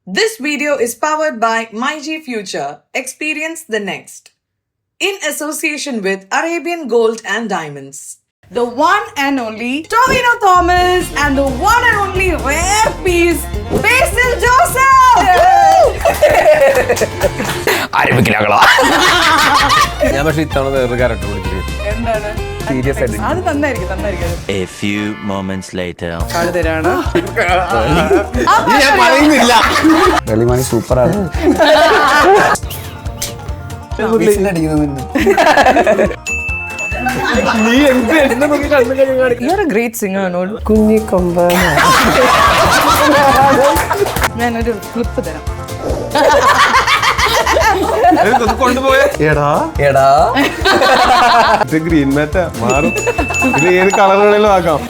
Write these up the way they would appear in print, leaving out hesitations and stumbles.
This video is powered by MyG Future. Experience the next. In association with Arabian Gold and Diamonds. The one and only Tovino Thomas and the one and only rare piece, Basil Joseph! ഞാൻ പക്ഷെ ഇത്തവണ വേറൊരു character വിളിച്ചിരിക്കും. എന്താണ്? Serious ആയിട്ട് അത് തന്നായിരിക്കും. A few moments later. അടുത്തരാണ്. ഞാൻ പറയുന്നില്ല. വെളിമാണി സൂപ്പറാണ്. നീ എന്ത് എന്നെ നോക്കി കണ്ണു കഴിഞ്ഞു കാണിക്കും. You're a great singer, no? കുഞ്ഞിക്കൊമ്പ ഞാനൊരു ക്ലിപ്പ് തരാം. കൊണ്ടുപോയ എടാ എടാ ഇത് ഗ്രീൻ മാറ്റാ മാറും. ഇത് ഏത് കളർ വേണേലും ആക്കാം.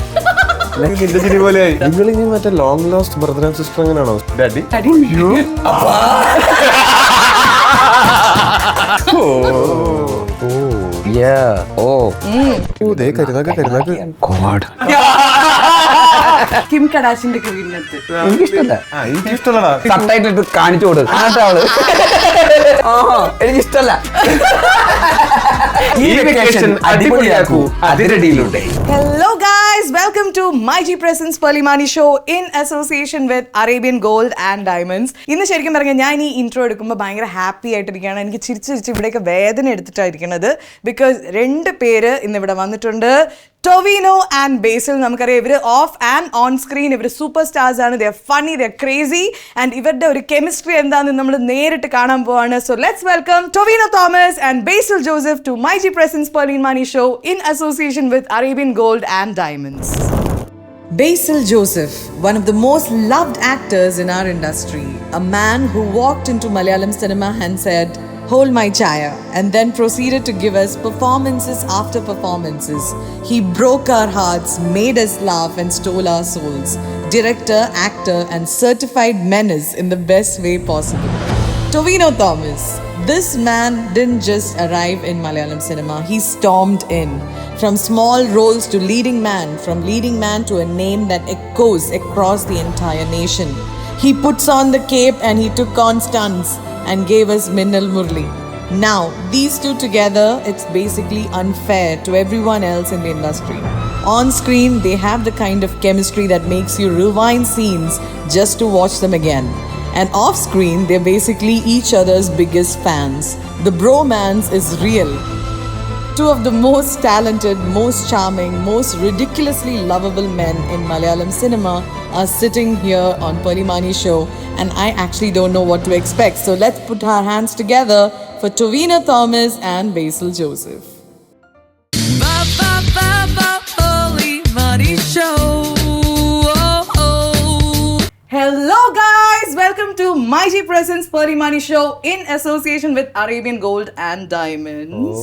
നിന്റെ ചിരി പോലെയായി. നിങ്ങളിനി മറ്റേ long lost brother and sister അങ്ങനെയാണോ? ഡാഡി കിം കടാഷിന്റെ കീഴിനകത്ത് എനിക്കിഷ്ടമല്ലടാ. സബ്ടൈറ്റിൽ കാണിച്ചു കൊടു എനിക്കിഷ്ടല്ല. ഈ വെക്കേഷൻ അടിപൊളിയാക്കൂ അതിരടിയിലൂടെ. Hello guys, welcome to MyG Presents Perlimani Show in association with Arabian Gold and Diamonds. ഇന്ന് ശരിക്കും പറഞ്ഞാൽ ഞാൻ ഈ ഇൻട്രോ എടുക്കുമ്പോൾ ഭയങ്കര ഹാപ്പി ആയിട്ടിരിക്കുകയാണ്. എനിക്ക് ചിരിച്ച് ഇവിടെയൊക്കെ വേദന എടുത്തിട്ടായിരിക്കണത്. ബിക്കോസ് രണ്ട് പേര് ഇന്നിവിടെ വന്നിട്ടുണ്ട്. ടൊവിനോ ആൻഡ് ബേസിൽ. നമുക്കറിയാം ഇവർ ഓഫ് ആൻഡ് ഓൺ സ്ക്രീൻ ഇവർ സൂപ്പർ സ്റ്റാർസ് ആണ്. They are funny, they are crazy and ഇവരുടെ ഒരു കെമിസ്ട്രി എന്താണെന്ന് നമ്മൾ നേരിട്ട് കാണാൻ പോവാണ്. So let's welcome Tovino Thomas and Basil Joseph to MyG Presents Perlimani Show in association with Arabian Gold and Diamonds. Basil Joseph, one of the most loved actors in our industry, a man who walked into Malayalam cinema and said, "Hold my chaya," and then proceeded to give us performances after performances. He broke our hearts, made us laugh and stole our souls. Director, actor and certified menace in the best way possible. Tovino Thomas. This man didn't just arrive in Malayalam cinema, he stormed in. From small roles to leading man, from leading man to a name that echoes across the entire nation. He puts on the cape and he took on stunts and gave us Minnal Murli. Now, these two together, it's basically unfair to everyone else in the industry. On screen, they have the kind of chemistry that makes you rewind scenes just to watch them again. And off screen, they're basically each other's biggest fans. The bromance is real. Two of the most talented, most charming, most ridiculously lovable men in Malayalam cinema are sitting here on Perlimani Show, and I actually don't know what to expect. So let's put our hands together for Tovino Thomas and Basil Joseph. Perlimani Show. Hello guys, welcome to MyG Presents Perlimani Show in association with Arabian Gold and Diamonds.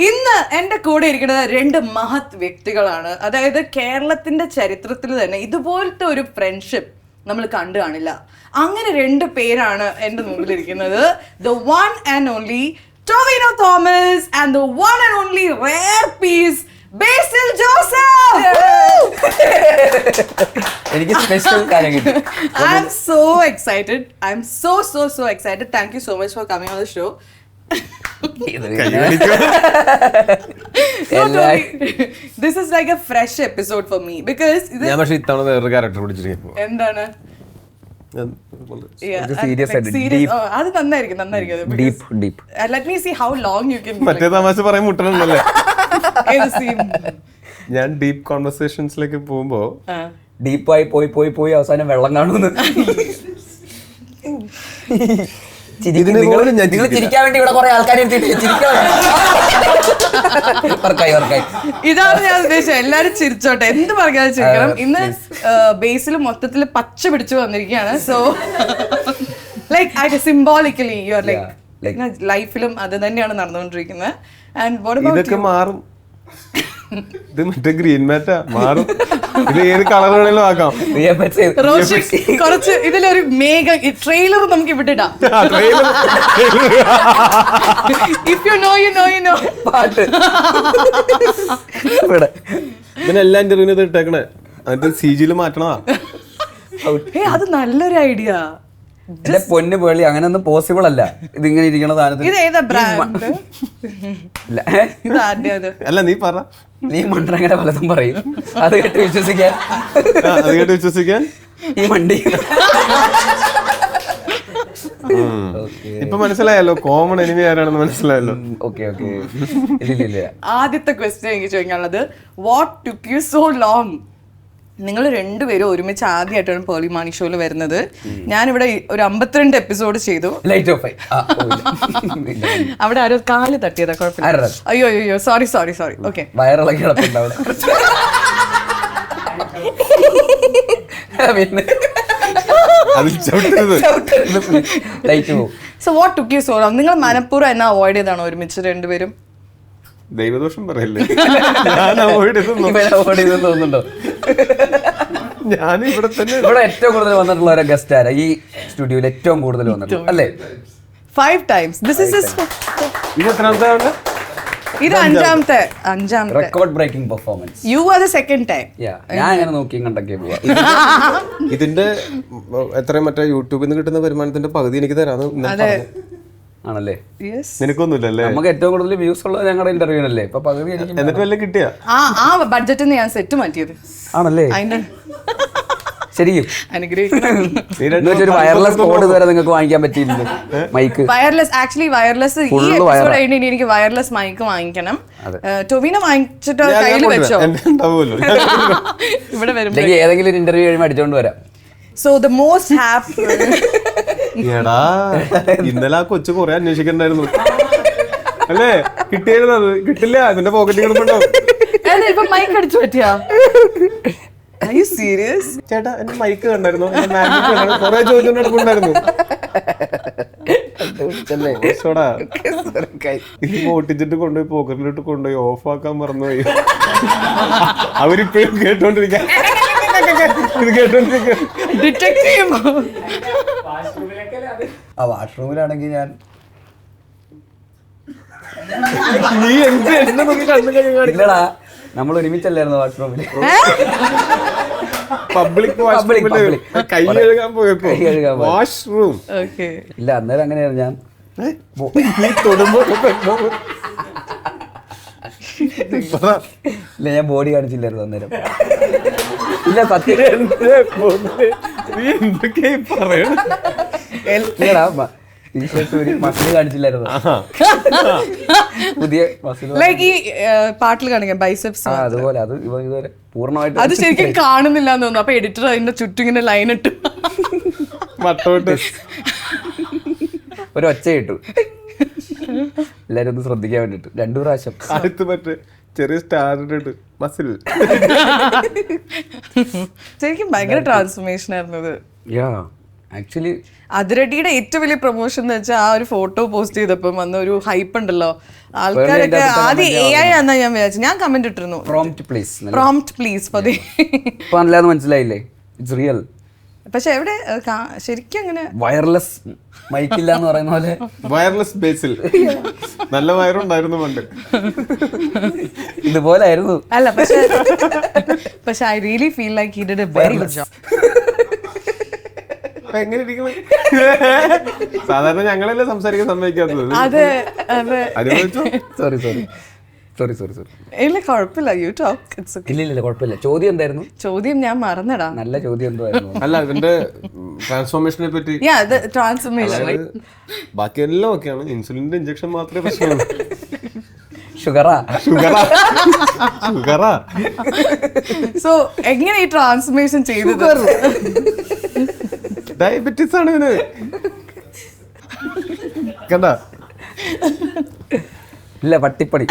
ഇന്ന് എൻ്റെ കൂടെ ഇരിക്കുന്നത് രണ്ട് മഹത് വ്യക്തികളാണ്. അതായത് കേരളത്തിന്റെ ചരിത്രത്തിൽ തന്നെ ഇതുപോലത്തെ ഒരു ഫ്രണ്ട്ഷിപ്പ് നമ്മൾ കണ്ടു കാണില്ല. അങ്ങനെ രണ്ട് പേരാണ് എൻ്റെ മുമ്പിലിരിക്കുന്നത്. The one and only Tovino Thomas and the one and only rare piece Basil Joseph. എനിക്ക് സ്പെഷ്യൽ കാര്യം കിട്ടി. I'm so excited. I'm so excited. Thank you so much for coming on the show. This is like a fresh episode for me because ഞാൻ പക്ഷെ ഇത്തവണ വേറൊരു character വിളിച്ചിരിക്കും. എന്താണ്? Serious ആയിട്ട് അത് നന്നായിരിക്കും. Deep. Let me see how long you can. മറ്റേ തമാശ പറയാൻ മുട്ടണല്ലേ. scene. ഞാൻ ഡീപ്പ് കോൺവെർസേഷൻസിലേക്ക് പോകുമ്പോ ഡീപ്പായി പോയി അവസാനം വെള്ളം കാണുന്നു. നിങ്ങൾ ചിരിക്കാൻ വേണ്ടി ഇവിടെ കുറെ ആൾക്കാർ വർക്കായി. ഇതാണ് ഞാൻ ഉദ്ദേശിച്ചത്. എല്ലാരും ചിരിച്ചോട്ടെ, എന്ത് പറഞ്ഞാലും ചിരിക്കണം. ഇന്ന് ബേസിൽ മൊത്തത്തിൽ പച്ച പിടിച്ചു വന്നിരിക്കുകയാണ്. So like symbolically you are like ലൈഫിലും അത് തന്നെയാണ് നടന്നുകൊണ്ടിരിക്കുന്നത്. ആൻഡ് വാട്ട് അബൌട്ട് ഇതൊക്കെ മാറും. ഇത് മറ്റേ ഗ്രീൻ മാറ്റാ മാറും. ഇത് ഏത് കളർ വേണേലും ആക്കാം. കുറച്ച് ഇതിലൊരു ട്രെയിലർ നമുക്ക് ഇവിടെ ഇടാം. If you know, you know, you know. പാട്ട് ഇതിനെല്ലാം ഇന്റർവ്യൂവിന് ഇട്ടേക്കണേ. അത് CG മാറ്റണതാ. അത് നല്ലൊരു ഐഡിയ. എന്റെ പൊന്ന് പേളി അങ്ങനെയൊന്നും പോസിബിൾ അല്ല ഇതിങ്ങനെ ഇരിക്കണ സാധനത്തിൽ ഇത് ഏതാ ബ്രാൻഡ്? ഇല്ല. ഇത് ആദ്യം അല്ല നീ പറ. നീ മണ്ടങ്ങനെ പലതും പറയും അത് കേട്ട് വിശ്വസിക്കാൻ അത് കേട്ട് വിശ്വസിക്കാൻ ഈ വണ്ടി ഇപ്പൊ മനസ്സിലായല്ലോ കോമൺ എനിമി ആരാണെന്ന് മനസ്സിലായല്ലോ. ഓക്കെ ഓക്കെ ഇല്ല ആദ്യത്തെ ക്വസ്റ്റ്യൻ എനിക്ക് ചോദിക്കാനുള്ളത്, what took you so long? നിങ്ങൾ രണ്ടുപേരും ഒരുമിച്ച് ആദ്യമായിട്ടാണ് പേർലി മാണി ഷോയിൽ വരുന്നത്. ഞാനിവിടെ ഒരു 52 എപ്പിസോഡ് ചെയ്തു. ലൈറ്റ് ഓഫ് ആയി അവിടെ ആരോ കാല് തട്ടിയതാ, കുഴപ്പമില്ല. അയ്യോ അയ്യോ സോറി സോറി സോറി. ഓക്കെ, വയറിളക്കി കിടപ്പുണ്ട് അവിടെ. പിന്നെ അത് ചവിട്ടരുത്. ലൈറ്റ് പോകും. So what took you so long? നിങ്ങൾ മനഃപൂർവ്വം എന്നെ അവോയ്ഡ് ചെയ്താണോ ഒരുമിച്ച് രണ്ടുപേരും? ദൈവദോഷം പറയല്ലേ, ഞാൻ അവോയ്ഡ് ചെയ്ത് തോന്നുന്നുണ്ടോ? ഞാൻ ഇവിടെ തന്നെ. ഇവിടെ ഏറ്റവും കൂടുതൽ വന്നിട്ടുള്ള ഒരു ഗസ്റ്റ് ആരാ ഈ സ്റ്റുഡിയോയിൽ ഏറ്റവും കൂടുതൽ വന്നിട്ടുള്ളത് അല്ലേ? 5 times. This is his. ഇത് എത്രാമത്തെ ആളുടെ? ഇത് അഞ്ചാമത്തെ. Record breaking performance. You are the second time. ഞാൻ അങ്ങനെ നോക്കി കണ്ടൊക്കെ പോവാ. ഇതിന്റെ എത്രയും മറ്റേ യൂട്യൂബിൽ നിന്ന് കിട്ടുന്ന വരുമാനത്തിന്റെ പകുതി എനിക്ക് തരാന്ന് ആണല്ലേ? Yes. നിനക്കൊന്നുമില്ലല്ലേ? നമുക്ക് ഏറ്റവും കൂടുതൽ വ്യൂസ് ഉള്ളത് ഞങ്ങളുടെ ഇന്റർവ്യൂനല്ലേ? ഇപ്പൊ പകുതി എനിക്ക് എന്നിട്ട് വല്ല കിട്ടിയാ? ആ ബഡ്ജറ്റിൽ ഞാൻ സെറ്റ് മാറ്റിയത്. ആണല്ലേ? അതിന്റെ ശരിക്കും അനുഗ്രഹിക്കണം. ഒരു വയർലെസ് കോഡ് വരെ നിങ്ങൾക്ക് വാങ്ങിക്കാൻ പറ്റിയില്ല. മൈക്ക് വയർലെസ്, ആക്ച്വലി വയർലെസ് ഈ എപ്പിസോഡ് കഴിഞ്ഞ് എനിക്ക് വയർലെസ് മൈക്ക് വാങ്ങിക്കണം. ടൊവിനോ വാങ്ങിച്ചിട്ട് കയ്യിൽ വെച്ചോ? ഇവിടെ വരുമ്പോ ഏതെങ്കിലും ഒരു ഇന്റർവ്യൂ കഴിയുമ്പോൾ അടിച്ചോണ്ട് വരാം. So the most happy. എടാ ഇന്നലെ ആ കൊച്ചു കൊറേ അന്വേഷിക്കണ്ടായിരുന്നു അല്ലേ? കിട്ടിയായിരുന്നു. അത് കിട്ടില്ല, അതിന്റെ പോക്കറ്റിൽ കിടപ്പുണ്ടാവും. ഇപ്പൊ മൈക്ക് അടിച്ചു പറ്റിയാ? Are you serious? ചേട്ടാ എന്റെ മൈക്ക് കണ്ടായിരുന്നു, കൊറേ ചോദിച്ചോണ്ടായിരുന്നു. ഇത് പൊട്ടിച്ചിട്ട് കൊണ്ടുപോയി പോക്കറ്റിലിട്ട് കൊണ്ടുപോയി ഓഫ് ആക്കാൻ മറന്നുപോയി. അവരിപ്പോഴും കേട്ടോണ്ടിരിക്കാൻ ഇത് കേട്ടോണ്ടിരിക്ക. ആ വാഷ്റൂമിലാണെങ്കിൽ ഞാൻ നീ എന്ത് എന്നെ നോക്കി കണ്ണു കഴിയാ? ഇല്ലടാ, നമ്മൾ ഒരുമിച്ചല്ലായിരുന്നു വാഷ്റൂമിൽ. പബ്ലിക് കൈ കഴുകാൻ പോയപ്പോ വാഷ്റൂം. ഇല്ല, അന്നേരം അങ്ങനെയായിരുന്നു ഞാൻ. നീ തൊടുമ്പോ ഇല്ല, ഞാൻ ബോഡി കാണിച്ചില്ലായിരുന്നു അന്നേരം. ഇല്ല സത്യം. എന്തൊക്കെയാ പറയണ? മസിൽ കാണിച്ചില്ലായിരുന്നു. പുതിയ മസിൽ ലൈക്ക് ഈ പാട്ടിൽ കാണിക്കാം ബൈസെപ്സ്. അതുപോലെ അത് ഇതുവരെ പൂർണ്ണമായിട്ട് അത് ശരിക്കും കാണുന്നില്ല എന്ന് തോന്നുന്നു. അപ്പൊ എഡിറ്റർ അതിന്റെ ചുറ്റും ഇങ്ങനെ ലൈൻ ഇട്ടു മട്ടോട്ട് ഒരു ഒച്ച ഇട്ടു എല്ലാരും ഒന്ന് ശ്രദ്ധിക്കാൻ വേണ്ടിട്ട് 2 പ്രാവശ്യം. അടുത്ത് മറ്റേ ചെറിയ സ്റ്റാർ ഇട്ടിട്ട് മസിൽ. ശരിക്കും ഭയങ്കര ട്രാൻസ്ഫോർമേഷൻ ആയിരുന്നത്. ആക്ച്വലി അതിരടിയുടെ ഏറ്റവും വലിയ പ്രൊമോഷൻ എന്ന് വെച്ചാൽ ആ ഒരു ഫോട്ടോ പോസ്റ്റ് ചെയ്തപ്പം വന്ന ഒരു ഹൈപ്പ് ഉണ്ടല്ലോ. ആൾക്കാരൊക്കെ ആദ്യം AI ആണെന്നാ ഞാൻ വിചാരിച്ചു. ഞാൻ കമന്റ് ഇട്ടിരുന്നു, പ്രോംപ്റ്റ് പ്ലീസ് ഫോർ ദി. ഇപ്പൊ നല്ലതെന്ന് മനസ്സിലായില്ലേ? It's real. പക്ഷെ എവിടെ ശരിക്കും അങ്ങനെ വയർലെസ് മൈക്കില്ല എന്ന് പറയുന്ന പോലെ വയർലെസ് ബേസിൽ നല്ല വയറുണ്ടായിരുന്നു പണ്ട്. ഇതുപോലെ ആയിരുന്നു. അല്ല പക്ഷെ I really feel like he did A very good job. എങ്ങനെ ഇരിക്കണം? സാധാരണ ഞങ്ങളല്ലേ സംസാരിക്കാൻ സമ്മതിക്കാത്തത്. സോറി. ഇല്ല കുഴപ്പമില്ല, യു ടോക്ക്. ഇല്ല കുഴപ്പമില്ല. ചോദ്യം എന്തായിരുന്നു? ചോദ്യം ഞാൻ മറന്നടാ. നല്ല ചോദ്യം എന്തായിരുന്നു? അല്ല ഇതിന്റെ ട്രാൻസ്ഫോർമേഷനെ പറ്റി. ട്രാൻസ്ഫോർമേഷൻ ബാക്കി എല്ലാം ഒക്കെയാണ്, ഇൻസുലിന്റെ ഇഞ്ചക്ഷൻ മാത്രമേ പ്രശ്നമുള്ളൂ. ഷുഗറാ. സോ എങ്ങനെ ഈ ട്രാൻസ്ഫോർമേഷൻ ചെയ്തത്? ഡയബറ്റീസ് ആണ് ഇതിന്. കണ്ട ഇല്ല പട്ടിപ്പണി.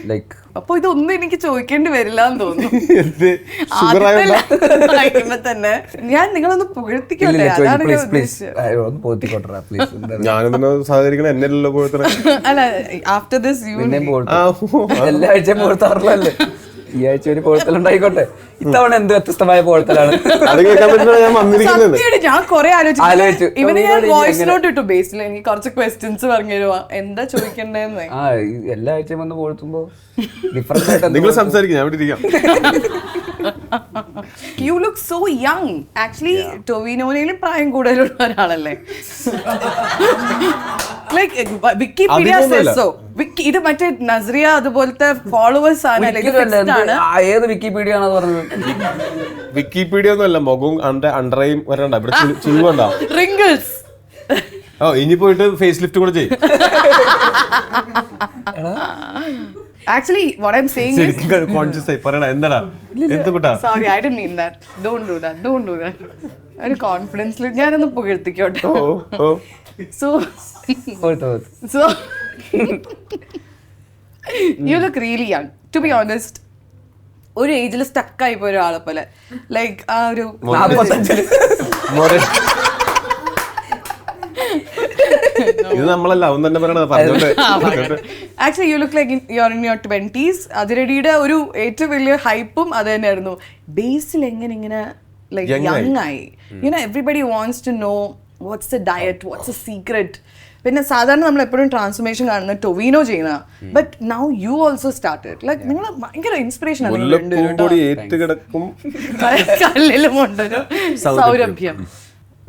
ലൈക്ക് അപ്പൊ ഇതൊന്നും എനിക്ക് ചോദിക്കേണ്ടി വരില്ല എന്ന് തോന്നുന്നു. തന്നെ ഞാൻ നിങ്ങളൊന്ന് പുകഴ്ത്തിക്കോട്ടെ. ഞാനിതിനെ സഹകരിക്കണം. എന്നല്ലോ പോഴത്തറ. അല്ല ആഫ്റ്റർ ദിസ് എല്ലാ ആഴ്ചയും പോഴത്താറില്ലല്ലേ? ഈ ആഴ്ച ഒരു പോഴത്തലുണ്ടായിക്കോട്ടെ. ഇത്തവണ എന്ത് വ്യത്യസ്തമായ പോഴത്തലാണ്? ഞാൻ കൊറേ ആലോചിച്ചു. ഇവന് ഞാൻ വോയിസ് നോട്ട് ഇട്ടു. ബേസിൽ എനിക്ക് കുറച്ച് ക്വസ്റ്റ്യൻസ് പറഞ്ഞു തരുവാ, എന്താ ചോദിക്കണ്ടേന്ന്. എല്ലാ ആഴ്ചയും വന്ന് പോഴത്തുമ്പോ ഡിഫറൻസ് നിങ്ങൾ സംസാരിക്കും, ഞാൻ ഇവിടെ ഇരിക്കാം. You look so young. Actually, ടൊവിനോയിലും പ്രായം കൂടുതലുള്ള ഒരാളല്ലേ? Like Wikipedia says so. ഇത് മറ്റേ നസ്രിയ അതുപോലത്തെ ഫോളോവേഴ്സ് ആണ്. ഏത് വിക്കിപീഡിയ ആണ് പറഞ്ഞത്? വിക്കിപീഡിയ ഒന്നും അല്ല, മുഖവും അണ്ടറയും വരണ്ട, ഇവിടെ ചുരുവണ്ട, റിങ്കിൾസ്. ഓ ഇനി പോയിട്ട് ഫേസ് ലിഫ്റ്റ് കൂടെ ചെയ്യും. Actually, what I'm saying is, conscious ആയി പറയണ എന്താ എന്ത് കുട്ടാ. sorry, I didn't mean that. Don't do that. ഒരു കോൺഫിഡൻസിൽ ഞാനൊന്ന് പുകഴ്ത്തിക്കോട്ടെ. So you look really young, to be honest. ഒരു ഏജിൽ സ്റ്റക്ക് ആയി പോയ ഒരാളെ പോലെ, ലൈക്ക് ആ ഒരു 45. ഇത് നമ്മളല്ല അവൻ തന്നെ പറയണത് പറഞ്ഞോണ്ട്. Actually you look like you are in your 20s. അതിരടിയുടെ ഒരു ഏറ്റവും വലിയ ഹൈപ്പും അത് തന്നെയായിരുന്നു. ബേസിൽ എങ്ങനെ ഇങ്ങനെ ലൈക്ക് യങ് ആയി. Everybody wants to know what's the diet, what's the secret. പിന്നെ സാധാരണ നമ്മൾ എപ്പോഴും ട്രാൻസ്ഫോർമേഷൻ കാണുന്നത് ടൊവിനോ ചെയ്യുന്ന, but now you also started. Like നിങ്ങൾ ഭയങ്കര ഇൻസ്പിറേഷൻ ആണ്. കല്ലിലും ഉണ്ടൊരു സൗരഭ്യം.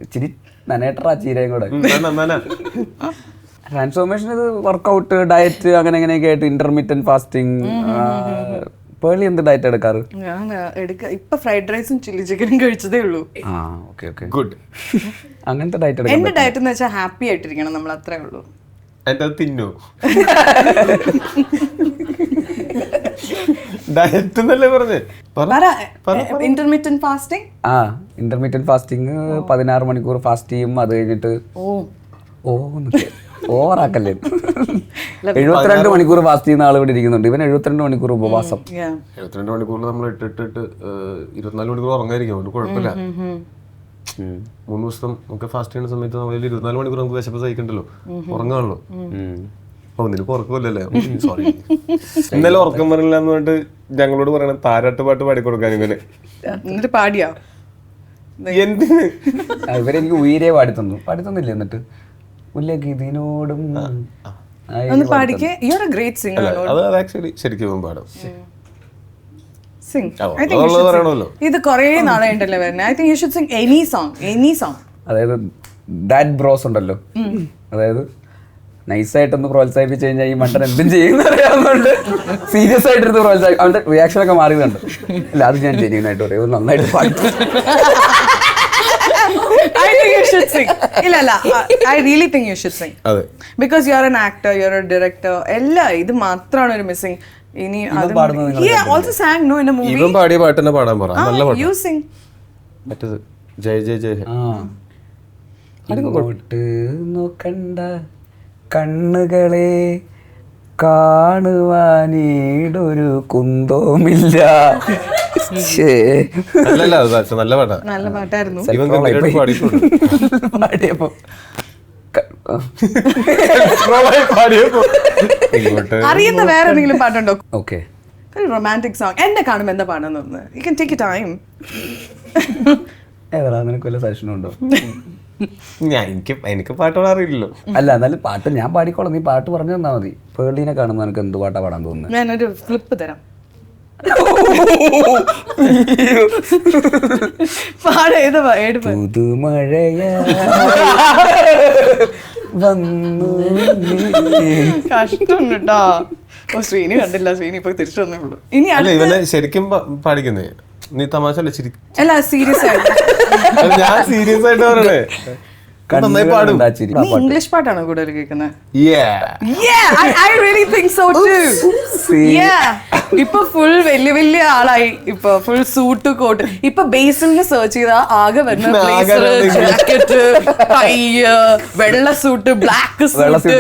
ഇച്ചിരി നനേട്ടറാ ചീരയും കൂടെ. ട്രാൻസ്ഫോർമേഷൻ ഇത് വർക്കൗട്ട്, ഡയറ്റ് അങ്ങനെ അങ്ങനെയൊക്കെ ആയിട്ട്, ഇന്റർമീഡിയന്റ് ഫാസ്റ്റിംഗ്. പേളി എന്ത് ഡയറ്റ് എടുക്കാറ്? ഞാൻ ഇപ്പൊ ഫ്രൈഡ് റൈസും ചില്ലി ചിക്കനും കഴിച്ചതേ ഉള്ളൂ. ഗുഡ്. അങ്ങനത്തെ ഡയറ്റ് എന്റെ ഡയറ്റ് എന്ന് വെച്ചാൽ ഹാപ്പി ആയിട്ടിരിക്കണം, നമ്മൾ അത്രേ ഉള്ളൂ. എന്റെ തിന്നു ഡയറ്റ് എന്നല്ലേ പറഞ്ഞേ? ഇന്റർമീഡിയന്റ് ഫാസ്റ്റിംഗ്. ഇന്റർമീഡിയന്റ് ഫാസ്റ്റിംഗ് 16 മണിക്കൂർ ഫാസ്റ്റ് ചെയ്യും. അത് കഴിഞ്ഞിട്ട് ഓവറാക്കല്ലേ, 72 മണിക്കൂർ ഫാസ്റ്റ് ചെയ്യുന്ന ആൾ ഇവിടെ ഇരിക്കുന്നുണ്ട്. ഇവൻ 72 മണിക്കൂർ ഉപവാസം. 72 മണിക്കൂറിൽ നമ്മൾ ഇട്ടിട്ട് 24 മണിക്കൂർ ഉറങ്ങായിരിക്കും, അതുകൊണ്ട് കുഴപ്പമില്ല. 3 ദിവസം നമുക്ക് ഫാസ്റ്റ് ചെയ്യുന്ന സമയത്ത് നമ്മൾ 24 മണിക്കൂർ നമുക്ക് വിശപ്പ് സഹിക്കണ്ടല്ലോ, ഉറങ്ങാണല്ലോ. നിനക്ക് ഉറക്കമില്ലല്ലേ? സോറി. ഇന്നലെ ഉറക്കം പറഞ്ഞില്ല എന്ന് പറഞ്ഞിട്ട് ഞങ്ങളോട് പറയണ താരാട്ട് പാട്ട് പാടിക്കൊടുക്കാൻ ഇവനെ. എന്നിട്ട് പാടിയാ? എന്തിന്? ഇവരെനിക്ക് ഉയരെ പാടിത്തന്നില്ല. എന്നിട്ട് ഇതിനോടും ഇത് കൊറേ നാളായിട്ടല്ലേ വരുന്നത്. I think you should Singh any song. അതായത് ഡാഡ് ബ്രോസ് ഉണ്ടല്ലോ, അതായത് നൈസായിട്ടൊന്ന് പ്രോത്സാഹിപ്പിച്ച് കഴിഞ്ഞാൽ ഈ മണ്ടൻ എന്തും ചെയ്യുന്ന അറിയാവുന്നുണ്ട്. സീരിയസ് ആയിട്ടിരുന്ന് പ്രോത്സാഹിക്കും. അവന്റെ റിയാക്ഷൻ ഒക്കെ മാറിയതുണ്ട്. അല്ല, അത് ഞാൻ ജെന്യൂൻ ആയിട്ട് പറയും, നന്നായിട്ട് പാടും. I think you should sing. ഇല്ല, I really think you should sing. Because you are an actor, you are a director. എല്ലാ ഇത് മാത്രമാണ് ഒരു മിസ്സിംഗ്. ഇനി also sang no in a movie. ഇവൻ പാടിയ പാട്ട് തന്നെ പാടാൻ പറ. നല്ല പാട്ട്. You sing. മറ്റേത് ജയ ജയ ജയ. ഇങ്ങോട്ട് നോക്കണ്ട കണ്ണുകളെ കാണുവാനീടൊരു കുന്തവുമില്ല. നല്ല പാട്ടാ, നല്ല പാട്ടായിരുന്നു. പാടിയപ്പോ അറിയുന്ന വേറെ എന്തെങ്കിലും പാട്ടുണ്ടോ? ഓക്കെ, റൊമാൻറ്റിക് സോങ് എന്നെ കാണുമ്പോ എന്താ പാടാൻ തോന്നുന്നത്? You can take time. ഏതാ നിനക്ക് വല്ല സജഷനും ഉണ്ടോ? എനിക്ക് പാട്ടോട് അറിയില്ലല്ലോ. അല്ല, എന്നാലും പാട്ട് ഞാൻ പാടിക്കോളാം, നീ പാട്ട് പറഞ്ഞു തന്നാ മതി. പേളിനെ കാണുമ്പോ എനിക്ക് എന്ത് പാട്ടാ പാടാൻ തോന്നുന്നത്? ഞാനൊരു ഫ്ലിപ്പ് തരാം. പുതുമഴയ കഷ്ടം കേട്ടോ. ശ്രീനി കണ്ടില്ല, ശ്രീനി ഇപ്പൊ തിരിച്ചു വന്നേ ഉള്ളൂ. ഇനി ഇവനെ ശരിക്കും പാടിക്കുന്നേ? നീ തമാശ അല്ല, അല്ല സീരിയസ് ആയിട്ട്. ഞാൻ സീരിയസ് ആയിട്ട് പറയണേ. ഇംഗ്ലീഷ് പാട്ടാണോ കൂടുതൽ കേൾക്കുന്നത്? ഇപ്പൊ ഫുൾ വലിയ വലിയ ആളായി. ഇപ്പൊ ഫുൾ സൂട്ട് കോട്ട്. ഇപ്പൊ ബേസിലിന് സെർച്ച് ചെയ്താ ആകെ വരുന്ന ജാക്കറ്റ്, ടൈ, വെള്ള സൂട്ട്, ബ്ലാക്ക് സൂട്ട്.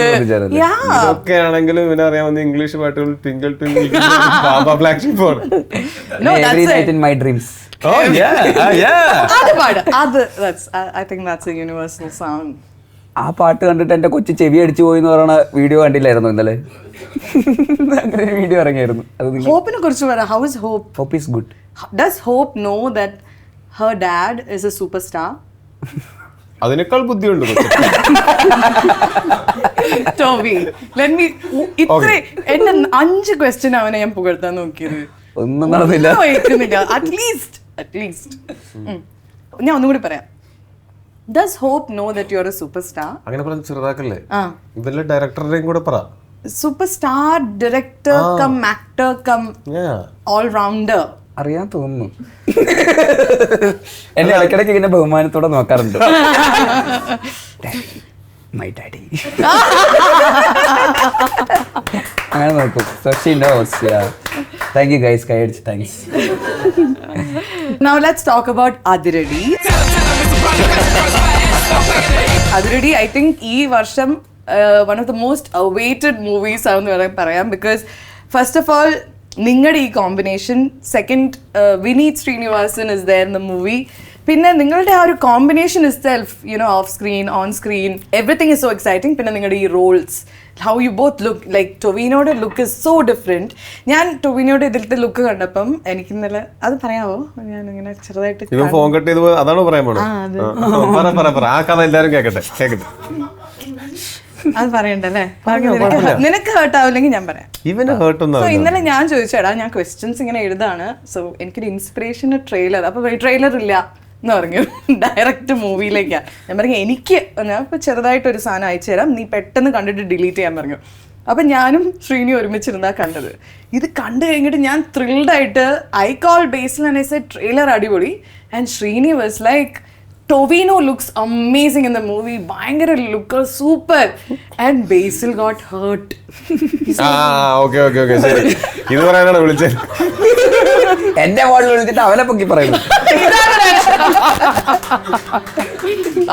ഒക്കെ ആണെങ്കിലും ഇവനെ അറിയാവുന്ന ഇംഗ്ലീഷ് പാട്ടുകൾ ട്വിങ്കിൾ ട്വിങ്കിൾ, ബ്ലാക്ക് ഷീപ്പ് ആണ്. Oh yeah, I think that's a universal sound. ആ പാട്ട് കണ്ടിട്ട് എന്റെ കൊച്ചു ചെവി അടിച്ചു പോയി എന്ന് പറയുന്ന വീഡിയോ കണ്ടില്ലായിരുന്നു ഇന്നലെ? അങ്ങനെ വീഡിയോ ഇറങ്ങിയായിരുന്നു. ഹോപ്പിനെ കുറിച്ച് പറ. How is Hope? Hope is good. Does Hope know that her dad is a superstar? അതിനേക്കാൾ ബുദ്ധിയുണ്ട് ടോബി. എന്റെ 5 ക്വസ്റ്റ്യൻ അവനെ ഞാൻ പുകഴ്ത്താൻ നോക്കിയത്. ഒന്നും നടന്നില്ല. അറ്റ്ലീസ്റ്റ് ഞാൻ ഒന്നും കൂടി പറയാം. Does Hope know that you're a superstar? അങ്ങനെ പറഞ്ഞ് ചെറുതാക്കല്ലേ. ഇവരുടെ ഡയറക്ടറുടെയും കൂടെ പറ. Superstar, director, come actor, come all rounder. അറിയാൻ തോന്നുന്നു. എന്നെ ഇടയ്ക്കിടയ്ക്ക് ഇങ്ങനെ ബഹുമാനത്തോടെ നോക്കാറുണ്ട്. മൈ ഡാഡി അങ്ങനെ നോക്കും. So she knows. Yeah. Thank you guys. കൈ അടിച്ച് thanks. Now let's talk about Adiradi. Adiradi, I think ഈ വർഷം one of the most awaited movies ആണെന്ന് പറയാം. Because first of all, നിങ്ങളുടെ ഈ combination, second Vineeth Sreenivasan is there in the movie. പിന്നെ നിങ്ങളുടെ ആ ഒരു combination is self, off screen, on screen, everything is so exciting. പിന്നെ നിങ്ങളുടെ ഈ roles, how you both look, like ടൊവിനോയുടെ ലുക്ക് ഇസ് സോ ഡിഫറെന്റ്. ഞാൻ ടൊവിനോയുടെ ഇതിലത്തെ ലുക്ക് കണ്ടപ്പം എനിക്ക് ഇന്നലെ അത് പറയാമോ, ഞാൻ ഇങ്ങനെ ചെറുതായിട്ട് ഫോൺ കട്ട് ചെയ്ത് അതാണോ പറയാൻ പോണത്? ആ കഥ എല്ലാരും കേക്കട്ടെ. അത് പറയണ്ടല്ലേ? നിനക്ക് ഹേർട്ട് ആവില്ലെങ്കിൽ ഞാൻ പറയാം. ഇവന് ഹേർട്ട് ഒന്നും. സോ ഇന്നലെ ഞാൻ ചോദിച്ചേടാ, ഞാൻ ക്വസ്റ്റ്യൻസ് ഇങ്ങനെ എഴുതാണ്. സോ എനിക്കൊരു ഇൻസ്പിറേഷൻ ട്രെയിലർ, അപ്പൊ ട്രെയിലർ ഇല്ല എന്ന് പറഞ്ഞു. ഡയറക്റ്റ് മൂവിയിലേക്കാ. ഞാൻ പറഞ്ഞു എനിക്ക് ഞാൻ ഇപ്പൊ ചെറുതായിട്ടൊരു സാധനം അയച്ചു തരാം, നീ പെട്ടെന്ന് കണ്ടിട്ട് ഡിലീറ്റ് ചെയ്യാൻ പറഞ്ഞു. അപ്പൊ ഞാനും ശ്രീനി ഒരുമിച്ചിരുന്നാ കണ്ടത്. ഇത് കണ്ടു കഴിഞ്ഞിട്ട് ഞാൻ ത്രിൽഡ് ആയിട്ട് I call Basil and I said trailer അടിപൊളി. And Sreeni was like, Tovino looks amazing in the movie. Bhayangara look, super. And Basil got hurt. Okay. ശരി. ഇത് പറയാനാണ് വിളിച്ചത്. എന്റെ മോളിൽ വിളിച്ചിട്ട് അവനെ പൊക്കി പറയുന്നു.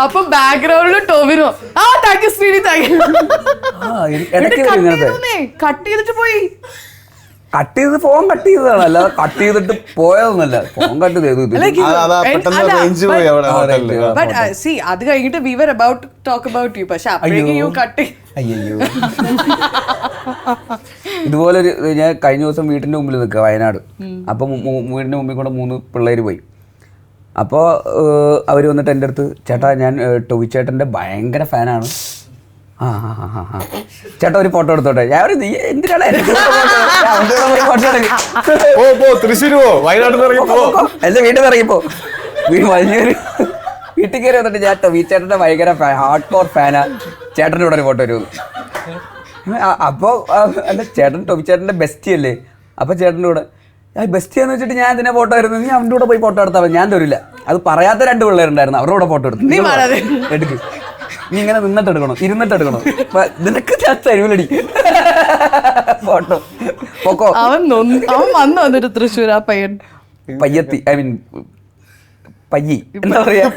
അപ്പൊ ബാക്ക്ഗ്രൗണ്ടിൽ Tovino, thank you Sreeni, thank you. Cut ചെയ്തിട്ട് പോയി. കട്ട് ചെയ്ത് ഫോൺ കട്ട് ചെയ്തതാണ്, അല്ലാതെ കട്ട് ചെയ്തിട്ട് പോയതൊന്നല്ല. ഫോൺ കട്ട് ചെയ്തു. But see, അത് കഴിഞ്ഞിട്ട് we were about to talk about you. പക്ഷെ അപ്പോഴേക്കും you cut. അയ്യോ. ഇതുപോലെ ഞാൻ കഴിഞ്ഞ ദിവസം വീട്ടിന്റെ മുമ്പിൽ നിൽക്കുക, വയനാട്. അപ്പൊ വീടിന്റെ മുമ്പിൽ കൂടെ 3 പിള്ളേര് പോയി. അപ്പോൾ അവർ വന്നിട്ട് എൻ്റെ അടുത്ത്, ചേട്ടാ ഞാൻ ടോവി ചേട്ടൻ്റെ ഭയങ്കര ഫാനാണ്, ചേട്ടാ ഒരു ഫോട്ടോ എടുത്തോട്ടെ. ഞാൻ എന്തിനാണ് എന്റെ വീട്ടിൽ നിന്ന് ഇറങ്ങിപ്പോ വലിയൊരു വീട്ടിൽ കയറി വന്നിട്ട് ഞാൻ ടോവി ചേട്ടൻ്റെ ഭയങ്കര ഹാർഡ് കോർ ഫാനാ, ചേട്ടൻ്റെ കൂടെ ഒരു ഫോട്ടോ വരും. അപ്പോൾ അല്ല, ചേട്ടൻ ടോവി ചേട്ടൻ്റെ ബെസ്റ്റി അല്ലേ. അപ്പോൾ ചേട്ടൻ്റെ കൂടെ ബെസ്റ്റിയാന്ന് വെച്ചിട്ട് ഞാൻ ഇതിനെ ഫോട്ടോ വരുന്നത്, നീ അവൻ്റെ കൂടെ പോയി ഫോട്ടോ എടുത്താൽ മതി, ഞാൻ തരില്ല. അത് പറയാത്ത 2 പിള്ളേരുണ്ടായിരുന്നു, അവരുടെ കൂടെ ഫോട്ടോ എടുത്തു. എടുക്ക്, നീ ഇങ്ങനെ നിന്നിട്ട് എടുക്കണം, ഇരുന്നിട്ട് എടുക്കണം, നിനക്ക് ഞാൻ തരൂലടി ഫോട്ടോ. പൊക്കോ. അവൻ വന്നു വന്നിട്ട് തൃശ്ശൂർ, ആ പയ്യൻ പയ്യത്തി, ഐ മീൻ പയ്യി, എന്താ പറയാ,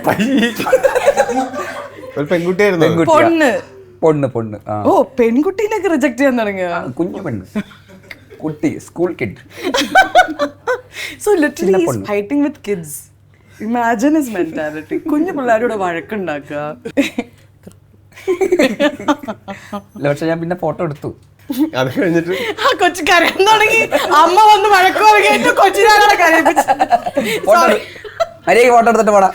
പെൺകുട്ടിയായിരുന്നു. പൊണ്ണ്. ഓ, പെൺകുട്ടീനൊക്കെ റിജക്ട് ചെയ്യാൻ തുടങ്ങിയ കുഞ്ഞു പെണ്ണ്, കുട്ടി, school kid. So literally he is fighting with kids. Imagine his mentality. കുഞ്ഞു പിള്ളേരോട് വഴക്കുണ്ടാക്കുക. പക്ഷെ ഞാൻ പിന്നെ ഫോട്ടോ എടുത്തു. അത് കഴിഞ്ഞിട്ട് ആ കൊച്ചു കരയാൻ തുടങ്ങി. അമ്മ വന്ന് വഴക്ക് പറഞ്ഞിട്ട് കൊച്ചിനാണ് കരയിപ്പിച്ചു. മര്യാദക്ക് ഫോട്ടോ എടുത്തിട്ട് പോടാ.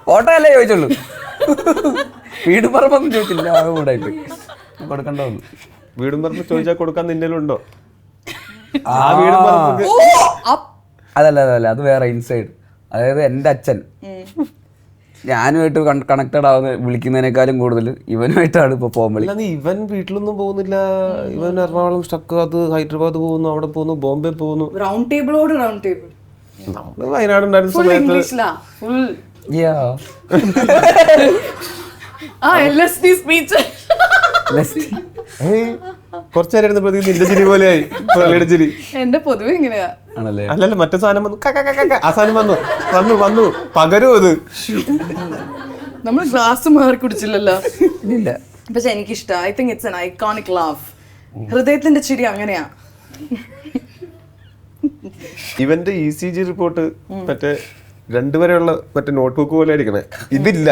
ഫോട്ടോ അല്ലേ ചോദിച്ചുള്ളൂ, വീട് പറമ്പൊന്നും ചോദിച്ചില്ല. ആ കൂടായിട്ട് കൊടുക്കണ്ട വന്നു. വീടും പറമ്പ് ചോദിച്ചാൽ കൊടുക്കാൻ നിന്റെ ഉണ്ടോ? അതല്ല, അത് വേറെ ഇൻസൈഡ്. അതായത് എൻ്റെ അച്ഛൻ ഞാനുമായിട്ട് കണക്റ്റഡ് ആവുന്ന വിളിക്കുന്നതിനേക്കാളും കൂടുതൽ ഇവനുമായിട്ടാണ് ഇപ്പൊ പോകുമ്പോൾ. ഇവൻ വീട്ടിലൊന്നും പോകുന്നില്ല, ഇവൻ എറണാകുളം സ്റ്റക്ക്, അത് ഹൈദരാബാദ് പോകുന്നു, അവിടെ പോകുന്നു, ബോംബെ പോകുന്നു. റൗണ്ട് ടേബിളോട് റൗണ്ട് ടേബിൾ. നമ്മള് വയനാട് ഉണ്ടായിരുന്ന സമയത്ത് കുറച്ചേരം നിന്റെ ചിരി പോലെയായി ചിരി. എന്റെ പൊതുവെ ഇങ്ങനെയാ. അല്ലല്ല, മറ്റേ സാധനം വന്നു, ആ സാധനം വന്നു പകരും. അത് നമ്മൾ ഗ്ലാസ് മാറി കുടിച്ചില്ലല്ലോ. ഇല്ല, പക്ഷെ എനിക്കിഷ്ടം. I think it's an iconic laugh. ഹൃദയത്തിന്റെ ചിരി അങ്ങനെയാ. ഇവന്റെ ECG റിപ്പോർട്ട് മറ്റേ രണ്ടുപേരെയുള്ള മറ്റേ നോട്ട്ബുക്ക് പോലെ ഇരിക്കണേ. ഇതില്ല,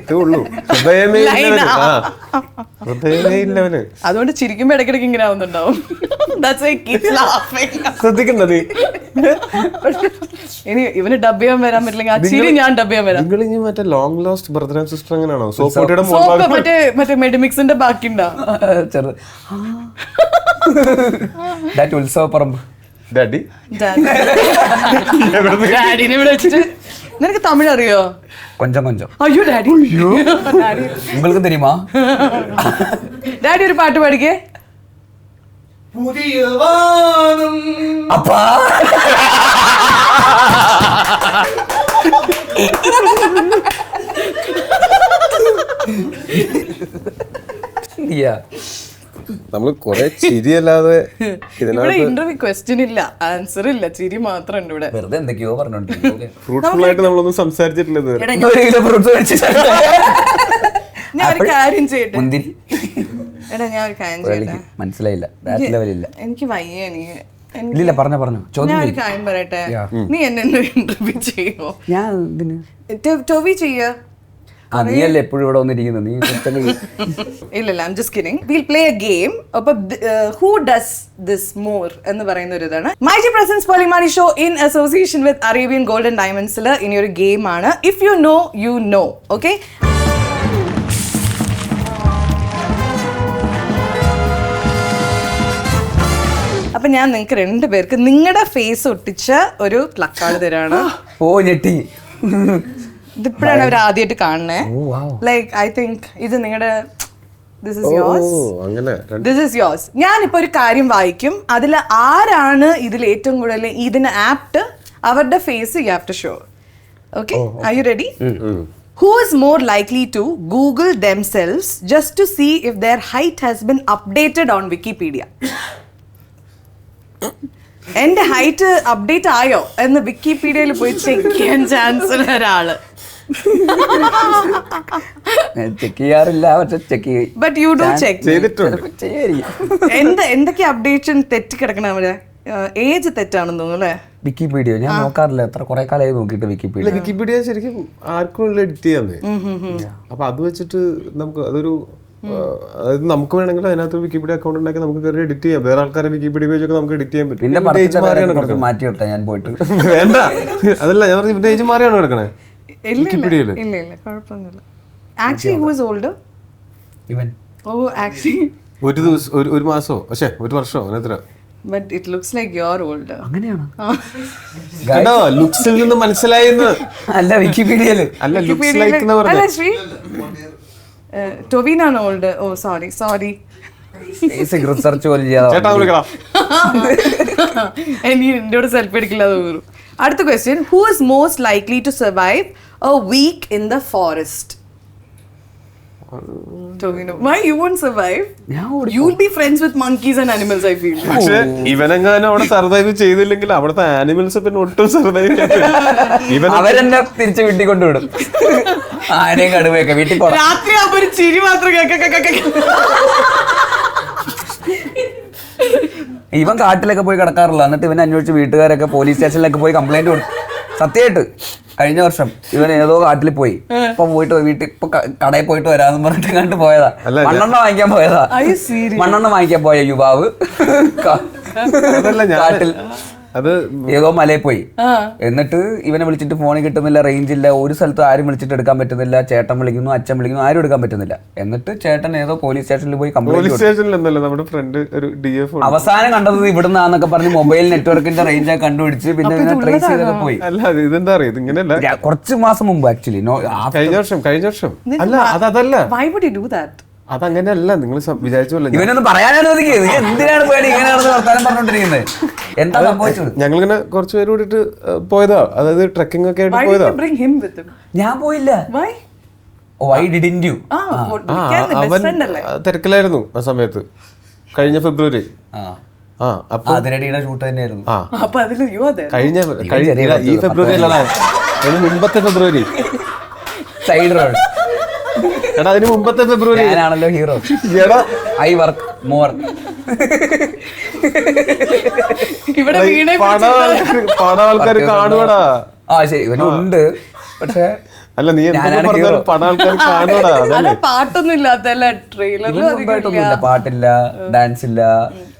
ഇതേ ഉള്ളൂ. ഹൃദയമേ ഇല്ലവന്. ഹൃദയമേ ഇല്ലവന്. അതുകൊണ്ട് ചിരിക്കുമ്പോ ഇടയ്ക്കിടയ്ക്ക് ഇങ്ങനെ ആവുന്നുണ്ടാവും. ശ്രദ്ധിക്കുന്നത് ഇനി ഇവന് ഡബ് ചെയ്യാൻ വരാൻ പറ്റില്ലെങ്കിൽ ആ ചിരി ഞാൻ ഡബ് ചെയ്യാൻ വരാം. നിങ്ങൾ ഇനി മറ്റേ long lost brother and sister എങ്ങനെയാണോ മറ്റേ മെഡിമിക്സിന്റെ ബാക്കിണ്ടോ ചെറുത് ഉത്സവപ്പറമ്പ് ഡാഡി ഡാഡിനെ ഇവിടെ വെച്ചിട്ട് നിനക്ക് തമിഴ് അറിയോ? കൊഞ്ചം കൊഞ്ചം. അയ്യോ ഡാഡി, നിങ്ങൾക്ക് തരുമാ? ഡാഡി ഒരു പാട്ട് പാടിക്കേ. അപ്പാ നമ്മള് കൊറേ ചിരിയല്ലാതെ ഇവിടെ ഇന്റർവ്യൂ ക്വസ്റ്റ്യൻ ഇല്ല, ആൻസർ ഇല്ല, ചിരി മാത്രം ഉണ്ട് ഇവിടെ. വെറുതെ എന്തൊക്കെയോ പറഞ്ഞോണ്ടിരിക്കും. ഫ്രൂട്ട്ഫുൾ ആയിട്ട് നമ്മളൊന്നും സംസാരിച്ചിട്ടില്ല ഇതുവരെ. ഞാൻ ഒരു കാര്യം ചെയ്യട്ടെ. മുന്തിരി എടാ ഞാൻ ഒരു കാര്യം ചെയ്യട്ടെ. മനസ്സിലായില്ല, ദാറ്റ് ലെവലില്ല. എനിക്ക് വയ്യ. ഇല്ല പറഞ്ഞു ഞാൻ ഒരു കാര്യം പറയട്ടെ. നീ എന്നെ ഇന്റർവ്യൂ ചെയ്യുമോ? ഞാൻ ടോവി ചെയ്യ. നീയല്ലേ എപ്പോഴും ഇവിടെ വന്നിരിക്കുന്നത്. നീ ഇല്ല, I'm just kidding. We'll play a game. അപ്പൊ who does this more എന്ന് പറയുന്ന ഒരു ഇതാണ്. MyG presents Pearle Maaney show in association with Arabian gold and ഡയമണ്ട്സിൽ ഇനി ഒരു ഗെയിം ആണ്. If you know you know. Okay, അപ്പൊ ഞാൻ നിങ്ങൾക്ക് രണ്ടുപേർക്ക് നിങ്ങളുടെ ഫേസ് ഒട്ടിച്ച ഒരു പ്ലക്കാർഡ് തരാണ്. ഓ ഞെട്ടി. ഇതിപ്പോഴാണ് അവർ ആദ്യമായിട്ട് കാണുന്നത്. ലൈക്ക് ഐ തിങ്ക് ഇത് നിങ്ങളുടെ ദിസ് ഇസ് യോസ്. ഞാനിപ്പോ ഒരു കാര്യം വായിക്കും, അതിൽ ആരാണ് ഇതിൽ ഏറ്റവും കൂടുതൽ ഇതിന് ആപ്റ്റ്, അവരുടെ face you have to show. Okay, are you ready? Who is more likely to Google themselves just to see if their height has been updated on Wikipedia? എന്റെ ഹൈറ്റ് അപ്ഡേറ്റ് ആയോ എന്ന് വിക്കിപീഡിയയിൽ പോയി ചെക്ക് ചെയ്യാൻ chance ഉള്ള ഒരാള്. Check ചെയ്യാറില്ല, but you do check. എന്തൊക്കെ updation തെറ്റിക്കിടക്കണ അവര്? ഏജ് തെറ്റാണെന്ന് തോന്നുന്നു അല്ലേ? വിക്കിപീഡിയ ഞാൻ നോക്കാറില്ല, എത്ര കുറെ കാലമായി നോക്കിയിട്ട്. വിക്കിപീഡിയ ശരിക്കും ആർക്കും എഡിറ്റ് ചെയ്യാന്നേ. അപ്പൊ അത് വെച്ചിട്ട് നമുക്ക് അതൊരു, അതായത് നമുക്ക് വേണമെങ്കിൽ അതിനകത്ത് വിക്കിപീഡിയ അക്കൗണ്ട് ഉണ്ടാക്കി നമുക്ക് കയറി എഡിറ്റ് ചെയ്യാം. വേറെ ആൾക്കാരെ വിക്കിപീഡിയ പേജൊക്കെ നമുക്ക് എഡിറ്റ് ചെയ്യാൻ പറ്റും. മാറ്റി വിട്ടാ ഞാൻ പോയിട്ട്. വേണ്ട, അതല്ല ഞാൻ പറഞ്ഞ ഇവന്റെ ഏജ് മാറിയാണ് കിടക്കണേ വിക്കിപീഡിയയില്. ഇല്ല കുഴപ്പമൊന്നുമില്ല. Actually who is older? ഇവൻ. ഓ ആക്ച്വലി ഒരു ദിവസം ഒരു മാസോ പക്ഷേ ഒരു വർഷമോ അങ്ങനത്തെ. But it looks like you're older. അങ്ങനെയാണോ? കണ്ടോ, ലുക്സിൽ നിന്ന് മനസ്സിലായെന്ന്. അല്ല വിക്കിപീഡിയയില് അല്ല, ലുക്സ് ലൈക്ക് എന്ന് പറഞ്ഞു. ടൊവിനാണ് ഓൾഡ്. ഓ സോറി റിസർച്ച് പോലും ചെയ്യാതെ ചേട്ടാ വിളിക്കണം. എനിക്ക് എന്നോട് സെൽഫി എടുക്കില്ല തോന്നുന്നു. അടുത്ത question. Who is most likely to survive a week in the forest? Tovino, why you won't survive? You'll be friends with monkeys and animals, I feel. പക്ഷേ ഇവനെങ്ങാനും അവിടെ സർവൈവ് ചെയ്തില്ലെങ്കിൽ അവിടുത്തെ ആനിമൽസ് പിന്നെ ഒട്ടും സർവൈവ് ചെയ്യാൻ. അവരെന്നെ തിരിച്ച് വീട്ടിൽ കൊണ്ടുവിടും. ആരെയും കടുവയൊക്കെ വീട്ടിൽ പോകാം. രാത്രി ആവുമ്പോ ഒരു ചിരി മാത്രം ഇവൻ കാട്ടിലൊക്കെ പോയി കിടക്കാറില്ല. എന്നിട്ട് ഇവൻ അന്വേഷിച്ച് വീട്ടുകാരൊക്കെ പോലീസ് സ്റ്റേഷനിലൊക്കെ പോയി കംപ്ലൈന്റ് കൊടുക്കും. സത്യമായിട്ട് കഴിഞ്ഞ വർഷം ഇവൻ ഏതോ കാട്ടിൽ പോയി. ഇപ്പൊ പോയിട്ട് വീട്ടിൽ ഇപ്പൊ കടയിൽ പോയിട്ട് വരാന്ന് പറഞ്ഞിട്ട് കണ്ടു പോയതാ. മണ്ണെണ്ണ വാങ്ങിക്കാൻ പോയതാ. മണ്ണെണ്ണ വാങ്ങിക്കാൻ പോയ യുവാവ് കാട്ടിൽ അത് ഏതോ മലയിൽ പോയി. എന്നിട്ട് ഇവനെ വിളിച്ചിട്ട് ഫോണിൽ കിട്ടുന്നില്ല, റേഞ്ച് ഇല്ല, ഒരു സ്ഥലത്ത് ആരും വിളിച്ചിട്ട് എടുക്കാൻ പറ്റുന്നില്ല. ചേട്ടൻ വിളിക്കുന്നു, അച്ഛൻ വിളിക്കുന്നു, ആരും എടുക്കാൻ പറ്റുന്നില്ല. എന്നിട്ട് ചേട്ടൻ ഏതോ പോലീസ് സ്റ്റേഷനിൽ പോയി കംപ്ലൈന്റ്. അവസാനം കണ്ടത് ഇവിടുന്നാന്നൊക്കെ പറഞ്ഞ് മൊബൈൽ നെറ്റ്വർക്കിന്റെ റേഞ്ച് കണ്ടുപിടിച്ച് പിന്നെ ട്രേസ് ചെയ്തൊക്കെ പോയി. കുറച്ച് മാസം മുമ്പ് ആക്ച്വലി കഴിഞ്ഞ വർഷം അല്ല അതല്ല. Why would you do that? അതങ്ങനെയല്ല, നിങ്ങൾ വിചാരിച്ചല്ലോ. ഇവനൊന്ന് പറയാനനുവദിക്കുക. എന്തിനാണ് പേടി ഇങ്ങനെ വർത്താനം പറഞ്ഞോണ്ടിരിക്കുന്നത്? എന്താ സംഭവിച്ചത്? ഞങ്ങളിങ്ങനെ കുറച്ച് പേര് കൂടിയിട്ട് പോയതാ, അതായത് ട്രക്കിംഗ് ഒക്കെ ആയിട്ട് പോയതാ. ഞാൻ പോയില്ല. Why didn't you? അവൻ തിരക്കിലായിരുന്നു ആ സമയത്ത്, കഴിഞ്ഞ ഫെബ്രുവരി. അതിരടിയുടെ ഷൂട്ട് തന്നെയായിരുന്നു. ഈ ഫെബ്രുവരി അല്ല, മുമ്പത്തെ ഫെബ്രുവരി. Side road. എടാ അതിന് മുമ്പത്തെ ഫെബ്രുവരി ആണല്ലോ ഹീറോ. I work more. പടം ആൾക്കാർ കാണുവാടാ. ആ ശരി ഇവനുണ്ട് പക്ഷെ അല്ല നീ എന്തൊക്കെ ഞാനാണ് പറഞ്ഞാലും hero. പടം ആൾക്കാർ കാണൂടാ അല്ല അതല്ലേ പാട്ടൊന്നും ഇല്ലാത്തല്ല ട്രെയിലറിലും മുമ്പായിട്ടൊന്നുമില്ല പാട്ടില്ല ഡാൻസ് ഇല്ല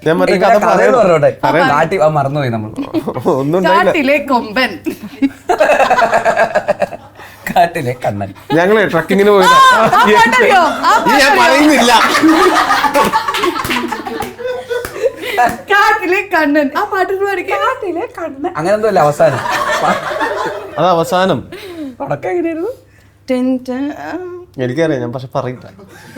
ഞാൻ മറ്റേ ഇവനെ കഥ കഥയോട് പറയാം. പറഞ്ഞോട്ടെ കാട്ടി മറന്നുപോയി നമ്മൾ ഒന്നും ഉണ്ടായില്ല കാട്ടിലെ കൊമ്പൻ കാട്ടിലെ കണ്ണൻ ഞങ്ങള് ട്രക്കിങ്ങിന് പോയി പാട്ടറിയോ? ആ ഞാൻ പാട്ടറിയോ? പറയുന്നില്ല കാട്ടിലെ കണ്ണൻ ആ പാട്ടിന് പഠിക്കാൻ കാട്ടിലെ കണ്ണൻ അങ്ങനെ എന്തോ അല്ല അവസാനം അത് അവസാനം തുടക്കം എങ്ങനെയായിരുന്നു എനിക്കറിയാം ഞാൻ പക്ഷെ പറയില്ല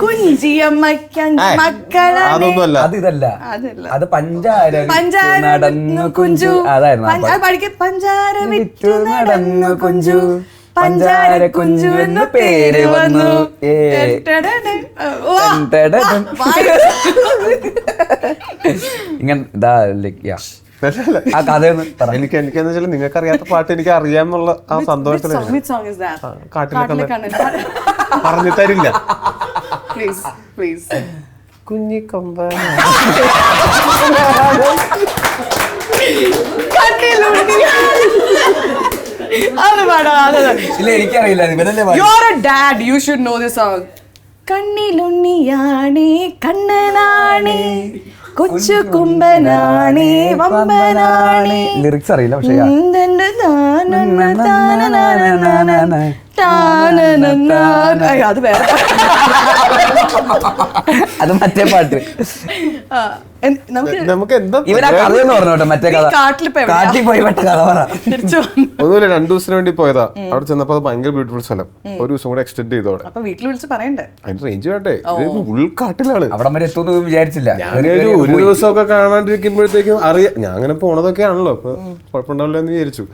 കുഞ്ചിയമ്മയ്ക്കാൻ ഏയ്, മക്കളെ അതൊന്നും അല്ല അത് ഇതല്ല അതല്ല. അത് പഞ്ചാര പഞ്ചാര നടന്നു കുഞ്ചു അതായിരുന്നു ആ പാട്ട്. പഠിക്കാൻ പഞ്ചാര വിറ്റു നടന്നു കുഞ്ചു പഞ്ചാര കുഞ്ചു എന്ന് പേര് വന്നു ഏ. ടടടം. ഇങ്ങനെ ഇതാ like, yeah. അല്ല, ആ കഥയൊന്ന് പറ എനിക്കെന്ന് വെച്ചാൽ നിങ്ങൾക്ക് അറിയാത്ത പാട്ട് എനിക്ക് അറിയാമെന്നുള്ള ആ സന്തോഷത്തിലാണ് കാട്ടിലെ കണ്ണൻ പറഞ്ഞു തരില്ല കുഞ്ഞിക്കൊമ്പ ഇല്ല എനിക്കറിയില്ല ഇവനല്ലേ പാടി. You're a dad, you should know this song. കണ്ണിലുണ്ണിയാണേ കണ്ണനാണേ കൊച്ചു കുമ്പനാണേ വമ്പനാണേ ലിറിക്സ് അറിയില്ല പക്ഷെ അത് വേറെ അത് മറ്റേ പാട്ട് നമുക്ക് നമുക്ക് എന്താ ഇവൻ ആ കഥയെന്ന് പറഞ്ഞോട്ടെ മറ്റേ കഥ ഈ കാട്ടിലിപ്പോ എവിടെയാ? കാട്ടിൽ പോയി മറ്റേ കഥ പറ തിരിച്ചു വന്നു. ഒന്നുമില്ല 2 ദിവസത്തിന് വേണ്ടി പോയതാ അവിടെ ചെന്നപ്പോ അത് ഭയങ്കര ബ്യൂട്ടിഫുൾ സ്ഥലം ഒരു ദിവസം കൂടെ എക്സ്റ്റെൻഡ് ചെയ്തു അവിടെ അപ്പൊ വീട്ടിൽ വിളിച്ച് പറയണ്ടേ അതിന്റെ റേഞ്ച് വേണ്ടേ ഇത് ഉൾക്കാട്ടിലാണ് അവിടം വരെ എത്തുമെന്ന് വിചാരിച്ചില്ല ഞാനൊരു ഒരു ദിവസമൊക്കെ കാണാണ്ടിരിക്കുമ്പോഴത്തേക്കും അറിയാം ഞാൻ അങ്ങനെ പോണതൊക്കെ ആണല്ലോ അപ്പൊ കുഴപ്പമുണ്ടാവില്ല എന്ന് വിചാരിച്ചു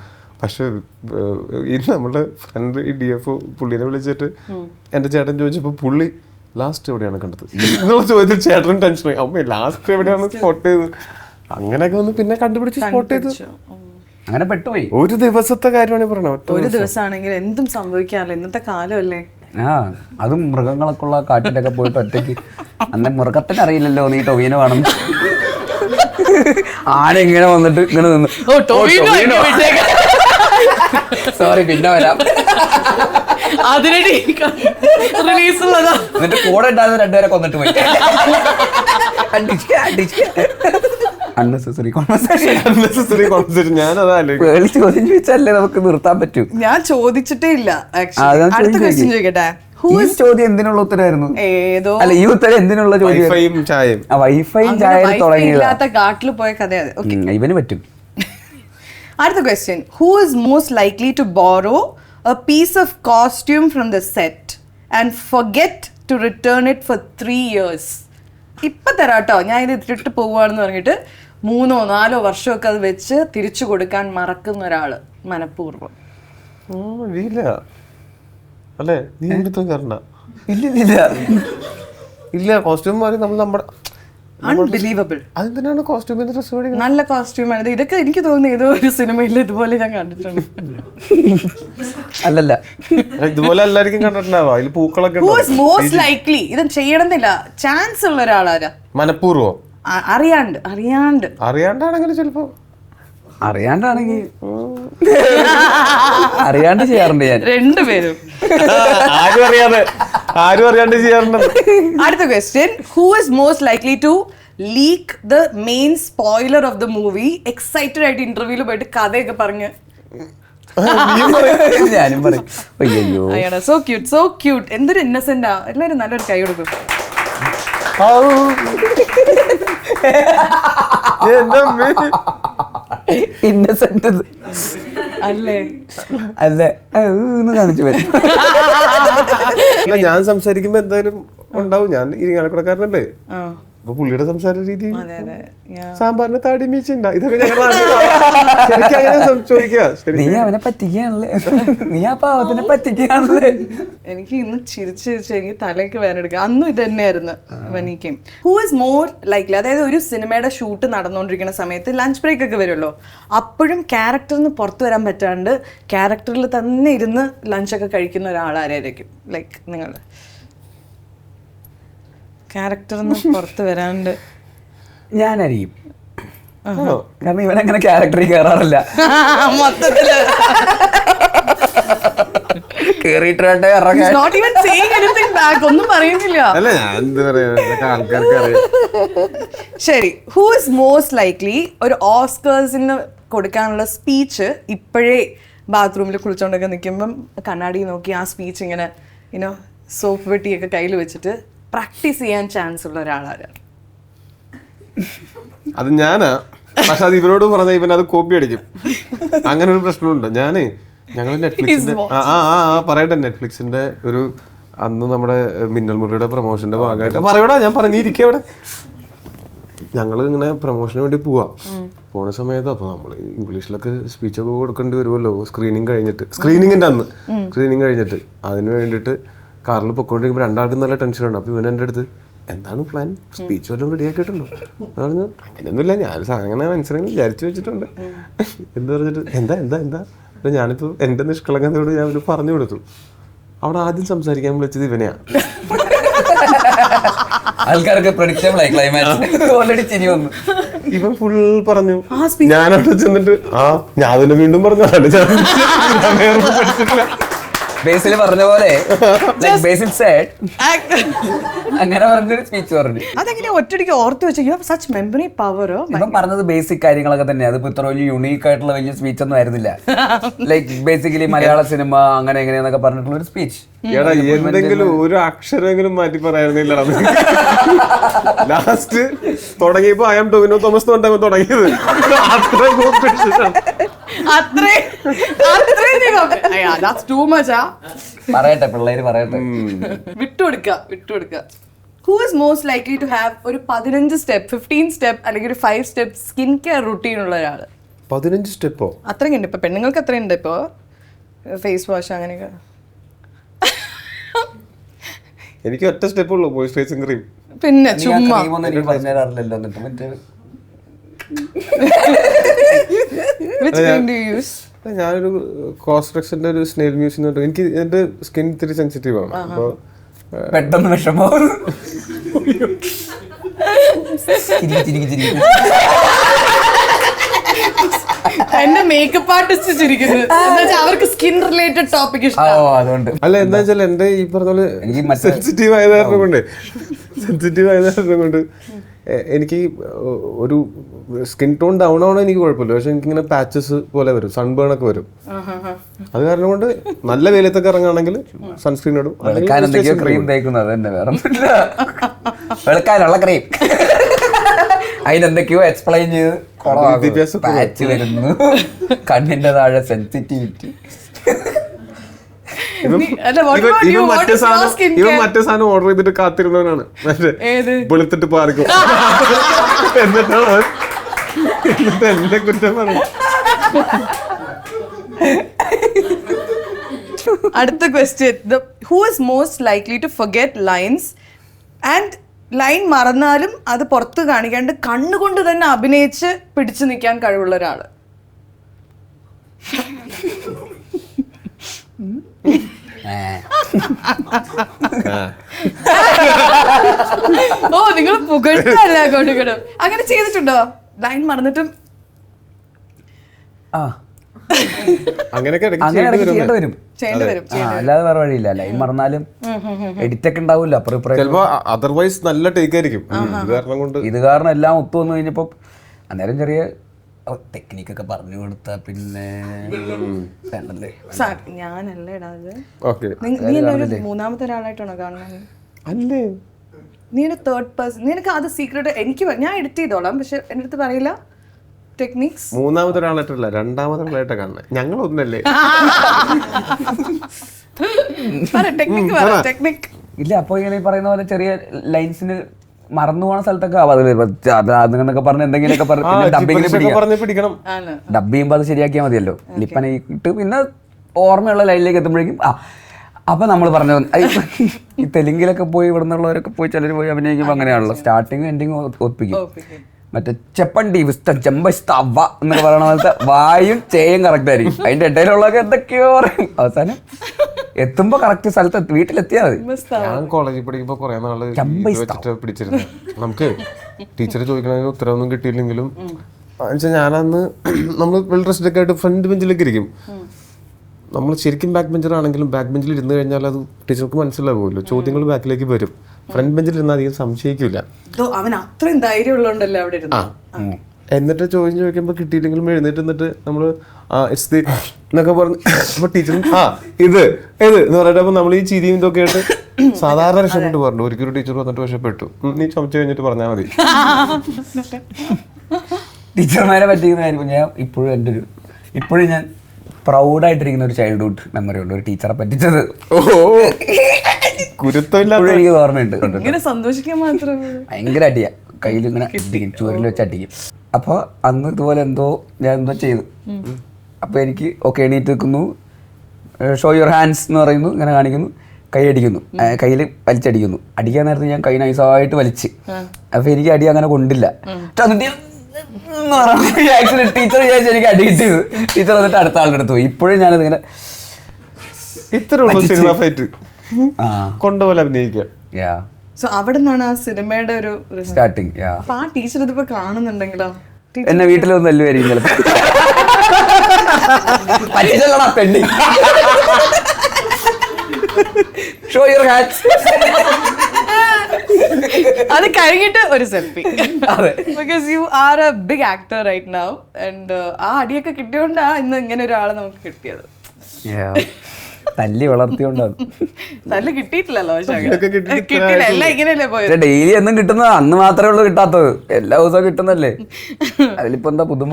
പക്ഷെ ഈ നമ്മുടെ ഫ്രണ്ട് ഈ DF പുള്ളിനെ വിളിച്ചിട്ട് എന്റെ ചേട്ടൻ ചോദിച്ചപ്പോ പുള്ളി ലാസ്റ്റ് എവിടെയാണ് കണ്ടത് എന്നുള്ള ചോദ്യത്തിൽ ചേട്ടനും ടെൻഷനായി അമ്മ ലാസ്റ്റ് എവിടെയാണ് സ്പോട്ട് ചെയ്തത് അങ്ങനെയൊക്കെ ഒന്ന് പിന്നെ കണ്ടുപിടിച്ച് സ്പോട്ട് ചെയ്ത് അങ്ങനെ പെട്ടുപോയി ഒരു ദിവസത്തെ കാര്യമാണ് പറഞ്ഞത് ഒരു ദിവസമാണെങ്കിൽ എന്തും സംഭവിക്കാറില്ല ഇന്നത്തെ കാലമല്ലേ ആ അതും മൃഗങ്ങളൊക്കെ ഉള്ള കാട്ടിലൊക്കെ പോയിട്ട് ഒറ്റയ്ക്ക് അന്ന് മൃഗത്തിന് അറിയില്ലല്ലോ നീ ടൊവീനോ വേണം ആന ഇങ്ങനെ വന്നിട്ട് ഇങ്ങനെ നിന്ന് സോറി പിന്നെ വരാം അതിനടി റിലീസ് ഉള്ളതാ എന്നിട്ട് കൂടെ ഉണ്ടായിരുന്ന രണ്ടുപേരെ കൊന്നിട്ട് പോയി അൺനെസസറി കോൺവെർസേഷൻ ഞാനതാ പേളി ചോദ്യം ചോദിച്ചാലേ നമുക്ക് നിർത്താൻ പറ്റൂ ഞാൻ ചോദിച്ചിട്ടേ ഇല്ല actually. അതാ അടുത്ത ചോദിച്ചേ. ക്വസ്റ്റ്യൻ ചോദിക്കട്ടെ ഈ ചോദ്യം എന്തിനുള്ള ഉത്തരമായിരുന്നു ഏതോ അല്ല ഈ ഉത്തരം എന്തിനുള്ള ചോദ്യം വൈഫൈയും ചായയും ആ വൈഫൈയും അങ്ങനെ ചായ wifi തുടങ്ങിയതാ ഇല്ലാത്ത കാട്ടിൽ പോയ കഥയാണ് Okay. ഇവന് പറ്റും അടുത്ത question who is most likely to borrow a piece of costume from the set and forget to return it for 3 years ഇപ്പൊ തരാട്ടോ ഞാൻ ഇത് ഇട്ടിട്ട് പോവാണെന്ന് പറഞ്ഞിട്ട് 3-4 വർഷമൊക്കെ അത് വെച്ച് തിരിച്ചു കൊടുക്കാൻ മറക്കുന്ന ഒരാള് മനഃപൂർവ്വം ഇല്ല അല്ലേ നീ എടുത്തും കയറണ്ട ഇല്ല ഇല്ല കോസ്റ്റ്യൂം മാറി നമ്മൾ നമ്മുടെ അൺബിലീവബിൾ അതെന്തിനാണ് കോസ്റ്റ്യൂമിന്റെ ഡ്രസ് മേടിക്കുന്നത് നല്ല കോസ്റ്റ്യൂം ആണ് ഇതൊക്കെ എനിക്ക് തോന്നുന്നു ഏതോ ഒരു സിനിമയിൽ ഇതുപോലെ ഞാൻ കണ്ടിട്ടുണ്ട് അല്ലല്ല ഇതുപോലെ എല്ലാവർക്കും കണ്ടിട്ടുണ്ടാവും അതിൽ പൂക്കളൊക്കെ ഹൂ ഇസ് മോസ്റ്റ് ലൈക്ലി ഇത് ചെയ്യണമെന്നില്ല ചാൻസ് ഉള്ള ഒരാളാരാ മനഃപൂർവ്വം അറിയാണ്ട് അറിയാണ്ടാണെങ്കിൽ ചിലപ്പോ അറിയാണ്ടാണെങ്കിൽ അറിയാണ്ട് ചെയ്യാറുണ്ട് ഞാൻ രണ്ടുപേരും ആരും അറിയാണ്ട് ചെയ്യാറുണ്ട് അടുത്ത question who is most likely to leak the main spoiler of the movie excited ആയിട്ട് ഇന്റർവ്യൂല് പോയിട്ട് കഥയൊക്കെ പറഞ്ഞ് ഞാനും പറയും അയ്യോ അയ്യടാ സോ ക്യൂട്ട് എന്തൊരു ഇന്നസെന്റാ എല്ലാവരും നല്ലൊരു കൈ കൊടുക്കും ഇന്നസെന്റ് അല്ലേ അല്ലേ കാണിച്ചു വരും അല്ല ഞാൻ സംസാരിക്കുമ്പോ എന്തായാലും ഉണ്ടാവും ഞാൻ ഇരിങ്ങാലക്കുടക്കാരനല്ലേ അപ്പൊ പുള്ളിയുടെ സംസാര രീതി അതെ അതെ സാമ്പാറിന് താടി മീച്ചുണ്ടാ ഇതൊക്കെ ചോദിക്കുക നീ അവനെ പറ്റിക്കാണല്ലേ നീ ആ പാവത്തിനെ പറ്റിക്കാണല്ലേ എനിക്ക് ഇന്ന് ചിരിച്ച് എനിക്ക് തലയ്ക്ക് വേനെടുക്കുക അന്നും ഇത് തന്നെയായിരുന്നു വനിക്കും ഹൂ ഇസ് മോർ ലൈക്ലി അതായത് ഒരു സിനിമയുടെ ഷൂട്ട് നടന്നുകൊണ്ടിരിക്കുന്ന സമയത്ത് ലഞ്ച് ബ്രേക്ക് ഒക്കെ വരുമല്ലോ അപ്പോഴും ക്യാരക്ടറിൽ നിന്ന് പുറത്തു വരാൻ പറ്റാണ്ട് ക്യാരക്ടറിൽ തന്നെ ഇരുന്ന് ലഞ്ചൊക്കെ കഴിക്കുന്ന ഒരാളാരായിരിക്കും ലൈക്ക് നിങ്ങൾ ക്യാരക്ടറിൽ നിന്ന് പുറത്ത് വരാണ്ട് ഞാനായിരിക്കും കാരണം ഇവനങ്ങനെ ക്യാരക്ടറിൽ കയറാറില്ല. മൊത്തത്തില് കേറിയിട്ടേ He's not even saying anything back. ഒന്നും പറയുന്നില്ല. അല്ല ഞാൻ എന്ത് പറയാ, ആൾക്കാർക്ക് അറിയാം. ശരി, ഹൂ ഇസ് മോസ്റ്റ് ലൈക്ലി ഒരു ഓസ്കേഴ്സിന് കൊടുക്കാനുള്ള സ്പീച്ച് ഇപ്പോഴേ ബാത്റൂമിൽ കുളിച്ചോണ്ടൊക്കെ നിൽക്കുമ്പം കണ്ണാടി നോക്കി ആ സ്പീച്ച് ഇങ്ങനെ ഇനോ സോപ്പ് വെട്ടിയൊക്കെ കയ്യിൽ വെച്ചിട്ട് പ്രാക്ടീസ് ചെയ്യാൻ ചാൻസ് ഉള്ള ഒരാളാണ്? അത് ഞാനാ, പക്ഷെ അത് ഇവരോട് പറഞ്ഞ ഇവൻ അത് കോപ്പി അടിക്കും. അങ്ങനെ ഒരു പ്രശ്നമുണ്ട്. ഞങ്ങൾ നെറ്റ്ഫ്ലിക്സിന്റെ പറയട്ടെ, നെറ്റ്ഫ്ലിക്സിന്റെ ഒരു അന്ന് നമ്മുടെ മിന്നൽ മുറിയുടെ പ്രൊമോഷന്റെ ഭാഗമായിട്ട് പറയടാ, ഞാൻ പറഞ്ഞിരിക്കുക അവിടെ. ഞങ്ങൾ ഇങ്ങനെ പ്രൊമോഷന് വേണ്ടി പോണ സമയത്ത് അപ്പൊ നമ്മള് ഇംഗ്ലീഷിലൊക്കെ സ്പീച്ചൊക്കെ കൊടുക്കേണ്ടി വരുമല്ലോ. സ്ക്രീനിങ് കഴിഞ്ഞിട്ട് അതിന് വേണ്ടിയിട്ട് കാറിൽ പൊക്കോണ്ടിരിക്കുമ്പോൾ രണ്ടാൾക്കും നല്ല ടെൻഷനുണ്ട്. അപ്പൊ ഇവൻ എൻ്റെ അടുത്ത് എന്താണ് പ്ലാൻ, സ്പീച്ച് വല്ലതും റെഡി ആക്കിയിട്ടുണ്ടോ പറഞ്ഞു. അങ്ങനെയൊന്നുമില്ല, ഞാൻ അങ്ങനെ മനസ്സിലായി വിചാരിച്ചു വെച്ചിട്ടുണ്ട് എന്ന് പറഞ്ഞിട്ട് എന്താ ഞാനിപ്പോ എന്റെ നിഷ്കളങ്കതയോട് ഞാൻ പറഞ്ഞു കൊടുത്തു. അവിടെ ആദ്യം സംസാരിക്കാൻ വിളിച്ചത് ഇവനെയാണ്. ആൾക്കാർക്ക് പ്രഡിക്റ്റബിൾ ആയി ക്ലൈമാക്സ് ഓൾറെഡി ചിരി വന്നു. ഇവൻ ഫുൾ പറഞ്ഞു. ഞാനവിടെ ചെന്നിട്ട് ഞാൻ തന്നെ വീണ്ടും പറഞ്ഞു. ബേസിൽ പറഞ്ഞ പോലെ ബേസിൽ സെഡ് അങ്ങനെ പറഞ്ഞൊരു സ്പീച്ച് പറഞ്ഞു. അതെങ്ങനെ ഒറ്റടിക്ക് ഓർത്ത് വെച്ചു? സച്ച് മെമ്മറി പവറോ? ഇപ്പം പറഞ്ഞത് ബേസിക് കാര്യങ്ങളൊക്കെ തന്നെ. അതിപ്പോ ഇത്ര വലിയ യുണീക്ക് ആയിട്ടുള്ള വലിയ സ്പീച്ച് ഒന്നും ആയിരുന്നില്ല. ലൈക്ക് ബേസിക്കലി മലയാള സിനിമ അങ്ങനെ എങ്ങനെയെന്നൊക്കെ പറഞ്ഞിട്ടുള്ള ഒരു സ്പീച്ച്. എന്തെങ്കിലും ഒരു അക്ഷരമെങ്കിലും മാറ്റി പറയായിരുന്നില്ല. ലാസ്റ്റ് തുടങ്ങിയപ്പോ ഐ ആം ടോവിനോ തോമസ് തൊണ്ടാണ് തുടങ്ങിയത്. പറയട്ടെ, പിള്ളേര് പറയട്ടെ. വിട്ടുകൊടുക്ക. Who is most likely to have ഒരു 15 സ്റ്റെപ്പ് 15 സ്റ്റെപ്പ് അല്ലെങ്കിൽ ഒരു 5 സ്റ്റെപ്പ് സ്കിൻ കെയർ റുട്ടീൻ ഉള്ള ഒരാള്? 15 സ്റ്റെപ്പോ? അത്രയും ഉണ്ട്. ഇപ്പൊ പെണ്ണുങ്ങൾക്ക് അത്രയുണ്ട്. ഇപ്പൊ ഫേസ് വാഷ് അങ്ങനെയൊക്കെ. എനിക്ക് ഒറ്റ സ്റ്റെപ്പ് ഉള്ളൂ, മോയ്സ്ചറൈസിംഗ് ക്രീം. പിന്നെ ചുമ്മാ പറഞ്ഞുതരാറില്ലല്ലോ. എന്നിട്ട് മറ്റേ which cream do you use? ഞാനൊരു കോസ്ട്രക്സിന്റെ ഒരു സ്നെയിൽ മ്യൂസിയം. എനിക്ക് എന്റെ സ്കിൻ ഇത്തിരി സെൻസിറ്റീവ് ആണ്. അപ്പൊ പെട്ടെന്ന് വിഷമോ എന്റെ മേക്കപ്പ് ആർട്ടിസ്റ്റ് ചിരിക്കുന്നത് അവർക്ക് സ്കിൻ റിലേറ്റഡ് ടോപ്പിക് ഇഷ്ടം. അതുകൊണ്ട് അല്ല, എന്താ വെച്ചാൽ എന്റെ ഈ പറഞ്ഞ പോലെ സെൻസിറ്റീവ് ആയത് കാരണം കൊണ്ട് എനിക്ക് ഒരു സ്കിൻ ടോൺ ഡൗൺ ആവണോ എനിക്ക് കുഴപ്പമില്ല. പക്ഷെ എനിക്കിങ്ങനെ പാച്ചസ് പോലെ വരും, സൺബേൺ ഒക്കെ വരും. അത് കാരണം കൊണ്ട് നല്ല വെയിലത്തൊക്കെ ഇറങ്ങുകയാണെങ്കിൽ സൺസ്ക്രീൻ ഇടും. ക്രീം തേക്കുന്നത് തന്നെ വേറെ വെളുക്കാനുള്ള ക്രീം. അതിനെന്തൊക്കെയോ എക്സ്പ്ലെയിൻ ചെയ്ത് പാച്ച് വരുന്നു, കണ്ണിന്റെ താഴെ സെൻസിറ്റിവിറ്റി. ഇവൻ മറ്റേ സാധനം ഓർഡർ ചെയ്തിട്ട് കാത്തിരുന്നവനാണ്. മറ്റേ വെളുത്തിട്ട് പാർക്കും. എന്നിട്ട് എന്നെ കുറ്റം പറഞ്ഞു. അടുത്ത question, who is most likely to forget lines and line മറന്നാലും അത് പുറത്ത് കാണിക്കാണ്ട് കണ്ണുകൊണ്ട് തന്നെ അഭിനയിച്ച് പിടിച്ചു നിൽക്കാൻ കഴിവുള്ള ഒരാള്? ഓ, നിങ്ങൾ പുകഴ്ത്തല്ല കൊടുക്കണം. അങ്ങനെ ചെയ്തിട്ടുണ്ടോ? ലൈൻ മറന്നിട്ടും അങ്ങനെയൊക്കെ ചെയ്യേണ്ടി വരും. അല്ലാതെ വേറെ വഴിയില്ല. ലൈൻ മറന്നാലും എഡിറ്റ് ഒക്കെ ഉണ്ടാവില്ല. ചിലപ്പോ അതർവൈസ് നല്ല ടേക്ക് ആയിരിക്കും. ഇത് കാരണം എല്ലാം ഒത്തു വന്നു കഴിഞ്ഞപ്പോ അന്നേരം ചെറിയ ടെക്നിക്കൊക്കെ പറഞ്ഞു കൊടുത്ത പിന്നെ ഞാനല്ലേ ഇടാത്. നീ മൂന്നാമത്തെ ഒരാളായിട്ടാണോ കാണുന്നത്? അല്ലേ, നീ തേർഡ് പേഴ്സൺ. നിനക്ക് അത് സീക്രട്ട് എനിക്ക് ഞാൻ എഡിറ്റ് ചെയ്തോളാം, പക്ഷെ എന്റെ അടുത്ത് പറയില്ല ടെക്നിക്സ്. മൂന്നാമത്തെ ഒരാളായിട്ടല്ല, രണ്ടാമത്തെ ഒരാളായിട്ടാ കാണുന്നത്. ഞങ്ങൾ ഒന്നല്ലേ? ടെക്നിക് ഇല്ല. അപ്പൊ ഇങ്ങനെ പറയുന്ന പോലെ ചെറിയ ലൈൻസിന് മറന്നു പോണ സ്ഥലത്തൊക്കെ അതിലൊക്കെ പറഞ്ഞ് എന്തെങ്കിലുമൊക്കെ പിടിക്കണം. ഡബ് ചെയ്യുമ്പോ അത് ശരിയാക്കിയാൽ മതിയല്ലോ. ലിപ്പനെ ഇട്ട് പിന്നെ ഓർമ്മയുള്ള ലൈനിലേക്ക് എത്തുമ്പോഴേക്കും അപ്പൊ നമ്മൾ പറഞ്ഞു ഈ തെലുങ്കിലൊക്കെ പോയി ഇവിടെ നിന്നുള്ളവരൊക്കെ പോയി ചിലർ പോയി അഭിനയിക്കുമ്പോൾ അങ്ങനെയാണല്ലോ. സ്റ്റാർട്ടിങ് എൻഡിങ് ഒപ്പിക്കും. മറ്റേ ചെപ്പണ്ടി വിസ്തം ചെമ്പസ്തവ എന്നൊക്കെ പറയണ പോലത്തെ വായും ചേയും കറക്റ്റ് ആയിരിക്കും. അതിന്റെ ഇടയിലുള്ളതൊക്കെ എന്തൊക്കെയോ പറയും. അവസാനം എത്തുമ്പോ കറക്റ്റ് സ്ഥലത്ത് വീട്ടിലെത്തിയാൽ മതി. ഞാൻ കോളേജിൽ പഠിക്കുമ്പോ കുറെ നാള് പിടിച്ചിരുന്നു. നമുക്ക് ടീച്ചർ ചോദിക്കണമെങ്കിൽ ഉത്തരവൊന്നും കിട്ടിയില്ലെങ്കിലും എന്നുവെച്ചാൽ ഞാനന്ന് നമ്മൾ വെൽ ഡ്രസ്ഡ് ഒക്കെ ആയിട്ട് ഫ്രണ്ട് ബെഞ്ചിലേക്ക് ഇരിക്കും. നമ്മൾ ശരിക്കും ബാക്ക് ബെഞ്ചർ ആണെങ്കിലും ബാക്ക് ബെഞ്ചിൽ ഇരുന്ന് കഴിഞ്ഞാൽ അത് ടീച്ചർക്ക് മനസ്സിലാവുമല്ലോ, ചോദ്യങ്ങൾ ബാക്കിലേക്ക് വരും. ഫ്രണ്ട് ബെഞ്ചിൽ ഇരുന്ന് അധികം സംശയിക്കില്ല. അവൻ അത്രയും ധൈര്യം ഉള്ളതുകൊണ്ടല്ലേ അവിടെ ഇരുന്നു. എന്നിട്ട് ചോദിക്കുമ്പോൾ കിട്ടിയില്ലെങ്കിലും എഴുന്നേറ്റ് നിന്നിട്ട് നമ്മള് എന്നൊക്കെ പറഞ്ഞു. അപ്പൊ ടീച്ചറും ഇത് എന്ന് പറഞ്ഞിട്ട് അപ്പൊ നമ്മൾ ഈ ചിരിയും ഇതൊക്കെ ആയിട്ട് സാധാരണ രക്ഷപ്പെട്ടു പറഞ്ഞു. ഒരിക്കലും ടീച്ചർ വന്നിട്ട് രക്ഷപ്പെട്ടു, നീ ചുമച്ചു കഴിഞ്ഞിട്ട് പറഞ്ഞാൽ മതി. ടീച്ചർമാരെ പറ്റിക്കുന്ന കാര്യം ഞാൻ ഇപ്പോഴും ഞാൻ പ്രൗഡായിട്ടിരിക്കുന്ന ഒരു ചൈൽഡ്ഹുഡ് മെമ്മറി ഉണ്ട്. ഒരു ടീച്ചറെ പറ്റിച്ചത് കുരുത്തമില്ലാത്ത എനിക്ക് ഓർമ്മയുണ്ട്. ഇങ്ങനെ സന്തോഷിക്കാൻ മാത്രമേ. ഭയങ്കര അടിയാ, കയ്യിൽ ഇങ്ങനെ അടിക്കും, ചുവരിൽ വെച്ച് അടിക്കും. അപ്പോൾ അന്ന് ഇതുപോലെ ഞാൻ എന്തോ ചെയ്തു. അപ്പോൾ എനിക്ക് ഓക്കെ എണീറ്റ് നിൽക്കുന്നു, ഷോ യുവർ ഹാൻഡ്സ് എന്ന് പറയുന്നു, ഇങ്ങനെ കാണിക്കുന്നു, കൈ അടിക്കുന്നു, കയ്യിൽ വലിച്ചടിക്കുന്നു. അടിക്കാൻ നേരത്ത് ഞാൻ കൈ നൈസായിട്ട് വലിച്ച്, അപ്പോൾ എനിക്ക് അടി അങ്ങനെ കൊണ്ടില്ല. ടീച്ചർ വിചാരിച്ചു എനിക്ക് അടി കിട്ടിയത്. ടീച്ചർ വന്നിട്ട് അടുത്ത ആളുടെ അടുത്ത് പോയി. ഇപ്പോഴും ഞാനത് ഇങ്ങനെ ഇത്ര സിനിമ ഫൈറ്റ് കൊണ്ടുപോലെ അഭിനയിക്കാം. സോ അവിടെ നിന്നാണ് ആ സിനിമയുടെ ഒരു സ്റ്റാർട്ടിങ്. അപ്പൊ ആ ടീച്ചർ ഇതിപ്പോ കാണുന്നുണ്ടെങ്കിലോ എന്നെ വീട്ടിലൊന്നും തല്ലുമായിരിക്കും ചിലപ്പോ. പെണ്ണി ഷോ യുവർ ഹാൻഡ്സ്. അത് കഴിഞ്ഞിട്ട് ഒരു selfie. Because you are a big actor right now and ആ അടിയൊക്കെ കിട്ടിയോണ്ടാ ഇന്ന് ഇങ്ങനെ ഒരാളെ നമുക്ക് കിട്ടിയത്. തല്ലി വളർത്തിയോണ്ടാണ്. തല്ല് കിട്ടിയിട്ടില്ലല്ലോ, കിട്ടിയില്ല, എല്ലാം ഇങ്ങനെയല്ലേ പോയത്. ഡെയിലി ഒന്നും കിട്ടുന്നത് അന്ന് മാത്രമേ ഉള്ളൂ കിട്ടാത്തത്, എല്ലാ ദിവസവും കിട്ടുന്നല്ലേ. അതിലിപ്പോ എന്താ പുതുമ?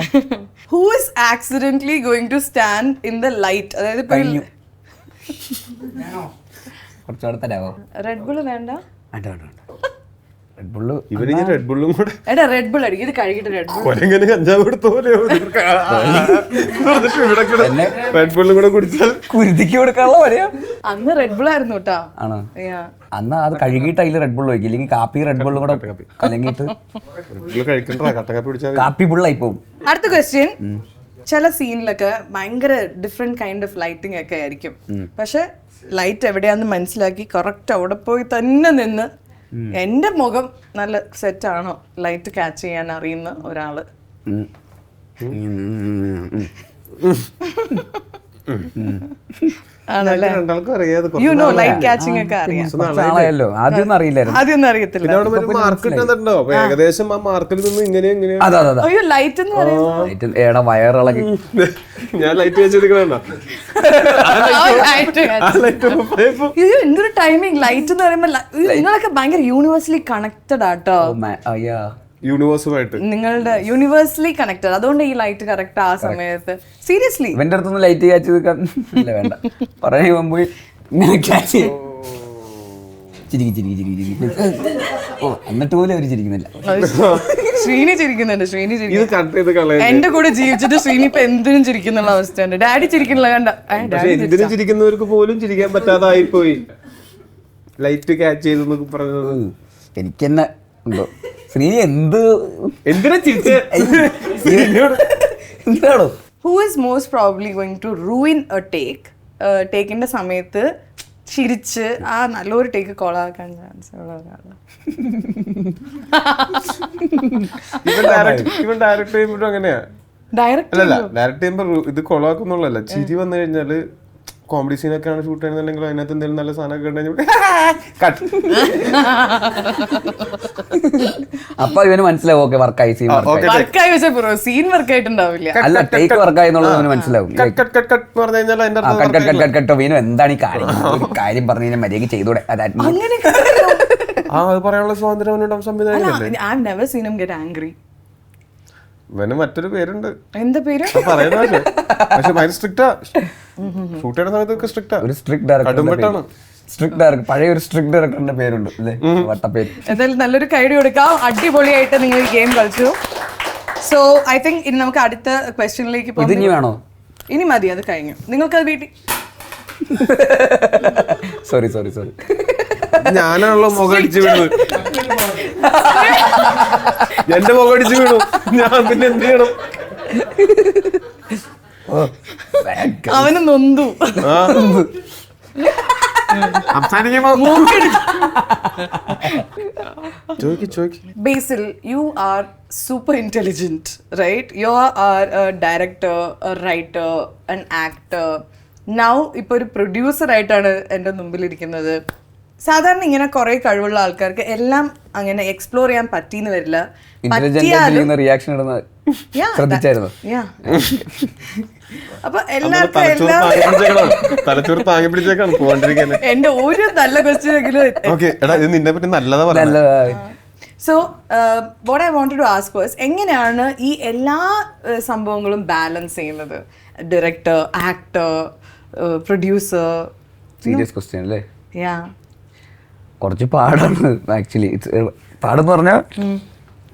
Who is accidentally going to stand in the light? അതായത് കുറച്ചുകൂടെ തരാമോ? റെഡ് ബുൾ വേണ്ട, റെഡ് ബുള്ള്. ഇവനിക്ക് റെഡ് ബുള്ളും കൂടെ എടാ റെഡ് ബുൾ അടിക്കും. ഇത് കഴുകിട്ട് റെഡ് ബുൾ കൊരങ്ങനെ കഞ്ചാവ് എടുത്ത പോലെ റെഡ് ബുള്ളും കൂടെ കുടിച്ചാൽ കുരുതിക്ക് കൊടുക്കാനുള്ള വരെയാ. അന്ന് റെഡ് ബുൾ ആയിരുന്നു കേട്ടോ. ആണോ? അന്ന് അത് കഴുകിയിട്ട് അതിൽ റെഡ് ബുള്ള് വയ്ക്കും, ഇല്ലെങ്കിൽ കാപ്പി റെഡ് ബുള്ളും കൂടെ കലങ്ങിയിട്ട് കഴിക്കണ്ട കട്ടക്കാപ്പി കുടിച്ചാൽ കാപ്പി ബുള്ളായി പോകും. അടുത്ത ക്വസ്റ്റ്യൻ. ചില സീനിലൊക്കെ ഭയങ്കര ഡിഫറെന്റ് കൈൻഡ് ഓഫ് ലൈറ്റിംഗ് ഒക്കെ ആയിരിക്കും. പക്ഷെ ലൈറ്റ് എവിടെയാന്ന് മനസ്സിലാക്കി കറക്റ്റ് അവിടെ പോയി തന്നെ നിന്ന് എന്റെ മുഖം നല്ല സെറ്റ് ആണോ ലൈറ്റ് ക്യാച്ച് ചെയ്യാൻ അറിയുന്ന ഒരാള്. ആണല്ലേ? യു നോ ലൈറ്റ് ക്യാച്ചിങ് ഒക്കെ അറിയാം. ആദ്യമൊന്നും അറിയില്ലായിരുന്നു. ആദ്യമൊന്നും അറിയത്തില്ല. ഏകദേശം ആ മാർക്കിൽ നിന്ന് ഇങ്ങനെ അയ്യോ ലൈറ്റ് എന്ന് പറയുന്നത് വയറിളകി. ഞാൻ ലൈറ്റ് വെച്ചിരിക്കണ എന്തൊരു ടൈമിങ്. ലൈറ്റ് എന്ന് പറയുമ്പോ നിങ്ങളൊക്കെ ഭയങ്കര യൂണിവേഴ്സലി കണക്റ്റഡ് ആട്ടോ. യൂണിവേഴ്സുമായിട്ട് നിങ്ങളുടെ യൂണിവേഴ്സലി കണക്റ്റഡ്. അതുകൊണ്ട് ഈ ലൈറ്റ് കറക്റ്റ് ആ സമയത്ത്. സീരിയസ്ലി ഇവന്റെ അടുത്തൊന്നും ലൈറ്റ് ക്യാച്ച് ചെയ്ത് ഇല്ല, വേണ്ട പറയാൻ പോയി ക്യാച്ച് എന്നിട്ട് പോലും അവര് ചിരിക്കുന്നില്ല. ശ്രീനി ചിരിക്കുന്നുണ്ട്. ശ്രീനി ചിരിക്കുന്നു. എന്റെ കൂടെ ജീവിച്ചിട്ട് ശ്രീനി ഇപ്പൊ എന്തിനും ചിരിക്കുന്നുള്ള അവസ്ഥയുണ്ട്. ഡാഡി ചിരിക്കുന്നില്ല കണ്ട. എന്തിനും ചിരിക്കുന്നവർക്ക് പോലും ചിരിക്കാൻ പറ്റാതായി പോയി ലൈറ്റ് ക്യാച്ച് ചെയ്തു പറഞ്ഞത്. എനിക്കെന്നെ ഉണ്ടോ ശ്രീനി എന്തിനാ എന്താണോ? Who is most probably going to ruin a take? ടേക്കിന്റെ സമയത്ത് ചിരിച്ച് ആ നല്ലൊരു ടേക്ക് കൊളാക്കാൻ ചാൻസ് ഉള്ള ഒരാളാണ്. ഇവൻ ഡയറക്റ്റ് ചെയ്യുമ്പോഴും അങ്ങനെയാ. ഡയറക്റ്റ് ചെയ്യുമ്പോ ഇത് കൊളാക്കുന്നുള്ളല്ല, ചിരി വന്നു കഴിഞ്ഞാല് കോമഡി സീനൊക്കെയാണ് ഷൂട്ട് ചെയ്യുന്നുണ്ടെങ്കിൽ അതിനകത്ത് എന്തെങ്കിലും നല്ല സാധനമൊക്കെ ഉണ്ടെങ്കിൽ അപ്പൊ ഇവന് മനസ്സിലാവും ഓക്കെ വർക്കായി, സീൻ വർക്കായി. പക്ഷേ സീൻ വർക്കായിട്ടുണ്ടാവില്ല. അല്ല ടേക്ക് വർക്കായി എന്നുള്ളത് അവന് മനസ്സിലാവും. കേട്ടോ വീണു എന്താണ് ഈ കാര്യം, കാര്യം പറഞ്ഞു കഴിഞ്ഞാൽ മര്യാദ ചെയ്തൂടെ? അത് പറയാനുള്ള സ്വാതന്ത്ര്യം സംവിധാനം. I've never seen him get angry. ഇവന് മറ്റൊരു പേരുണ്ട്. എന്താ പേര്? പറയുന്നത് പക്ഷെ ഭയങ്കര സ്ട്രിക്റ്റാ. ഷൂട്ട് ചെയ്യുന്ന സമയത്തൊക്കെ സ്ട്രിക്റ്റാ. ഒരു സ്ട്രിക്ട് ഡയറക്ടർ, സ്ട്രിക്ട് ഡയറക്ടർ, പഴയ ഒരു സ്ട്രിക്ട് ഡയറക്ടറിന്റെ പേരുണ്ട് അല്ലേ, വട്ടപ്പേര്. എന്തായാലും നല്ലൊരു കൈഡി കൊടുക്കാം. അടിപൊളിയായിട്ട് നിങ്ങൾ ഈ ഗെയിം കളിച്ചു. സോ ഐ തിങ്ക് ഇനി നമുക്ക് അടുത്ത ക്വസ്റ്റ്യനിലേക്ക് പോകാം. ഇതിനി വേണോ? ഇനി മതി, അത് കഴിഞ്ഞു. നിങ്ങൾക്കത് വീട്ടിൽ സോറി ഞാനാണല്ലോ മുഖടിച്ച് വീണു. എന്റെ മുഖടിച്ച് വീണു. ഞാൻ പിന്നെ എന്ത് ചെയ്യണം? അവന് നൊന്തു. Basil, you are super intelligent, right? You are a director, a writer, an actor. Now, ഇപ്പോൾ ഒരു പ്രൊഡ്യൂസർ ആയിട്ടാണ് എൻ്റെ മുമ്പിലിരിക്കുന്നത്. സാധാരണ ഇങ്ങനെ കുറെ കഴിവുള്ള ആൾക്കാർക്ക് എല്ലാം അങ്ങനെ എക്സ്പ്ലോർ ചെയ്യാൻ പറ്റിയെന്ന് വരില്ല. റിയാക്ഷൻ ഇടുന്ന ശ്രദ്ധിച്ചായിരുന്നു. അപ്പൊ എല്ലാവർക്കും എല്ലാം എന്റെ ഒരു നല്ല ക്വസ്റ്റ്യനെങ്കിലും. So what I wanted to ask was, എങ്ങനെയാണ് ഈ എല്ലാ സംഭവങ്ങളും ബാലൻസ് ചെയ്യുന്നത്? Director, actor, producer. Serious question അല്ലേ? യാ, കുറച്ച് പാടാണ് ആക്ച്വലി. പാടെന്ന് പറഞ്ഞാൽ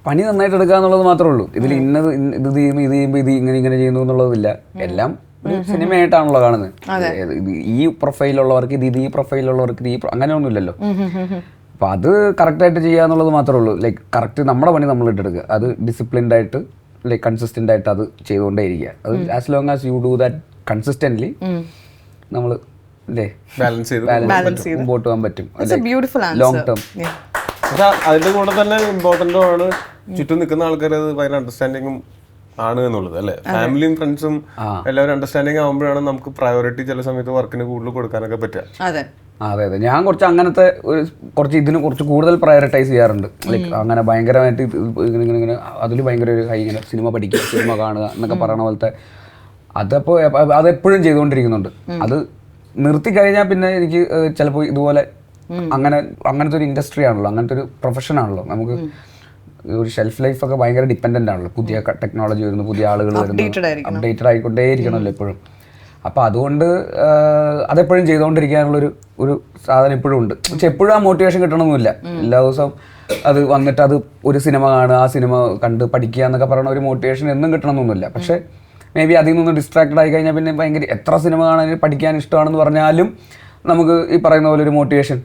പണി നന്നായിട്ട് എടുക്കുക എന്നുള്ളത് മാത്രമേ ഉള്ളൂ. ഇതിൽ ഇന്നത് ഇത് ചെയ്യുമ്പോൾ ഇത് ഇങ്ങനെ ചെയ്യുന്നു എന്നുള്ളതില്ല. എല്ലാം ഒരു സിനിമയായിട്ടാണല്ലോ കാണുന്നത്. ഈ പ്രൊഫൈലുള്ളവർക്ക് ഇത് ഈ പ്രൊഫൈലുള്ളവർക്ക് ഇത് അങ്ങനെ ഒന്നുമില്ലല്ലോ. അപ്പൊ അത് കറക്റ്റായിട്ട് ചെയ്യുക എന്നുള്ളത് മാത്രമേ ഉള്ളൂ. ലൈക്ക് കറക്റ്റ് നമ്മുടെ പണി നമ്മൾ ഇട്ടെടുക്കുക. അത് ഡിസിപ്ലിൻഡ് ആയിട്ട് ലൈക്ക് കൺസിസ്റ്റന്റ് ആയിട്ട് അത് ചെയ്തുകൊണ്ടേ ഇരിക്കുക. അത് as long as you do that consistently നമ്മൾ ബാലൻസ് ചെയ്ത് മുമ്പോട്ട് പോകാൻ പറ്റും. Long term. അതിന്റെ കൂടെ തന്നെ ഇമ്പോർട്ടന്റും ആണ് ചുറ്റും നിൽക്കുന്ന ആൾക്കാർ അത് ഭയങ്കര അണ്ടർസ്റ്റാൻഡിങ്ങും ആണ് എന്നുള്ളത് അല്ലെ. ഫാമിലിയും ഫ്രണ്ട്സും എല്ലാവരും അണ്ടർസ്റ്റാൻഡിങ് ആകുമ്പോഴാണ് നമുക്ക് പ്രയോറിറ്റി ചില സമയത്ത് വർക്കിന് കൂടുതൽ കൊടുക്കാനൊക്കെ പറ്റുക. അതെ അതെ. ഞാൻ കുറച്ച് അങ്ങനത്തെ കുറച്ച് ഇതിന് കുറച്ച് കൂടുതൽ പ്രയോറിറ്റൈസ് ചെയ്യാറുണ്ട്. ലൈക്ക് അങ്ങനെ ഭയങ്കരമായിട്ട് ഇങ്ങനെ അതിൽ ഭയങ്കര ഒരു ഹൈ ഇങ്ങനെ സിനിമ പഠിക്കുക, സിനിമ കാണുക എന്നൊക്കെ പറയണ പോലത്തെ അതപ്പോൾ അതെപ്പോഴും ചെയ്തുകൊണ്ടിരിക്കുന്നുണ്ട്. അത് നിർത്തി കഴിഞ്ഞാൽ പിന്നെ എനിക്ക് ചിലപ്പോൾ ഇതുപോലെ അങ്ങനത്തെ ഒരു ഇൻഡസ്ട്രി ആണല്ലോ, അങ്ങനത്തെ ഒരു പ്രൊഫഷൻ ആണല്ലോ. നമുക്ക് ഒരു ഷെൽഫ് ലൈഫ് ഒക്കെ ഭയങ്കര ഡിപ്പെൻഡൻ്റ് ആണല്ലോ. പുതിയ ടെക്നോളജി വരുന്നു, പുതിയ ആളുകൾ വരുന്നു, അപ്ഡേറ്റഡ് ആയിക്കൊണ്ടേയിരിക്കണമല്ലോ എപ്പോഴും. അപ്പോൾ അതുകൊണ്ട് അതെപ്പോഴും ചെയ്തുകൊണ്ടിരിക്കാനുള്ളൊരു സാധനം ഇപ്പോഴും ഉണ്ട്. പക്ഷെ എപ്പോഴും ആ മോട്ടിവേഷൻ കിട്ടണമെന്നില്ല. എല്ലാ ദിവസവും അത് വന്നിട്ട് അത് ഒരു സിനിമ കാണുക, ആ സിനിമ കണ്ട് പഠിക്കുക എന്നൊക്കെ പറയുന്ന ഒരു മോട്ടിവേഷൻ എന്നും കിട്ടണമെന്നൊന്നുമില്ല. പക്ഷേ മേ ബി അതിൽ നിന്ന് ഡിസ്ട്രാക്റ്റഡ് ആയി കഴിഞ്ഞാൽ പിന്നെ ഭയങ്കര എത്ര സിനിമ കാണാൻ പഠിക്കാൻ ഇഷ്ടമാണെന്ന് പറഞ്ഞാലും നമുക്ക് ഈ പറയുന്ന പോലെ ഒരു മോട്ടിവേഷൻ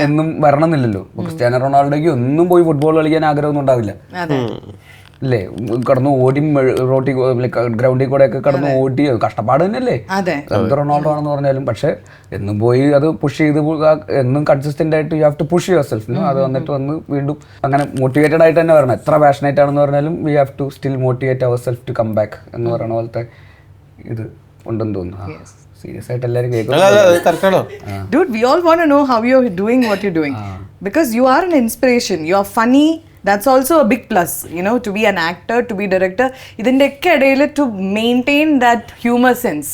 എന്നും വരണമെന്നില്ലല്ലോ. ക്രിസ്ത്യാനോ റൊണാൾഡോയ്ക്ക് ഒന്നും പോയി ഫുട്ബോൾ കളിക്കാൻ ആഗ്രഹമൊന്നും ഉണ്ടാവില്ല അല്ലേ? കടന്ന് ഓടി ഗ്രൗണ്ടിൽ കൂടെ ഒക്കെ കടന്ന് ഓടി കഷ്ടപ്പാട് തന്നെയല്ലേ റൊണാൾഡോ ആണെന്ന് പറഞ്ഞാലും. പക്ഷെ എന്നും പോയി അത് പുഷ് ചെയ്ത് എന്നും കൺസിസ്റ്റന്റ് ആയിട്ട് you have to push yourself. അത് വന്നിട്ട് വന്ന് വീണ്ടും അങ്ങനെ മോട്ടിവേറ്റഡ് ആയിട്ട് തന്നെ വരണം. എത്ര പാഷനേറ്റ് ആണെന്ന് പറഞ്ഞാലും we have to still motivate our self to come back എന്ന് പറയുന്ന പോലത്തെ ഇത് ഉണ്ടെന്ന് തോന്നുന്നു. സീരിയസ് ആയിട്ട് എല്ലാവരും കേൾക്കും. Dude, we all want to know how you're doing what you're doing. Because you are an inspiration. You are funny. That's also a big plus, you know, to be an actor, to be director. ഇതിൻ്റെയൊക്കെ ഇടയിൽ to maintain that humor sense.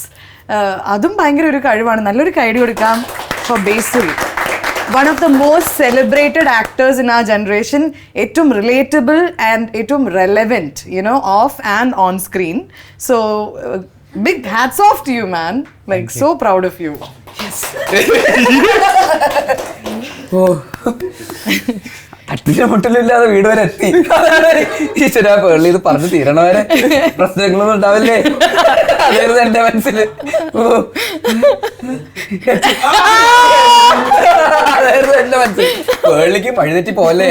അതും ഭയങ്കര ഒരു കഴിവാണ്. നല്ലൊരു കൈഡി കൊടുക്കാം for Basil. One of the most celebrated actors in our generation. ഏറ്റവും relatable and ഏറ്റവും relevant, you know, off and on screen. So, big hats off to you, man. Like, so proud of you. Yes. അട്ടിമുട്ടലില്ലാതെ വീട് വരെ എത്തി. ഈശ്വരാ പേളി ഇത് പറഞ്ഞു തീരണവരെ പ്രശ്നങ്ങളൊന്നും ഉണ്ടാവില്ലേ? അതായിരുന്നു എന്റെ മനസ്സില്. അതായിരുന്നു എന്റെ മനസ്സിൽ. പേളിക്ക് പഴുതെറ്റി പോലെ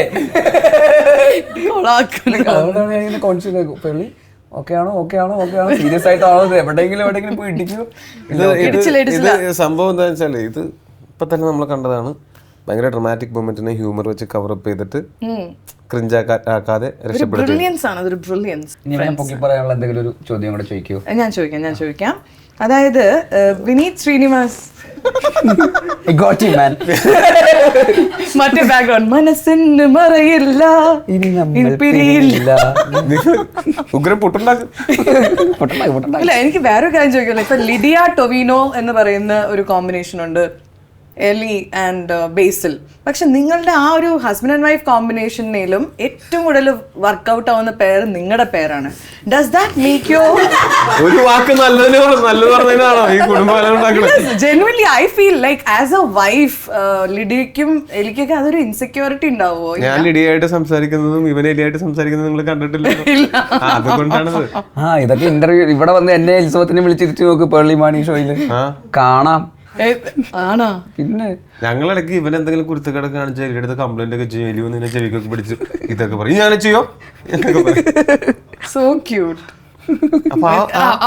പേളി ഓക്കെയാണോ സീരിയസ് ആയിട്ടാണോ എവിടെയെങ്കിലും പോയി ഇടിക്കോ? സംഭവം എന്താ വെച്ചാല് ഇത് ഇപ്പൊ തന്നെ നമ്മൾ കണ്ടതാണ്. ഭയങ്കര ഡ്രമാറ്റിക് മൊമെന്റിനെ ഹ്യൂമർ വെച്ച് കവറപ്പ് ചെയ്തിട്ട് ക്രിഞ്ചാക്കാതെ രക്ഷപ്പെടുത്തി. പറയാനുള്ള എന്തെങ്കിലും ഒരു ചോദ്യം കൂടെ ചോദിക്കോ? ഞാൻ ചോദിക്കാം. അതായത് വിനീത് ശ്രീനിവാസ് മറ്റേ ബാക്ക്ഗ്രൗണ്ട് മനസ്സിന് മറയില്ല പിരിയില്ല. അല്ല, എനിക്ക് വേറൊരു കാര്യം ചോദിക്കല്ലോ. ഇപ്പൊ ലിഡിയ ടൊവിനോ എന്ന് പറയുന്ന ഒരു കോമ്പിനേഷൻ ഉണ്ട്, എലി ആൻഡ് ബേസിൽ. പക്ഷെ നിങ്ങളുടെ ആ ഒരു ഹസ്ബൻഡ് ആൻഡ് വൈഫ് കോമ്പിനേഷനിലും ഏറ്റവും കൂടുതൽ വർക്ക്ഔട്ട് ആവുന്ന പേര് നിങ്ങളുടെ പേരാണ്. ഡസ് ദാറ്റ് മേക്ക് യു ഒരു വാക്ക് നല്ലത് പറഞ്ഞാണോ ഈ കുടുംബം? Genuinely I feel like as a wife ലിഡിയക്കും എലിക്കൊക്കെ അതൊരു ഇൻസെക്യൂരിറ്റി ഉണ്ടാവുമോ? ഞാൻ ലിഡിയായിട്ട് സംസാരിക്കുന്നതും ഇവൻ എലിയായിട്ട് സംസാരിക്കുന്നതും നിങ്ങൾ കണ്ടിട്ടില്ല? അതുകൊണ്ടാണ് ഇതൊക്കെ ഇന്റർവ്യൂ ഇവിടെ വന്ന് എന്നെ എലിസബത്തിനെ വിളിച്ചിട്ട് നോക്ക് പേർലി മാണി ഷോയില് കാണാം. ആണോ? പിന്നെ ഞങ്ങളിടയ്ക്ക് ഇവൻ എന്തെങ്കിലും കുരുത്തക്കേടൊക്കെ കാണിച്ചാൽ എലിയുടെ കംപ്ലൈന്റ് ഒക്കെ ചെയ്യും. എലിവന്ന് ചെവിക്കൊക്കെ പിടിച്ച് ഇതൊക്കെ പറയും, ഞാൻ ചെയ്യോ എന്നൊക്കെ പറയും. So cute. അപ്പൊ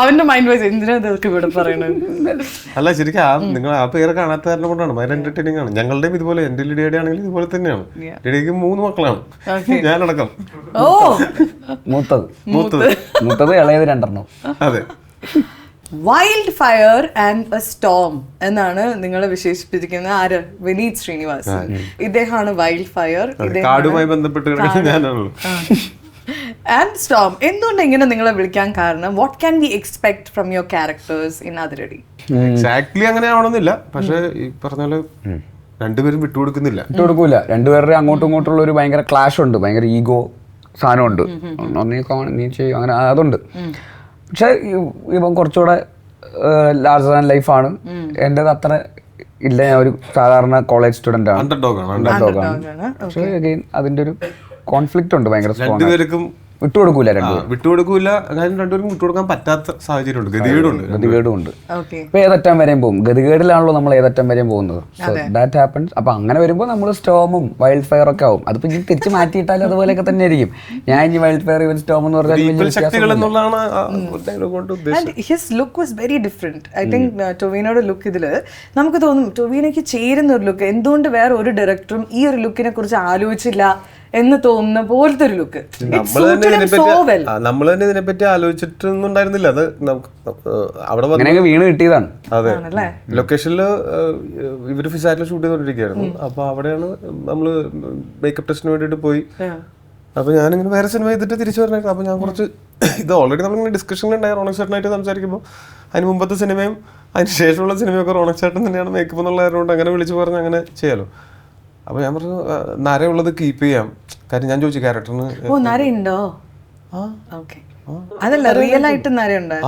അവന്റെ മൈൻഡ് വൈസ് എന്തിനാ ഇതൊക്കെ ഇവിടെ പറയണത്? അല്ല ശരിക്കും നിങ്ങൾ ആ പേര് കാണാത്ത കാരണം കൊണ്ടാണ്. ഭയങ്കര എന്റർടൈനിങ് ആണ്. ഞങ്ങളുടെയും ഇതുപോലെ, എന്റെ ലിഡിയുടെ ആണെങ്കിലും ഇതുപോലെ തന്നെയാണ്. ലിഡിയക്ക് 3 മക്കളാണ്, ഞാനടക്കം. ഓ, മൂത്തത് ഇളയത് 2 അതെ. Wild fire and A Storm എന്നാണ് നിങ്ങളെ വിശേഷിപ്പിച്ചിരിക്കുന്നത്. ആര്? വിനീത് ശ്രീനിവാസ്. ഇദ്ദേഹമാണ് വൈൽഡ് ഫയർ. കാടുമായി ബന്ധപ്പെട്ട് കിടക്കുന്ന ഞാനാണല്ലോ. And Storm. എന്തുകൊണ്ട് ഇങ്ങനെ നിങ്ങളെ വിളിക്കാൻ കാരണം? What can we expect from your characters in Athiradi? Exactly അങ്ങനെ ആവണമെന്നില്ല, പക്ഷെ ഈ പറഞ്ഞ പോലെ രണ്ടുപേരും വിട്ടുകൊടുക്കുന്നില്ല. വിട്ടുകൊടുക്കൂല. രണ്ടുപേരുടെ അങ്ങോട്ടും ഇങ്ങോട്ടുള്ള ഒരു ഭയങ്കര ക്ലാഷ് ഉണ്ട്, ഭയങ്കര ഈഗോ സാധനമുണ്ട്. നീ ചെയ്യും അങ്ങനെ അതുണ്ട്. പക്ഷെ ഇവൻ കുറച്ചുകൂടെ ലാർജർ ദാൻ ലൈഫാണ്. എൻ്റെത് അത്ര ഇല്ല. ഞാൻ ഒരു സാധാരണ കോളേജ് സ്റ്റുഡൻ്റ് ആണ്. അണ്ടർഡോഗാണ്. പക്ഷേ അഗെയിൻ അതിൻ്റെ ഒരു കോൺഫ്ലിക്റ്റ് ഉണ്ട് ഭയങ്കര. രണ്ടുപേർക്കും വിട്ടുകൊടുക്കൂല. രണ്ടുപേരും വിട്ടുകൊടുക്കാൻ പറ്റാത്ത സാഹചര്യമുണ്ട്, ഗതികേടും ഉണ്ട്. ഇപ്പൊ ഏതറ്റം വരെയും പോകും. ഗതികേടിലാണല്ലോ നമ്മൾ ഏതറ്റം വരെയും പോകുന്നത്. That happens. അപ്പൊ അങ്ങനെ വരുമ്പോൾ നമ്മൾ സ്റ്റോമും വൈൽഡ് ഫയർ ഒക്കെ ആവും. അതിപ്പോ ഇനി തിരിച്ച് മാറ്റിയിട്ടാലും അതുപോലെയൊക്കെ തന്നെ ആയിരിക്കും. ഞാൻ ഇനി വൈൽഡ് ഫയർ ഇവൻ സ്റ്റോം എന്ന് പറഞ്ഞാൽ his look was very different. I think ടൊവിനോയുടെ ലുക്ക് ഇതില് നമുക്ക് തോന്നും ടൊവിനോയ്ക്ക് ചേരുന്ന ഒരു ലുക്ക്. എന്തുകൊണ്ട് വേറെ ഒരു ഡയറക്ടറും ഈ ഒരു ലുക്കിനെ കുറിച്ച് ആലോചിച്ചില്ല എന്ന് തോന്നുന്ന പോലത്തെ ഒരു ലുക്ക്. നമ്മൾ തന്നെ ഇതിനെപ്പറ്റി ആലോചിച്ചിട്ടൊന്നും ഉണ്ടായിരുന്നില്ല. അത് അവിടെ വീണ് കിട്ടിയതാണ്. അതെ, ലൊക്കേഷനില് ഇവര് ഫിസാറ്റിൽ ഷൂട്ട് ചെയ്തോണ്ടിരിക്കുകയായിരുന്നു. അപ്പൊ അവിടെയാണ് നമ്മള് മേക്കപ്പ് ടെസ്റ്റിന് വേണ്ടിട്ട് പോയി. അപ്പൊ ഞാനിങ്ങനെ വേറെ സിനിമ ചെയ്തിട്ട് തിരിച്ചു പറഞ്ഞായിരുന്നു. അപ്പൊ ഞാൻ കുറച്ച് ഇത് ഓൾറെഡി നമ്മളിങ്ങനെ ഡിസ്കഷനിലുണ്ടായി റോണക് ചേട്ടനായിട്ട് സംസാരിക്കുമ്പോൾ. അതിന് മുമ്പത്തെ സിനിമയും അതിന് ശേഷമുള്ള സിനിമയൊക്കെ റോണക് ചേട്ടൻ തന്നെയാണ് മേക്കപ്പ് എന്നുള്ള കാര്യമുണ്ട്. അങ്ങനെ വിളിച്ച് പറഞ്ഞ് അങ്ങനെ ചെയ്യാലോ. അപ്പൊ ഞാൻ പറഞ്ഞു നരയുള്ളത് കീപ്പ് ചെയ്യാം. കാര്യം ഞാൻ ചോദിച്ചു ക്യാരക്ടറിന് നരയുണ്ടോ? അതല്ല റിയൽ ആയിട്ട് നരയുണ്ടോ?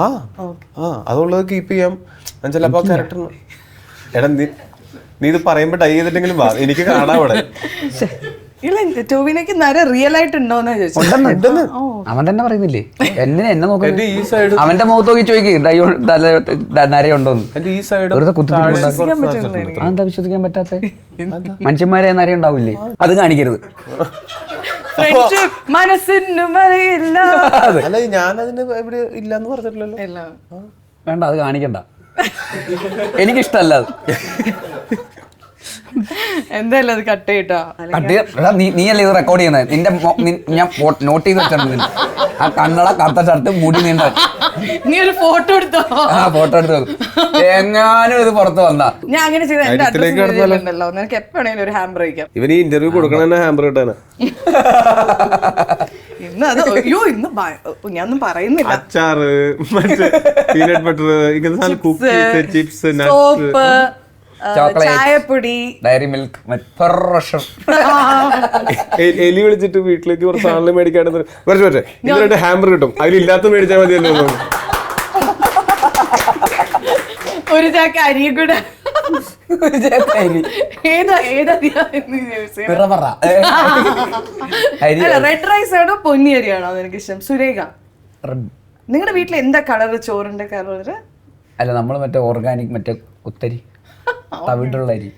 അതുള്ളത് കീപ്പ് ചെയ്യാം. ചിലപ്പോ ക്യാരക്ടറിന് എടാ നീ ഇത് പറയുമ്പോ ഡൈ ചെയ്തിട്ടെങ്കിലും എനിക്ക് കാണാം അവിടെ. ഇല്ല, ടോവിനോയ്ക്ക് നര റിയൽ ആയിട്ട് ഉണ്ടോന്നാ ചോദിച്ചത്. അവൻ തന്നെ പറയുന്നില്ലേ എന്നെ നോക്കി ഈ സൈഡ് അവന്റെ മുഖത്ത് നോക്കി ചോദിക്കും നരയുണ്ടോന്ന്. ഈ സൈഡ് എന്താ വിശ്വസിക്കാൻ പറ്റാത്ത മനുഷ്യന്മാരെ നര ഉണ്ടാവില്ലേ? അത് കാണിക്കരുത്. അല്ല ഞാനതിന് എവിടെ ഇല്ലാന്ന് പറഞ്ഞിട്ടില്ലല്ലോ. വേണ്ട, അത് കാണിക്കണ്ട. എനിക്കിഷ്ടല്ല അത്. എന്തായാലും അത് കട്ട് ചെയ്യട്ടോ. നീയല്ലേ ഇത് റെക്കോർഡ് ചെയ്യുന്നത്? നിന്റെ ഞാൻ നോട്ട് ചെയ്ത് വെച്ചിട്ടുണ്ട്. ആ കണ്ണട, കറുത്ത ഷർട്ട്, മുടി നീണ്ട. നീ ഒരു ഫോട്ടോ എടുത്തോ? ഫോട്ടോ എടുത്ത് എങ്ങാനും ഇത് പുറത്ത് വന്നാ ഞാൻ അങ്ങനെ ചെയ്ത എന്റെ അഡ്രസ്സല്ലോ. നിനക്ക് എപ്പോഴേലും ഒരു ഹാമ്പർ കഴിക്കാം. ഇവന് ഇന്റർവ്യൂ കൊടുക്കണ ഹാമ്പർ കിട്ടാനാ. ഇന്ന് അത് അയ്യോ ഇന്ന് ഞാനൊന്നും പറയുന്നില്ല. അച്ചാറ്, പീനട്ട് ബട്ടർ, ഇങ്ങനത്തെ കുക്കീസ്, ചിപ്സ്, സോപ്പ്, ചായപ്പൊടി, ഡയറി മിൽക്ക്, എലി വിളിച്ചിട്ട് വീട്ടിലേക്ക് കുറച്ച് സാധനം മേടിക്കാണ്ട് ഹാമ്പർ കിട്ടും. അതിലില്ലാത്ത മേടിച്ചാൽ മതിയല്ലോ. ഒരു ചാക്ക് അരി കൂടെ. റെഡ് റൈസ് ആണോ പൊന്നി അരിയാണോ എനിക്ക് ഇഷ്ടം? സുരേഖ, നിങ്ങളുടെ വീട്ടിൽ എന്താ കളറ് ചോറിന്റെ കളറ്? അല്ല, നമ്മൾ മറ്റേ ഓർഗാനിക് മറ്റേ ഒത്തരി തവിടുള്ള അരി.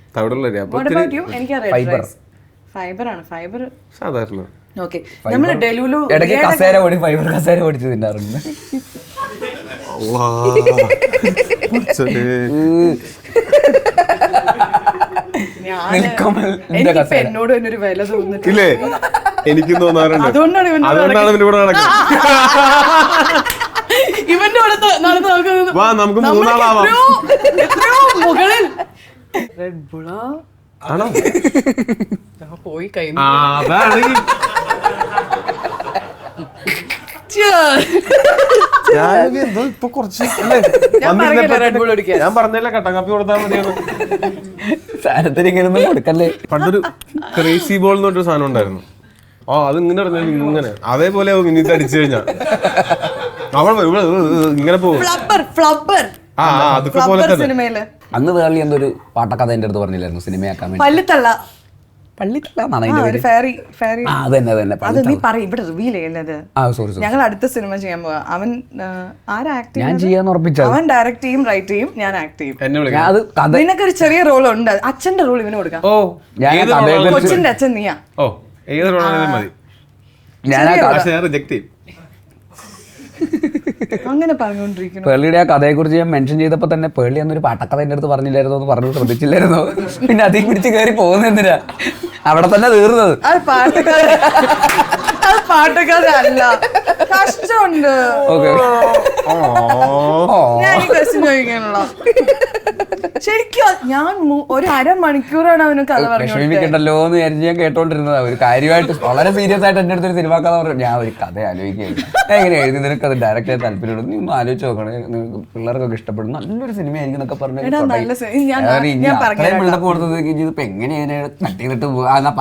ഫൈബർ സാധാരണ. ഓക്കെ, നമ്മൾ ഡെലുലു ഇടയ്ക്ക് കസേര ഓടി ഫൈബർ കസേര ഓടിച്ച് തിന്നാറുണ്ട്. എന്നോട് തന്നെ ഒരു വില തോന്നിട്ടില്ലേ? എനിക്കും തോന്നാറുണ്ട്. അതുകൊണ്ടാണ് ഇവിടെ നടക്കുന്നത്. ഇവന്റെ നമുക്ക് മൂന്നാളാവാം. മുകളിൽ റെഡ് ബുളാ ആണോ? പോയി കൈ ഇപ്പൊ കുറച്ച് ഞാൻ പറഞ്ഞല്ലേ കട്ടൻ കാപ്പി കൊടുത്താൽ മതിയാണ്. സാധനത്തിന് ഇങ്ങനെ കൊടുക്കല്ലേ. പണ്ടൊരു ക്രേസി ബോൾ എന്ന് പറഞ്ഞൊരു സാധനം ഉണ്ടായിരുന്നു. അത് ഇങ്ങനെ പറഞ്ഞാൽ ഇങ്ങനെ അതേപോലെ മിനിറ്റ് അടിച്ചു കഴിഞ്ഞാ അവൾ ഇങ്ങനെ പോകും. അതൊക്കെ പോലെ തന്നെ. അന്ന് വേളി എന്തൊരു പാട്ടക്കഥ എന്റെ അടുത്ത് പറഞ്ഞില്ലായിരുന്നു സിനിമയാക്കാൻ വേണ്ടി? പള്ളിത്തള്ള. ഞങ്ങൾ അടുത്ത സിനിമ ചെയ്യാൻ പോവാ. അവൻ അവൻ ഡയറക്ട് ചെയ്യും, റൈറ്റ് ചെയ്യും, ഞാൻ ആക്ട് ചെയ്യും. നിനക്കൊരു ചെറിയ റോൾ ഉണ്ട്. അച്ഛന്റെ റോൾ ഇവന് കൊടുക്കാം. കൊച്ചിന്റെ അച്ഛൻ നീയാ. അങ്ങനെ പറഞ്ഞുകൊണ്ടിരിക്കുന്നു. പേളിയുടെ ആ കഥയെക്കുറിച്ച് ഞാൻ മെൻഷൻ ചെയ്തപ്പോൾ തന്നെ പേളി എന്നൊരു പാട്ടക്കഥ എൻ്റെ അടുത്ത് പറഞ്ഞില്ലായിരുന്നോ എന്ന് പറഞ്ഞു ശ്രദ്ധിച്ചില്ലായിരുന്നോ? പിന്നെ അതിൽ പിടിച്ച് കയറി പോകുന്ന എന്തിനാ? അവിടെ തന്നെ തീർന്നത്. അത് പാട്ടക്കാരല്ല, കഷ്ടമുണ്ട്. ഓക്കെ, ഞാൻ ഈ ക്വസ്റ്റ്യൻ ചോദിക്കാനുള്ള ശരിക്കും ഞാൻ ഒരു അരമണിക്കൂറാണ് അവന് കഥ പറഞ്ഞു. വിഷമിക്കണ്ടല്ലോ എന്ന് വിചാരിച്ച് ഞാൻ കേട്ടോണ്ടിരുന്നത്. ഒരു കാര്യമായിട്ട് വളരെ സീരിയസ് ആയിട്ട് എൻ്റെ അടുത്തൊരു സിനിമ കഥ പറഞ്ഞു. ഞാൻ ഒരു കഥ ആലോചിക്കുകയായിരുന്നു, എങ്ങനെ എഴുതി, നിനക്ക് അത് ഡയറക്റ്റ് ചെയ്യാൻ താല്പര്യമുണ്ട്, നീ ഒന്ന് ആലോചിച്ച് നോക്കണേ, നിങ്ങൾക്ക് പിള്ളേർക്കൊക്കെ ഇഷ്ടപ്പെടും, നല്ലൊരു സിനിമയായിരിക്കും എന്നൊക്കെ പറഞ്ഞു. ബിൽഡപ്പ് കൊടുത്തത് ഇതിപ്പോ എങ്ങനെയാണ് കട്ട് ചെയ്തിട്ട് പോകാന്നാ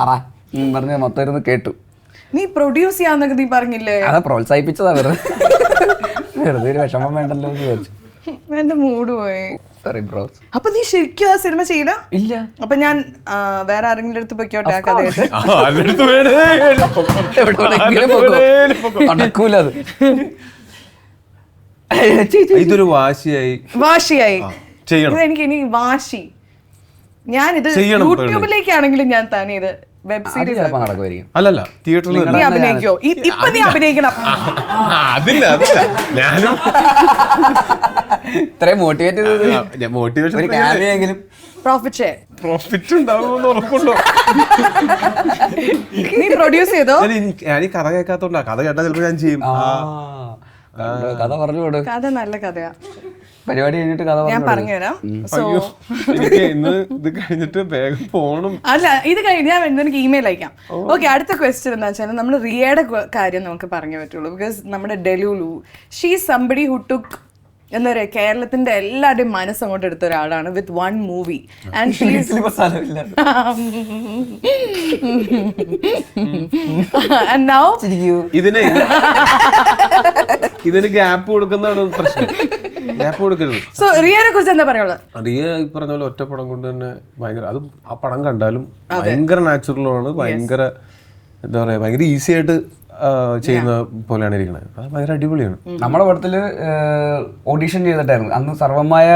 പറഞ്ഞ് മൊത്തം ഇരുന്ന് കേട്ടു. നീ പ്രൊഡ്യൂസ് ചെയ്യാന്നൊക്കെ നീ പറഞ്ഞില്ലേ? അതാ പ്രോത്സാഹിപ്പിച്ചതാ വെറുതെ വെറുതെ ഒരു വിഷമം വേണ്ടല്ലോ എന്ന് ചോദിച്ചു. എന്റെ മൂഡ് പോയി. Sorry bro. അപ്പൊ നീ ശരിക്കും ആ സിനിമ ചെയ്യില്ല? ഇല്ല. അപ്പൊ ഞാൻ വേറെ ആരെങ്കിലും അടുത്ത് പൊയ്ക്കോട്ടെ ആ കഥയായിട്ട്? നടക്കൂല അത്. ഇതൊരു വാശിയായി ചെയ്യണം. എനിക്ക് ഇനി വാശി, ഞാനിത് ചെയ്യണം. യൂട്യൂബിലേക്കാണെങ്കിലും ഞാൻ തന്നെ ഇത് വെബ് സീരീസ് നടക്കുമായിരിക്കും. അല്ലല്ല, തിയേറ്ററിൽ നീ അഭിനയിക്കോ? ഇപ്പൊ നീ അഭിനയിക്കണം. അതില്ല ഞാനും ഇത്രയും motivate motivation profit share profit ഉണ്ടാവുമെന്ന് ഉറപ്പുണ്ടോ? നീ പ്രൊഡ്യൂസ് ചെയ്തോ? ഞാൻ ഈ കഥ കേൾക്കാത്തോണ്ടാ. കഥ കേട്ടാ ചിലപ്പോ ഞാൻ ചെയ്യും. കഥ പറഞ്ഞു കൊടു. കഥ നല്ല കഥയാ. പരിപാടി കഴിഞ്ഞിട്ട് കഥ ഞാൻ പറഞ്ഞുതരാം. എനിക്ക് ഇന്ന് ഇത് കഴിഞ്ഞിട്ട് വേഗം പോണം. അല്ല, ഇത് കഴിഞ്ഞ് ഞാൻ എനിക്ക് ഇമെയിൽ അയക്കാം. ഓക്കെ, അടുത്ത ക്വസ്റ്റ്യൻ എന്താ വെച്ചാൽ നമ്മൾ റിയയുടെ കാര്യം നമുക്ക് പറഞ്ഞേ പറ്റുള്ളൂ. ബിക്കോസ് നമ്മുടെ delulu, she somebody who took എന്താ പറയുക, കേരളത്തിന്റെ എല്ലാവരുടെയും മനസ്സ് അങ്ങോട്ട് എടുത്ത ഒരാളാണ് with one movie. And now ഇതിന് ഗ്യാപ്പ് കൊടുക്കുന്നതാണ് പ്രശ്നം. ഗ്യാപ്പ് കൊടുക്കരുത്. സോ റിയയെ കുറിച്ച് എന്താ പറയുള്ളത്? റിയ ഈ പറഞ്ഞ പോലെ ഒറ്റ പടം കൊണ്ട് തന്നെ ഭയങ്കര, അത് ആ പടം കണ്ടാലും ഭയങ്കര നാച്ചുറലാണ്, ഭയങ്കര എന്താ പറയാ, ഭയങ്കര ഈസി ആയിട്ട് ചെയ്യുന്ന പോലെയാണ് ഇരിക്കുന്നത്. അത് ഭയങ്കര അടിപൊളിയാണ്. നമ്മുടെ പടത്തില് ഓഡീഷൻ ചെയ്തിട്ടായിരുന്നു അന്ന്. സർവമായ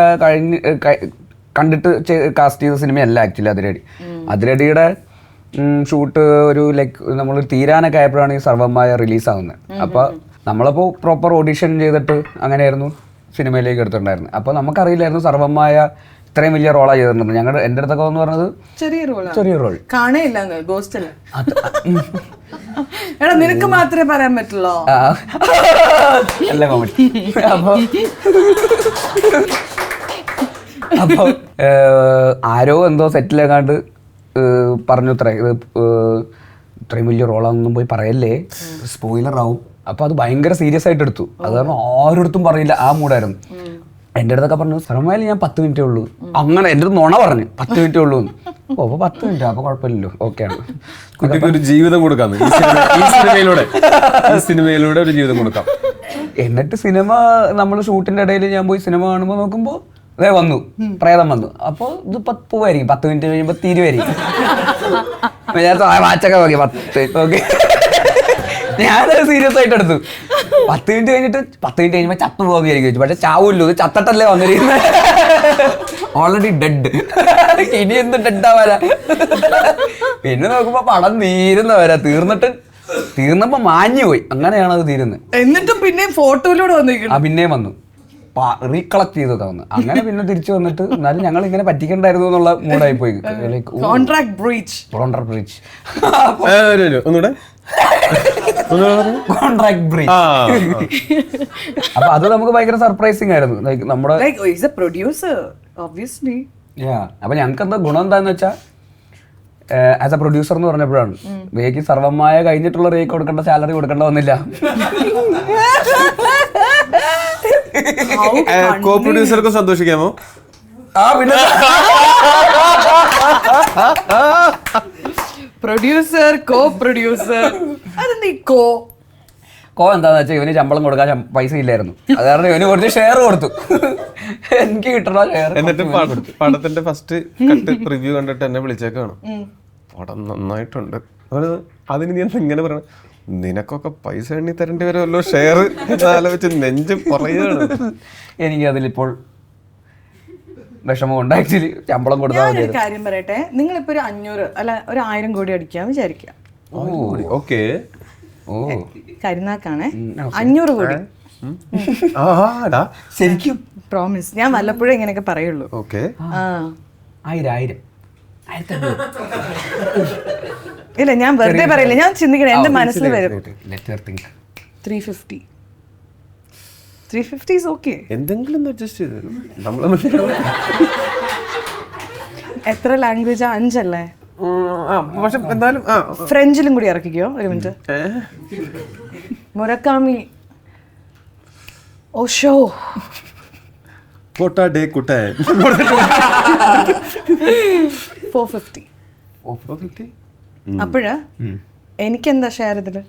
കണ്ടിട്ട് കാസ്റ്റ് ചെയ്ത സിനിമയല്ല ആക്ച്വലി അതിരടി. അതിരടിയുടെ ഷൂട്ട് ഒരു ലൈക്ക് നമ്മൾ തീരാനൊക്കെ ആയപ്പോഴാണ് ഈ സർവമായ റിലീസാവുന്നത്. അപ്പോൾ നമ്മളപ്പോൾ പ്രോപ്പർ ഓഡീഷൻ ചെയ്തിട്ട് അങ്ങനെയായിരുന്നു സിനിമയിലേക്ക് എടുത്തിട്ടുണ്ടായിരുന്നു. അപ്പോൾ നമുക്കറിയില്ലായിരുന്നു സർവമായ ഇത്രയും വലിയ റോളാണ് ചെയ്തിട്ടുണ്ട്. ഞങ്ങളുടെ എൻ്റെ അടുത്തൊക്കെ എന്ന് പറഞ്ഞത് ചെറിയ റോൾ കാണേയില്ല. ഗോസ്റ്റല്ലേ? എടാ, നിനക്ക് മാത്രമേ പറയാൻ പറ്റുള്ളൂ. അല്ല കോമഡി. അപ്പോൾ ആരോ എന്തോ സെറ്റിലാക്കാണ്ട് പറഞ്ഞു, ഇത്രയും വലിയ റോളാണെന്നും പോയി പറയല്ലേ, സ്പോയിലർ ആവും. അപ്പോൾ അത് ഭയങ്കര സീരിയസ് ആയിട്ട് എടുത്തു. അത് കാരണം ആരോടത്തും പറയില്ല, ആ മൂടായിരുന്നു. എൻ്റെ അടുത്തൊക്കെ പറഞ്ഞു സർവമയിൽ ഞാൻ 10 മിനിറ്റേ ഉള്ളൂ. അങ്ങനെ എൻ്റെ അടുത്ത് നുണ പറഞ്ഞു 10 മിനിറ്റേ ഉള്ളൂ. അപ്പോൾ 10 മിനിറ്റ് അപ്പോൾ കുഴപ്പമില്ലല്ലോ, ഓക്കെയാണ്. കുട്ടിക്ക് ഒരു ജീവിതം കൊടുക്കാം ഈ സിനിമയിലൂടെ ഒരു ജീവിതം കൊടുക്കാം. എന്നിട്ട് സിനിമ നമ്മൾ ഷൂട്ടിൻ്റെ ഇടയിൽ ഞാൻ പോയി സിനിമ കാണുമ്പോൾ നോക്കുമ്പോൾ അതേ വന്നു, പ്രേതം വന്നു. അപ്പോൾ ഇതിപ്പോൾ പോവായിരിക്കും, 10 മിനിറ്റ് കഴിയുമ്പോൾ തീരുമായിരിക്കും. ഞാൻ വാച്ചൊക്കെ നോക്കി 10. ഓക്കെ, ഞാനത് സീരിയസ് ആയിട്ട് എടുത്തു. 10 മിനിറ്റ് കഴിഞ്ഞിട്ട് 10 മിനിറ്റ് കഴിയുമ്പോൾ ചത്തു പോകുന്നതായിരിക്കും ചോദിച്ചു. പക്ഷെ ചാവൂല്ലോ, ഇത് ചത്തട്ടല്ലേ വന്നിരിക്കുന്നത്, ഓൾറെഡി ഡെഡ്. ഇനി എന്ത് ഡെഡാവാല. പിന്നെ നോക്കുമ്പോ പടം തീരുന്നവരാ, തീർന്നപ്പോ മാഞ്ഞു പോയി. അങ്ങനെയാണ് അത് തീരുന്നത്. എന്നിട്ടും പിന്നെ ഫോട്ടോയിലൂടെ വന്നിരിക്കുന്നു. പിന്നെയും വന്നു റീകളക്ട് ചെയ്തൊക്കെ വന്നു. അങ്ങനെ പിന്നെ തിരിച്ചു വന്നിട്ട് എന്നാലും ഞങ്ങൾ ഇങ്ങനെ പറ്റിക്കണ്ടായിരുന്നു എന്നുള്ള മൂഡായി പോയി. Contract breach. ഒന്നുകൂടെ കോൺട്രാക്ട് ബ്രീച്ച്. അപ്പൊ അത് നമുക്ക് ഭയങ്കര സർപ്രൈസിങ് ആയിരുന്നു. നമ്മുടെ അപ്പൊ ഞങ്ങൾക്ക് എന്താ ഗുണം എന്താന്ന് വെച്ചാൽ ആസ് എ പ്രൊഡ്യൂസർ എന്ന് പറഞ്ഞപ്പോഴാണ് റേക്ക് സർവമായ കഴിഞ്ഞിട്ടുള്ള റേക്ക് കൊടുക്കേണ്ട സാലറി കൊടുക്കേണ്ട വന്നില്ല. കോ പ്രൊഡ്യൂസർക്ക് സന്തോഷിക്കാമോ? പിന്നെ പ്രൊഡ്യൂസർ, കോ പ്രൊഡ്യൂസർ, അതെന്താ കോ എന്താന്ന് വെച്ചാൽ ഇവന് ശമ്പളം കൊടുക്കാൻ പൈസ ഇല്ലായിരുന്നു. അത് കാരണം ഇവന് കുറച്ച് ഷെയർ കൊടുത്തു, എനിക്ക് കിട്ടണോ ഷെയർ. എന്നിട്ട് പടത്തിന്റെ ഫസ്റ്റ് കട്ട് റിവ്യൂ കണ്ടിട്ട് എന്നെ വിളിച്ചേക്കാണ്, പടം നന്നായിട്ടുണ്ട്. അതിന് നീ ഇങ്ങനെ പറയണം, നിനക്കൊക്കെ പൈസ എണ്ണി തരേണ്ടി വരുമല്ലോ ഷെയർ ആലോചിച്ച് നെഞ്ച് പറയുകയാണ്. എനിക്ക് അതിലിപ്പോൾ വിഷമമുണ്ട്. ആക്ച്വലി ശമ്പളം കൊടുത്താൽ കാര്യം പറയട്ടെ, നിങ്ങളിപ്പോ ഒരു 500 അല്ല ഒരു 1000 കോടി അടിക്കാൻ വിചാരിക്കുക. ഓക്കെ, കരുനാക്കാണ് 500 കോടി ആടാ ശരിക്കും പ്രോമിസ്. ഞാൻ വല്ലപ്പോഴും ഇങ്ങനെയൊക്കെ പറയുള്ളൂ. ഓക്കെ. ആ 1000 ഇല്ല, ഞാൻ വെറുതെ പറയില്ല, ഞാൻ ചിന്തിക്കണം, എന്റെ മനസ്സിൽ വരും. 350 is okay. എന്തെങ്കിലും അഡ്ജസ്റ്റ് ചെയ്ത് നമ്മളെ എത്ര ലാംഗ്വേജ്? 5 അല്ലേ? പക്ഷെ എന്തായാലും ഫ്രഞ്ചിലും കൂടി ഇറക്കിക്കോ. ഒരു മിനിറ്റ്. മുറക്കാമി ഓഷോ കോട്ടാ ഡേ കുട്ടേ 450. അപ്പോഴാ എനിക്കെന്താ ഷെയർ ഇതില്?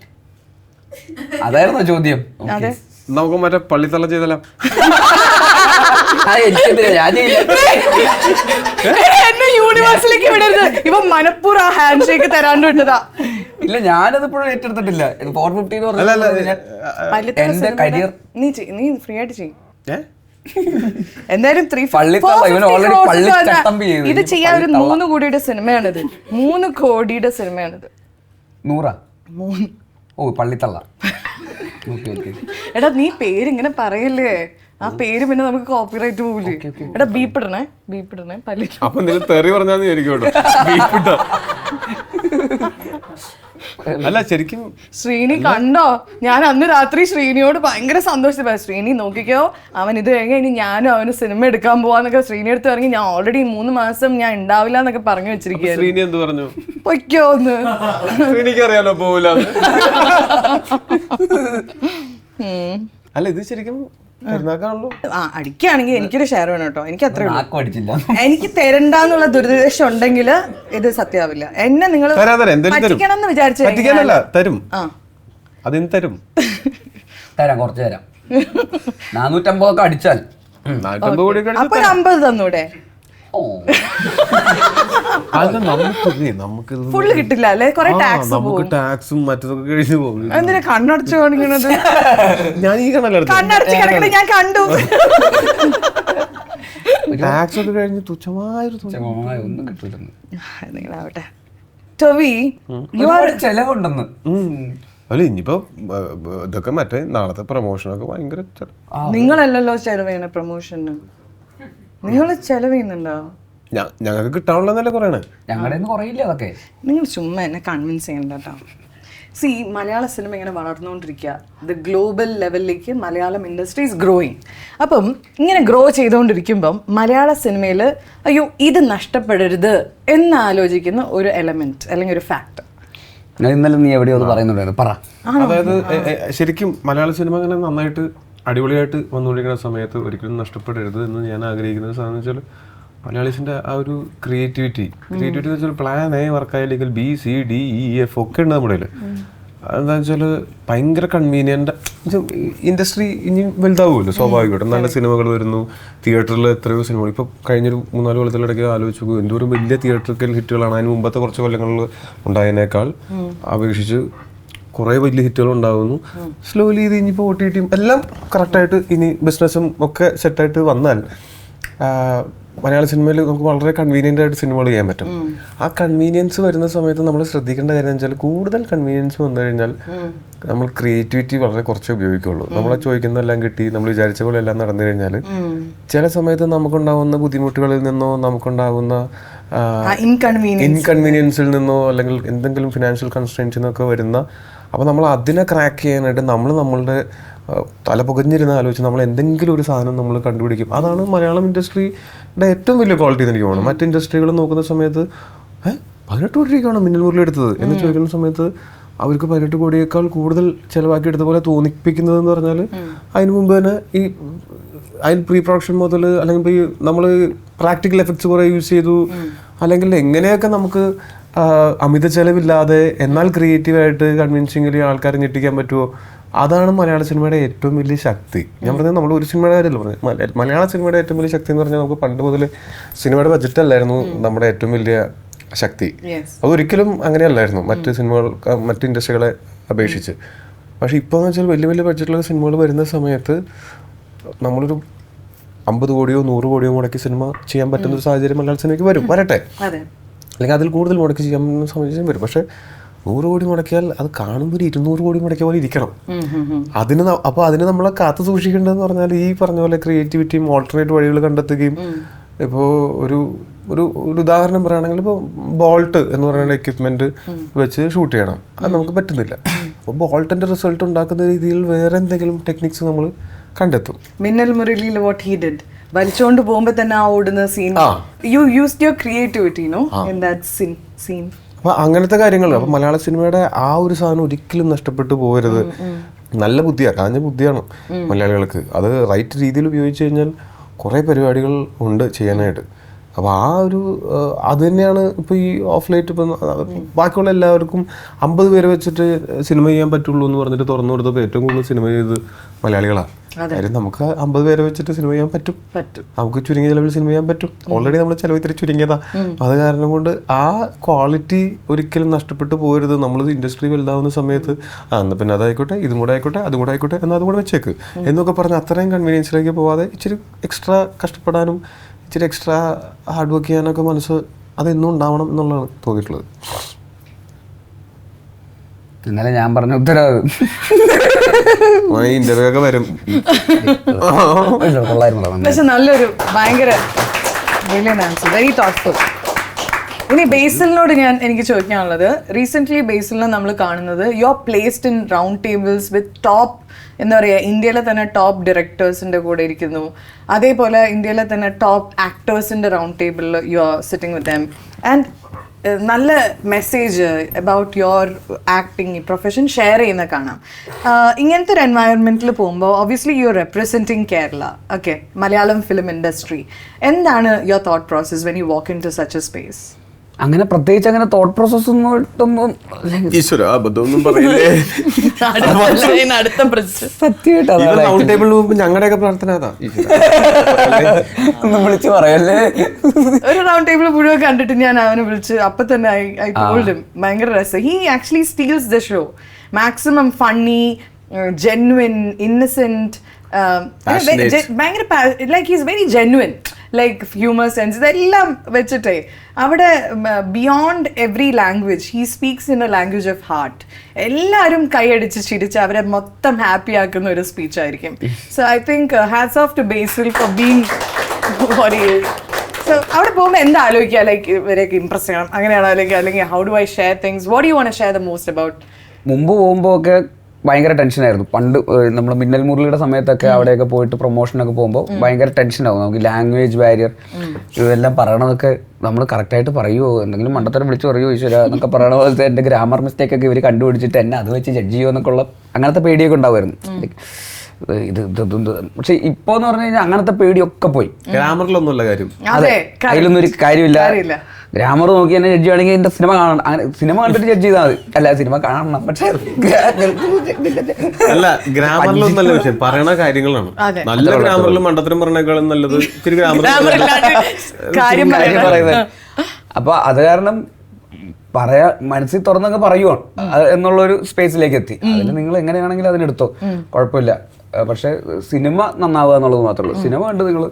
അതായിരുന്നോ ചോദ്യം? അതെ. നമുക്ക് മറ്റേ പള്ളിത്തള്ള ചെയ്തല്ലോ. എന്നെ യൂണിവേഴ്സിലേക്ക് വിടരുത്. ഇവ മനപ്പൂർവ്വം ആ ഹാൻഡ് ഷേക്ക് തരാണ്ട് വിട്ടതാ. ഇല്ല, ഞാനത് ഇപ്പോഴും ഏറ്റെടുത്തിട്ടില്ല. 450 എന്ന് പറഞ്ഞാൽ എന്റെ കരിയർ നീ ഫ്രീ ആയിട്ട് ചെയ്യും. എന്തായാലും ഇത് ചെയ്യാൻ ഒരു 3 കോടിയുടെ സിനിമയാണിത്. 3 കോടിയുടെ സിനിമയാണിത്. 100 ഓ പള്ളിത്തള്ള. എടാ നീ പേര് ഇങ്ങനെ പറയല്ലേ, ആ പേര് പിന്നെ നമുക്ക് കോപ്പിറൈറ്റ് പോകില്ലേ. എടാ ബീപ്പിടണേ പള്ളി. അപ്പൊ നിങ്ങൾ തെറി പറഞ്ഞാന്ന് വിചാരിക്കും. അല്ല ശരിക്കും ശ്രീനി കണ്ടോ, ഞാൻ അന്ന് രാത്രി ശ്രീനിയോട് ഭയങ്കര സന്തോഷിച്ചു. ശ്രീനി നോക്കിക്കോ, അവൻ ഇത് കഴിഞ്ഞ ഇനി ഞാനും അവന് സിനിമ എടുക്കാൻ പോവാന്നൊക്കെ ശ്രീനി എടുത്ത് ഇറങ്ങി. ഞാൻ ഓൾറെഡി 3 മാസം ഞാൻ ഉണ്ടാവില്ല എന്നൊക്കെ പറഞ്ഞു വെച്ചിരിക്കുകയാണ്. ശ്രീനി എന്ത് പറഞ്ഞു? പൊയ്ക്കോന്ന്. ശ്രീനിക്കറിയാലോ പോവില്ല. അല്ല ഇത് ശരിക്കും അടിക്കുകയാണെങ്കിൽ എനിക്കൊരു ഷെയർ വേണം കേട്ടോ. എനിക്ക് അത്രേ ഉള്ളൂ. അടിച്ചില്ല. എനിക്ക് തരണ്ടെന്നുള്ള ദുരുദ്ദേശം ഉണ്ടെങ്കിൽ ഇത് സത്യാവില്ല. എന്നെ നിങ്ങൾ പറ്റിക്കണം എന്ന് വിചാരിച്ചു തരും. അതിന് തരും കുറച്ച് തരാം. 450 ഒക്കെ അടിച്ചാൽ അപ്പൊ 50 തന്നൂടെ? ഫുള്ള് കിട്ടില്ല അല്ലെ? കുറെ ടാക്സും മറ്റതൊക്കെ കഴിഞ്ഞു പോകും. എന്തിനാ കണ്ണടച്ചു കാണിക്കണത്? ഞാൻ ഈ കണ്ണടച്ച് കിടക്കണ ഞാൻ കണ്ടു. ടാക്സ് ഒക്കെ കഴിഞ്ഞ് തുച്ഛമായൊരു ഒന്നും കിട്ടില്ലെന്ന് നിങ്ങളാവട്ടെ. ടോവി ചെലവുണ്ടെന്ന്. അല്ല ഇനിയിപ്പോ ഇതൊക്കെ മറ്റേ നാളത്തെ പ്രൊമോഷനൊക്കെ ഭയങ്കര നിങ്ങളല്ലല്ലോ ചെലവ് ചെയ്യണ പ്രൊമോഷന്. നിങ്ങൾ ചെലവ് ചെയ്യുന്നുണ്ടോ? ഞങ്ങൾക്ക് കിട്ടാനുള്ളതല്ലേ പറയണേ. ഞങ്ങളുടെ കുറയില്ല അതൊക്കെ. നിങ്ങൾ ചുമ്മാ എന്നെ കൺവിൻസ് ചെയ്യണ്ട കേട്ടോ. സി, മലയാള സിനിമ ഇങ്ങനെ വളർന്നുകൊണ്ടിരിക്കുക. ദ ഗ്ലോബൽ ലെവലിലേക്ക് മലയാളം ഇൻഡസ്ട്രി ഈസ് ഗ്രോയിങ്. അപ്പം ഇങ്ങനെ ഗ്രോ ചെയ്തുകൊണ്ടിരിക്കുമ്പം മലയാള സിനിമയിൽ അയ്യോ ഇത് നഷ്ടപ്പെടരുത് എന്നാലോചിക്കുന്ന ഒരു എലമെന്റ് അല്ലെങ്കിൽ ഒരു ഫാക്ടർ. ഇന്നലെ നീ എവിടെയോ പറയുന്നുണ്ടായിരുന്നു, പറ. അതായത് ശരിക്കും മലയാള സിനിമ അങ്ങനെ നന്നായിട്ട് അടിപൊളിയായിട്ട് വന്നുകൊണ്ടിരിക്കുന്ന സമയത്ത് ഒരിക്കലും നഷ്ടപ്പെടരുത് എന്ന് ഞാൻ ആഗ്രഹിക്കുന്നത് സാധനം വെച്ചാൽ മലയാളീസിൻ്റെ ആ ഒരു ക്രിയേറ്റിവിറ്റി എന്ന് വെച്ചാൽ പ്ലാൻ എ വർക്കായില്ലെങ്കിൽ BCDEF ഒക്കെ ഉണ്ട് നമ്മുടെ കയ്യിൽ. എന്താ വെച്ചാൽ ഭയങ്കര കൺവീനിയൻ്റ്. ഇൻഡസ്ട്രി ഇനി വലുതാവുമല്ലോ സ്വാഭാവികമായിട്ടും. നല്ല സിനിമകൾ വരുന്നു, തിയേറ്ററിൽ എത്രയോ സിനിമകൾ. ഇപ്പോൾ കഴിഞ്ഞൊരു 3-4 കൊല്ലത്തിലിടയ്ക്ക് ആലോചിച്ച് നോക്കും എന്തോരം വലിയ തിയേറ്ററിക്കൽ ഹിറ്റുകളാണ്. അതിന് മുമ്പത്തെ കുറച്ച് കൊല്ലങ്ങളിൽ ഉണ്ടായതിനേക്കാൾ അപേക്ഷിച്ച് കുറേ വലിയ ഹിറ്റുകൾ ഉണ്ടാകുന്നു. സ്ലോലി ഇത് ഇനിയിപ്പോൾ OTT എല്ലാം കറക്റ്റായിട്ട് ഇനി ബിസിനസ്സും ഒക്കെ സെറ്റായിട്ട് വന്നാൽ മലയാള സിനിമയിൽ നമുക്ക് വളരെ കൺവീനിയൻ്റ് ആയിട്ട് സിനിമകൾ ചെയ്യാൻ പറ്റും. ആ കൺവീനിയൻസ് വരുന്ന സമയത്ത് നമ്മൾ ശ്രദ്ധിക്കേണ്ട കാര്യം എന്ന് വെച്ചാൽ കൂടുതൽ കൺവീനിയൻസ് വന്നു കഴിഞ്ഞാൽ നമ്മൾ ക്രിയേറ്റിവിറ്റി വളരെ കുറച്ചേ ഉപയോഗിക്കുള്ളൂ. നമ്മളെ ചോദിക്കുന്നതെല്ലാം കിട്ടി, നമ്മൾ വിചാരിച്ച പോലെ എല്ലാം നടന്നു കഴിഞ്ഞാൽ ചില സമയത്ത് നമുക്കുണ്ടാകുന്ന ബുദ്ധിമുട്ടുകളിൽ നിന്നോ നമുക്കുണ്ടാകുന്ന ഇൻകൺവീനിയൻസിൽ നിന്നോ അല്ലെങ്കിൽ എന്തെങ്കിലും ഫിനാൻഷ്യൽ കൺസ്ട്രെയിൻസിൽ നിന്നൊക്കെ വരുന്ന, അപ്പോൾ നമ്മൾ അതിനെ ക്രാക്ക് ചെയ്യാനായിട്ട് നമ്മളുടെ തല പുകഞ്ഞിരുന്ന് ആലോചിച്ച് നമ്മൾ എന്തെങ്കിലും ഒരു സാധനം നമ്മൾ കണ്ടുപിടിക്കും. അതാണ് മലയാളം ഇൻഡസ്ട്രിയുടെ ഏറ്റവും വലിയ ക്വാളിറ്റി എന്ന് എനിക്ക് തോന്നുന്നു. മറ്റ് ഇൻഡസ്ട്രികൾ നോക്കുന്ന സമയത്ത് 18 കോടി രൂപയ്ക്കാണ് മിന്നൽ മുരളി എടുത്തത് എന്ന് ചോദിക്കുന്ന സമയത്ത് അവർക്ക് 18 കോടിയേക്കാൾ കൂടുതൽ ചിലവാക്കി എടുത്ത പോലെ തോന്നിപ്പിക്കുന്നത് എന്ന് പറഞ്ഞാൽ അതിന് മുമ്പ് തന്നെ ഈ അതിന് പ്രീ പ്രൊഡക്ഷൻ മുതൽ അല്ലെങ്കിൽ ഇപ്പോൾ ഈ നമ്മൾ പ്രാക്ടിക്കൽ എഫക്ട്സ് കുറേ യൂസ് ചെയ്തു, അല്ലെങ്കിൽ എങ്ങനെയൊക്കെ നമുക്ക് അമിത ചെലവില്ലാതെ എന്നാൽ ക്രിയേറ്റീവായിട്ട് കൺവിൻസിംഗലി ആൾക്കാരെ ഞെട്ടിക്കാൻ പറ്റുമോ, അതാണ് മലയാള സിനിമയുടെ ഏറ്റവും വലിയ ശക്തി. ഞാൻ പറഞ്ഞത് നമ്മൾ ഒരു സിനിമയുടെ കാര്യമല്ല പറഞ്ഞത്, മലയാള സിനിമയുടെ ഏറ്റവും വലിയ ശക്തി എന്ന് പറഞ്ഞാൽ നമുക്ക് പണ്ട് മുതൽ സിനിമയുടെ ബഡ്ജറ്റ് അല്ലായിരുന്നു നമ്മുടെ ഏറ്റവും വലിയ ശക്തി. അതൊരിക്കലും അങ്ങനെയല്ലായിരുന്നു മറ്റ് സിനിമകൾ മറ്റ് ഇൻഡസ്ട്രികളെ അപേക്ഷിച്ച്. പക്ഷെ ഇപ്പോൾ എന്ന് വെച്ചാൽ വലിയ വലിയ ബഡ്ജറ്റിലുള്ള സിനിമകൾ വരുന്ന സമയത്ത് നമ്മളൊരു 50 കോടിയോ 100 കോടിയോ മുടക്കി സിനിമ ചെയ്യാൻ പറ്റുന്ന ഒരു സാഹചര്യം മലയാള സിനിമയ്ക്ക് വരട്ടെ, അല്ലെങ്കിൽ അതിൽ കൂടുതൽ മുടക്കി ചെയ്യാൻ പറ്റുന്ന സാഹചര്യം വരും. പക്ഷേ 100 കോടി മുടക്കിയാൽ അത് കാണുമ്പോൾ ഒരു 200 കോടി മുടക്കിയ പോലെ ഇരിക്കണം. അപ്പോൾ അതിന് നമ്മളെ കാത്തു സൂക്ഷിക്കേണ്ടതെന്ന് പറഞ്ഞാൽ ഈ പറഞ്ഞ പോലെ ക്രിയേറ്റിവിറ്റിയും ഓൾട്ടർനേറ്റ് വഴികൾ കണ്ടെത്തുകയും. ഇപ്പോൾ ഒരു ഉദാഹരണം പറയുകയാണെങ്കിൽ ഇപ്പോൾ ബോൾട്ട് എന്ന് പറയുന്ന എക്യുപ്മെന്റ് വെച്ച് ഷൂട്ട് ചെയ്യണം, അത് നമുക്ക് പറ്റുന്നില്ല. അപ്പോൾ ബോൾട്ടിന്റെ റിസൾട്ട് ഉണ്ടാക്കുന്ന രീതിയിൽ വേറെ എന്തെങ്കിലും ടെക്നിക്സ് നമ്മൾ കണ്ടെത്തും. മിന്നൽ മുരളിയിൽ വാട്ട് ഹി ഡിഡ്, വലിച്ചോണ്ട് പോകുമ്പോ തന്നെ ആ ഓടുന്ന scene, you used your creativity no in that scene. അപ്പൊ അങ്ങനത്തെ കാര്യങ്ങൾ. അപ്പൊ മലയാള സിനിമയുടെ ആ ഒരു സാധനം ഒരിക്കലും നഷ്ടപ്പെട്ടു പോകരുത്. നല്ല ബുദ്ധിയാണ്, കാഞ്ഞ ബുദ്ധിയാണ് മലയാളികൾക്ക്. അത് റൈറ്റ് രീതിയിൽ ഉപയോഗിച്ച് കഴിഞ്ഞാൽ കുറേ പരിപാടികൾ ഉണ്ട് ചെയ്യാനായിട്ട്. അപ്പോൾ അത് തന്നെയാണ് ഇപ്പോൾ ഈ ഓഫ് ലൈറ്റ്. ഇപ്പം ബാക്കിയുള്ള എല്ലാവർക്കും 50 പേരെ വെച്ചിട്ട് സിനിമ ചെയ്യാൻ പറ്റുള്ളൂ എന്ന് പറഞ്ഞിട്ട് തുറന്നു കൊടുത്തപ്പോൾ ഏറ്റവും കൂടുതൽ സിനിമ ചെയ്ത് മലയാളികളാണ്. കാര്യം നമുക്ക് 50 പേരെ വെച്ചിട്ട് സിനിമ ചെയ്യാൻ പറ്റും, നമുക്ക് ചുരുങ്ങിയ ചിലവിൽ സിനിമ ചെയ്യാൻ പറ്റും. ഓൾറെഡി നമ്മൾ ചിലവ് ഇത്തിരി ചുരുങ്ങിയതാ. അത് കാരണം കൊണ്ട് ആ ക്വാളിറ്റി ഒരിക്കലും നഷ്ടപ്പെട്ടു പോകരുത്. നമ്മൾ ഇൻഡസ്ട്രി വലുതാവുന്ന സമയത്ത് എന്നാൽ പിന്നെ അതായിക്കോട്ടെ, ഇതും കൂടെ ആയിക്കോട്ടെ, അതും കൂടെ ആയിക്കോട്ടെ, എന്നാൽ അതും കൂടെ വെച്ചേക്ക് എന്നൊക്കെ പറഞ്ഞ് അത്രയും കൺവീനിയൻസിലേക്ക് പോവാതെ ഇച്ചിരി എക്സ്ട്രാ കഷ്ടപ്പെടാനും ഇച്ചിരി എക്സ്ട്രാ ഹാർഡ് വർക്ക് ചെയ്യാനൊക്കെ മനസ്സ് അതെന്നും ഉണ്ടാവണം എന്നുള്ളതാണ് തോന്നിയിട്ടുള്ളത്. ഇന്നലെ ഞാൻ പറഞ്ഞ ഉത്തരവ് ഇന്റർവ്യൂ ഒക്കെ വരും. പക്ഷെ നല്ലൊരു ഭയങ്കര വെരി തോട്ട്ഫുൾ. ഇനി ബേസിലിനോട് എനിക്ക് ചോദിക്കാനുള്ളത്, റീസെൻ്റ്ലി ബേസിലിനെ നമ്മൾ കാണുന്നത് you are placed in round tables with top, എന്താ പറയുക, ഇന്ത്യയിലെ തന്നെ ടോപ്പ് ഡയറക്ടേഴ്സിൻ്റെ കൂടെ ഇരിക്കുന്നു. അതേപോലെ ഇന്ത്യയിലെ തന്നെ ടോപ്പ് ആക്ടേഴ്സിൻ്റെ റൗണ്ട് ടേബിളിൽ you are sitting with them. And നല്ല message about your acting profession share ചെയ്യുന്ന കാണാം. ഇങ്ങനത്തെ ഒരു എൻവയൺമെൻറ്റിൽ പോകുമ്പോൾ obviously you are representing Kerala, okay, Malayalam film industry. എന്താണ് your thought process when you walk into such a space? അങ്ങനെ പ്രത്യേകിച്ച് അങ്ങനെ തോട്ട് പ്രോസസ് ഒന്നും ഈശ്വര അബദ്ധമൊന്നും പറയില്ലേ. സത്യമായിട്ട് ഞങ്ങളുടെയൊക്കെ പ്രാർത്ഥന അതാ, വിളിച്ച് പറയല്ലേ. ഒരു റൗണ്ട് ടേബിൾ മുഴുവൻ കണ്ടിട്ട് ഞാൻ അവനെ വിളിച്ച് അപ്പൊ തന്നെ ഐ ടോൾഡ് ഹിം, ഭയങ്കര രസം. He actually steals the show. Maximum funny, genuine, innocent, ഭയങ്കര like he's very genuine, like humour sense, ഇതെല്ലാം വെച്ചിട്ടേ അവിടെ beyond every language he speaks in a language of heart. എല്ലാവരും കൈയടിച്ച് ചിരിച്ച് അവരെ മൊത്തം ഹാപ്പി ആക്കുന്ന ഒരു സ്പീച്ച് ആയിരിക്കും. So I think hats of two Basil for being what he is. So അവിടെ പോകുമ്പോൾ എന്താ ആലോചിക്കുക, ലൈക്ക് ഇവരെയൊക്കെ ഇംപ്രസ് ചെയ്യണം അങ്ങനെയാണോ, അല്ലെങ്കിൽ how do I share things, what you want to share the most about? മുമ്പ് പോകുമ്പോൾ ഒക്കെ ഭയങ്കര ടെൻഷനായിരുന്നു. പണ്ട് നമ്മൾ മിന്നൽ മുരളിയുടെ സമയത്തൊക്കെ അവിടെയൊക്കെ പോയിട്ട് പ്രൊമോഷനൊക്കെ പോകുമ്പോൾ ഭയങ്കര ടെൻഷനാവും. നമുക്ക് ലാംഗ്വേജ് ബാരിയർ, ഇതെല്ലാം പറയണതൊക്കെ നമ്മൾ കറക്റ്റായിട്ട് പറയുമോ, എന്തെങ്കിലും മണ്ടത്തരം വിളിച്ച് പറയുമോ ഈശ്വര എന്നൊക്കെ പറയണ പോലത്തെ എൻ്റെ ഗ്രാമർ മിസ്റ്റേക്ക് ഒക്കെ ഇവർ കണ്ടുപിടിച്ചിട്ട് എന്നെ അത് വെച്ച് ജഡ്ജ് ചെയ്യുമോ എന്നൊക്കെ ഉള്ള അങ്ങനത്തെ പേടിയൊക്കെ ഉണ്ടാവുമായിരുന്നു. പക്ഷെ ഇപ്പൊ എന്ന് പറഞ്ഞു കഴിഞ്ഞാൽ അങ്ങനത്തെ പേടിയൊക്കെ പോയി. ഗ്രാമറിലൊന്നുമല്ല കാര്യം, അതെ, അതിലൊന്നും ഒരു കാര്യമില്ല. ഗ്രാമർ നോക്കി തന്നെ ജഡ്ജ് ആണെങ്കിൽ എന്റെ സിനിമ കാണണം, അങ്ങനെ സിനിമ കണ്ടിട്ട് ജഡ്ജ് ചെയ്താൽ മതി. അല്ല, സിനിമ കാണണം, പക്ഷേ അല്ല ഗ്രാമറിലൊന്നല്ല വിഷയം, പറയണ കാര്യങ്ങളാണ്. നല്ല ഗ്രാമറിലും മണ്ടത്തരം പറഞ്ഞേക്കാളും നല്ലത് ഇത്തിരി കാര്യം പറയുന്നത്. അപ്പൊ അത് കാരണം പറയാ മനസ്സിൽ തുറന്നങ്ങ് പറയുവാണ് എന്നുള്ളൊരു സ്പേസിലേക്ക് എത്തി. അതിൽ നിങ്ങൾ എങ്ങനെയാണെങ്കിലും അതിനെടുത്തോ, കുഴപ്പമില്ല. പക്ഷെ സിനിമ നന്നാവുക എന്നുള്ളത് മാത്രമേ ഉള്ളൂ. സിനിമ കണ്ട് നിങ്ങൾ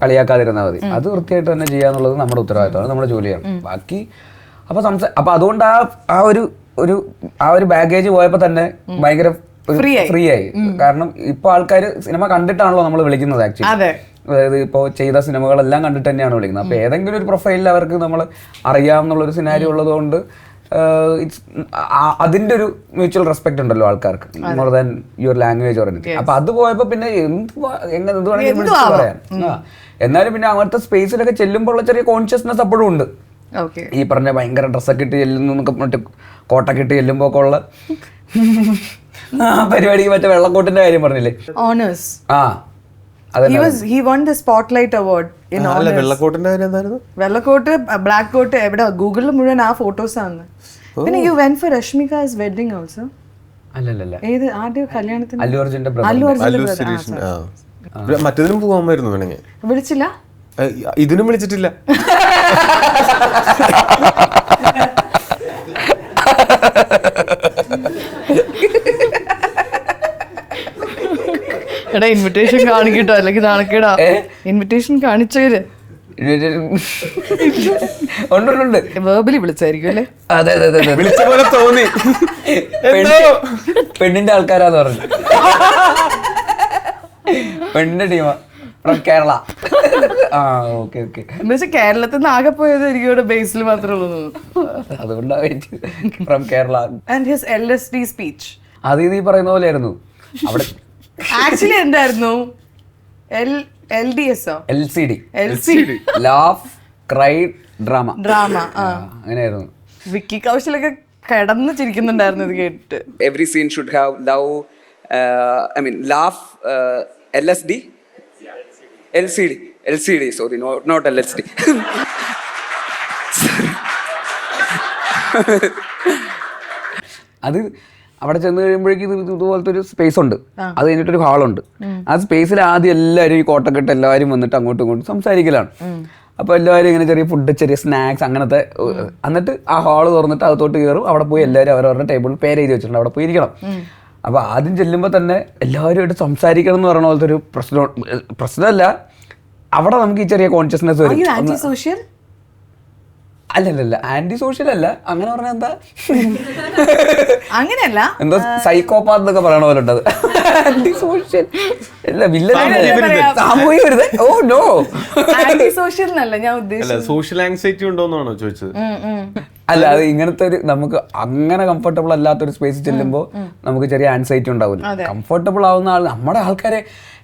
കളിയാക്കാതിരുന്നാൽ മതി. അത് വൃത്തിയായിട്ട് തന്നെ ചെയ്യാന്നുള്ളത് നമ്മുടെ ഉത്തരവാദിത്തമാണ്, നമ്മുടെ ജോലിയാണ്. ബാക്കി അപ്പൊ അതുകൊണ്ട് ആ ഒരു ബാഗേജ് പോയപ്പോ തന്നെ ഭയങ്കര ഫ്രീ ആയി. കാരണം ഇപ്പൊ ആൾക്കാർ സിനിമ കണ്ടിട്ടാണല്ലോ നമ്മൾ വിളിക്കുന്നത് ആക്ച്വലി. അതായത് ഇപ്പോൾ ചെയ്ത സിനിമകളെല്ലാം കണ്ടിട്ട് തന്നെയാണ് വിളിക്കുന്നത്. അപ്പോൾ ഏതെങ്കിലും ഒരു പ്രൊഫൈലിൽ അവർക്ക് നമ്മൾ അറിയാമെന്നുള്ളൊരു സിനാരി ഉള്ളതുകൊണ്ട് അതിൻ്റെ ഒരു മ്യൂച്വൽ റെസ്പെക്ട് ഉണ്ടല്ലോ ആൾക്കാർക്ക്, more than your language oriented. അപ്പൊ അത് പോയപ്പോ പിന്നെ എന്ത് വേണമെങ്കിലും വിളിച്ച് പറയാം. എന്നാലും പിന്നെ അങ്ങനത്തെ സ്പേസിലൊക്കെ ചെല്ലുമ്പോൾ ഉള്ള ചെറിയ കോൺഷ്യസ്നെസ് അപ്പോഴും ഉണ്ട്. ഈ പറഞ്ഞ ഭയങ്കര ഡ്രസ്സൊക്കെ ഇട്ട് ചെല്ലുന്നൊക്കെ മറ്റേ കോട്ടൊക്കെ ഇട്ട് ചെല്ലുമ്പോ ഒക്കെ ഉള്ള പരിപാടിക്ക് മറ്റേ വെള്ളക്കോട്ടിന്റെ കാര്യം പറഞ്ഞില്ലേ, honours. He won the Spotlight Award in honors. വെള്ളക്കോട്ടിന്റെ കാര്യം എന്തായിരുന്നു? വെള്ളക്കോട്ട്, ബ്ലാക്ക് കോട്ട്, എവിടെ ഗൂഗിളിൽ മുഴുവൻ ആ ഫോട്ടോസ് ആണ്. പിന്നെ you went for Rashmika's wedding also. അല്ലല്ല, ഏത് ആദ്യ കല്യാണത്തിന്? അല്ലു അർജുന്റെ മറ്റേതിനും പോകാമായിരുന്നു വേണമെങ്കിൽ. വിളിച്ചില്ല? ഇതിനും വിളിച്ചിട്ടില്ല. എടാ ഇൻവിറ്റേഷൻ കാണിക്കട്ടോ, അല്ലെങ്കിൽ നാണക്കേടാ. ഇൻവിറ്റേഷൻ കാണിച്ചേര്. ഉണ്ട്. വേർബലി വിളിച്ചായിരിക്കും അല്ലേ? അതെ അതെ അതെ അതെ. വിളിച്ച പോലെ തോന്നി. പെണ്ണിന്റെ ആൾക്കാരാന്ന് പറഞ്ഞു. പെണ്ണിന്റെ ടീമാ ഫ്രം കേരള. ആ ഓക്കെ ഓക്കെ. എന്നുവെച്ചാൽ കേരളത്തിൽ നിന്ന് ആകെ പോയത് എനിക്ക് ഇവിടെ ബേസിൽ മാത്രമേ ഉള്ളൂ. അതുകൊണ്ടാണ് from Kerala. And his LSD speech അത് നീ പറയുന്ന പോലെ ആയിരുന്നു അവിടെ. ആക്ച്വലി എന്തായിരുന്നു? LDS LCD, LCD laugh cry drama. Drama. അങ്ങനെയായിരുന്നു. വിക്കി കൗശലൊക്കെ കിടന്ന് ചിരിക്കുന്നുണ്ടായിരുന്നു ഇത് കേട്ടിട്ട്. Every scene should have love, laugh, LSD, LCD, sorry, not LSD. അത് അവിടെ ചെന്ന് കഴിയുമ്പോഴേക്കും ഇതുപോലത്തെ ഒരു സ്പേസ് ഉണ്ട്. അത് കഴിഞ്ഞിട്ടൊരു ഹാളുണ്ട്. ആ സ്പേസിൽ ആദ്യം എല്ലാവരും ഈ കോട്ടൊക്കെ ഇട്ട് എല്ലാവരും വന്നിട്ട് അങ്ങോട്ടും ഇങ്ങോട്ടും സംസാരിക്കലാണ്. അപ്പോൾ എല്ലാവരും ഇങ്ങനെ ചെറിയ ഫുഡ്, ചെറിയ സ്നാക്സ് അങ്ങനത്തെ. എന്നിട്ട് ആ ഹാള് തുറന്നിട്ട് അകത്തോട്ട് കയറും. അവിടെ പോയി എല്ലാവരും അവരവരുടെ ടേബിളിൽ പേര് എഴുതി വെച്ചിട്ടുണ്ട്, അവിടെ പോയി ഇരിക്കണം. അപ്പോൾ ആദ്യം ചെല്ലുമ്പോൾ തന്നെ എല്ലാവരുമായിട്ട് സംസാരിക്കണം എന്ന് പറയുന്ന പോലത്തെ ഒരു പ്രശ്നമല്ല. അവിടെ നമുക്ക് ഈ ചെറിയ കോൺഷ്യസ്നെസ് വരും. അല്ലല്ല, ആന്റി സോഷ്യൽ അല്ല. അങ്ങനെ പറഞ്ഞാൽ എന്താ, അങ്ങനെയല്ല, എന്താ സൈക്കോപാത്ത് എന്നൊക്കെ പറയണ പോലെ ഉണ്ട്. ആന്റി സോഷ്യൽ അല്ല, സാമൂഹിക. ഓ നോ, ആന്റി സോഷ്യൽ എന്നല്ല ഞാൻ ഉദ്ദേശിച്ചത്. സോഷ്യൽ ആങ്സൈറ്റി ഉണ്ടോന്നാണോ ചോദിച്ചത്? അല്ല, അത് ഇങ്ങനത്തെ ഒരു നമുക്ക് അങ്ങനെ കംഫർട്ടബിൾ അല്ലാത്തൊരു സ്പേസിൽ ചെല്ലുമ്പോൾ നമുക്ക് ചെറിയ ആൻസൈറ്റി ഉണ്ടാവില്ല. കംഫർട്ടബിൾ ആവുന്ന ആൾ നമ്മുടെ ആൾക്കാരെ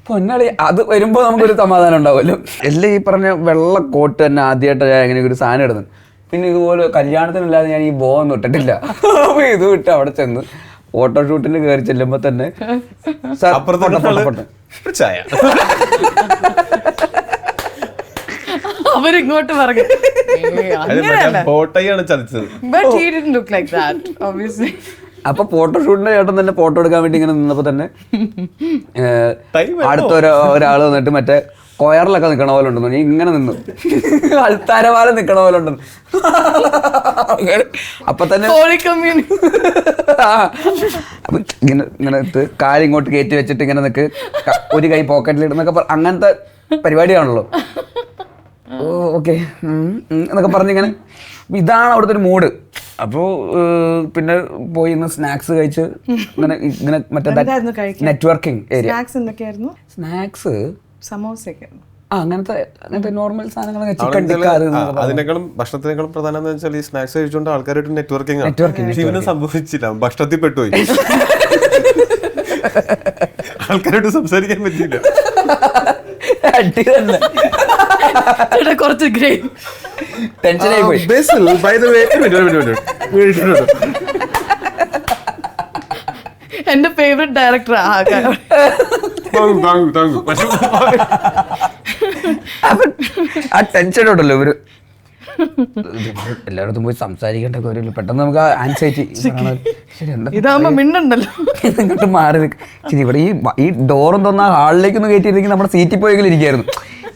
പൊന്നാളി അത് വരുമ്പോൾ നമുക്കൊരു സമാധാനം ഉണ്ടാവുമല്ലോ. എല്ലാം ഈ പറഞ്ഞ വെള്ള കോട്ട് തന്നെ ആദ്യമായിട്ട് അങ്ങനെ ഒരു സാധനം ഇടുന്നത്. പിന്നെ ഇതുപോലെ കല്യാണത്തിനല്ലാതെ ഞാൻ ഈ ബോധം ഇട്ടിട്ടില്ല. അപ്പോൾ ഇത് വിട്ട് അവിടെ ചെന്ന് ഫോട്ടോഷൂട്ടിന് കയറി ചെല്ലുമ്പോൾ തന്നെ അവരിങ്ങോട്ട് പറഞ്ഞു. അപ്പൊ ഫോട്ടോഷൂട്ടിന്റെ ചേട്ടൻ തന്നെ ഫോട്ടോ എടുക്കാൻ വേണ്ടി ഇങ്ങനെ നിന്നപ്പോ തന്നെ അടുത്ത ഒരാൾ വന്നിട്ട് മറ്റേ കൊയറിലൊക്കെ നിൽക്കണ പോലെ ഉണ്ടെന്ന്. നീ ഇങ്ങനെ നിന്നു അൽത്താരമാല നിൽക്കണ പോലെ ഉണ്ടെന്ന്. അപ്പൊ തന്നെ അപ്പൊ ഇങ്ങനെ ഇങ്ങനെ കാല് ഇങ്ങോട്ട് കയറ്റി വെച്ചിട്ട് ഇങ്ങനെ നിൽക്ക്, ഒരു കൈ പോക്കറ്റിലിടുന്നൊക്കെ അങ്ങനത്തെ പരിപാടിയാണല്ലോ. ഓ ഓക്കെ എന്നൊക്കെ പറഞ്ഞിങ്ങനെ. ഇതാണ് അവിടുത്തെ ഒരു മൂഡ്. അപ്പോൾ പിന്നെ പോയി ഇന്ന് സ്നാക്സ് കഴിച്ച് ഇങ്ങനെ ഇങ്ങനെ മറ്റേ നെറ്റ്വർക്കിംഗ് ഏരിയ. സ്നാക്സ് സമോസയൊക്കെ അങ്ങനത്തെ നോർമൽ സാധനങ്ങൾ, ചിക്കൻ ടിക്ക. അതിനേക്കാളും ഭക്ഷണത്തിനേക്കാളും പ്രധാനം എന്ന് വെച്ചാൽ ഈ സ്നാക്സ് കഴിച്ചുകൊണ്ട് ആൾക്കാരായിട്ട് നെറ്റ്വർക്കിംഗ്. ഇവന് സംഭവിച്ചില്ല, ഭക്ഷണത്തിൽ പെട്ടുപോയി. ആൾക്കാരായിട്ട് സംസാരിക്കാൻ പറ്റിയില്ല. കുറച്ച് ടെൻഷനായി പോയി. എന്റെ ഫേവറേറ്റ് ഡയറക്ടർ ആ ടെൻഷനോടല്ലോ ഇവര് എല്ലായിടത്തും പോയി സംസാരിക്കേണ്ട കാര്യമില്ല. പെട്ടെന്ന് നമുക്ക് ആൻസൈറ്റി. ഇതാകുമ്പോ മിണ്ടല്ലോ, ഇങ്ങോട്ട് മാറി നിൽക്കും. ഇവിടെ ഈ ഡോറും തോന്നാ ഹാളിലേക്കൊന്ന് കയറ്റിയിരുന്നെങ്കിൽ നമ്മുടെ സീറ്റിൽ പോയെങ്കിലും ഇരിക്കായിരുന്നു.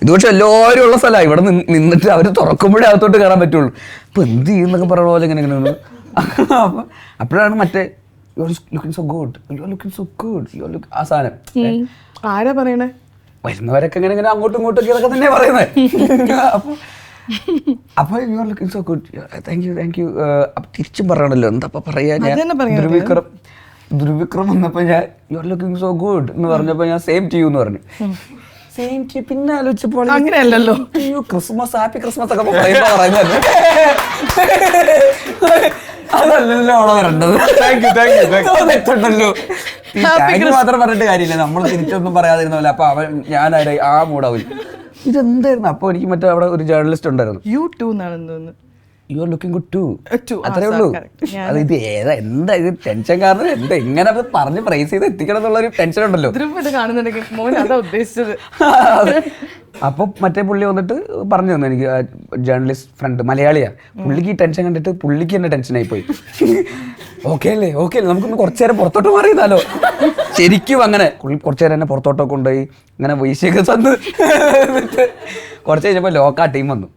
ഇത് പക്ഷെ എല്ലാവരും ഉള്ള സ്ഥലമാണ്. ഇവിടെ നിന്നിട്ട് അവർ തുറക്കുമ്പോഴേ അകത്തോട്ട് കയറാൻ പറ്റുള്ളൂ. ഇപ്പൊ എന്ത് ചെയ്യുന്നൊക്കെ പറയുന്ന പോലെ ഇങ്ങനെ ഇങ്ങനെ നിന്ന്. അപ്പോഴാണ് മറ്റേ ആ സാധനം. ആരാ പറയണേ? വരുന്നവരൊക്കെ ഇങ്ങനെ ഇങ്ങനെ അങ്ങോട്ടും ഇങ്ങോട്ടും ഇതൊക്കെ തന്നെ പറയുന്നത്. അപ്പൊ you are looking so good, thank you. അപ്പൊ തിരിച്ചും പറയണല്ലോ, എന്താ പറയാ. ഞാൻ ധ്രുവിക്രം വന്നപ്പോ ഞാൻ you are looking so good എന്ന് പറഞ്ഞപ്പോ ഞാൻ സെയിം ടു യു എന്ന് പറഞ്ഞു. Same to. പിന്നെ ആലോചിച്ചപ്പോൾ അങ്ങനെയല്ലല്ലോ, ക്രിസ്മസ്, ഹാപ്പി ക്രിസ്മസ് ഒക്കെ പറയുന്നത് അതല്ലല്ലോ അവിടെ വരേണ്ടത്. മാത്രം പറഞ്ഞിട്ട് കാര്യമില്ല, നമ്മൾ തിരിച്ചൊന്നും പറയാതിരുന്നല്ല. അപ്പൊ അവൻ ഞാനായി ആ മൂടാവില്ല. ഇതെന്തായിരുന്നു? അപ്പൊ എനിക്ക് മറ്റേ അവിടെ ഒരു ജേർണലിസ്റ്റ് ഉണ്ടായിരുന്നു. You are looking good too, അത്രേ ഉള്ളൂ. അത് ഇത് ഏതാ എന്താ ഇത് ടെൻഷൻ? കാരണം എന്താ ഇങ്ങനെ അത് പറഞ്ഞ് പ്രൈസ് ചെയ്ത് എത്തിക്കണം എന്നുള്ളൊരു ടെൻഷൻ ഉണ്ടല്ലോ. അപ്പൊ മറ്റേ പുള്ളി വന്നിട്ട് പറഞ്ഞു തന്നു എനിക്ക്, ജേർണലിസ്റ്റ് ഫ്രണ്ട് മലയാളിയാ. പുള്ളിക്ക് ഈ ടെൻഷൻ കണ്ടിട്ട് പുള്ളിക്ക് തന്നെ ടെൻഷനായി പോയി. ഓക്കെ അല്ലേ നമുക്കൊന്ന് കുറച്ചു നേരം പുറത്തോട്ട് മാറിയതാലോ. ശരിക്കും അങ്ങനെ കുറച്ചു നേരം എന്നെ പുറത്തോട്ടൊക്കെ കൊണ്ടുപോയി ഇങ്ങനെ വീശിയൊക്കെ തന്ന്. കുറച്ച് കഴിഞ്ഞപ്പോ ലോക്കാ ടീം വന്നു,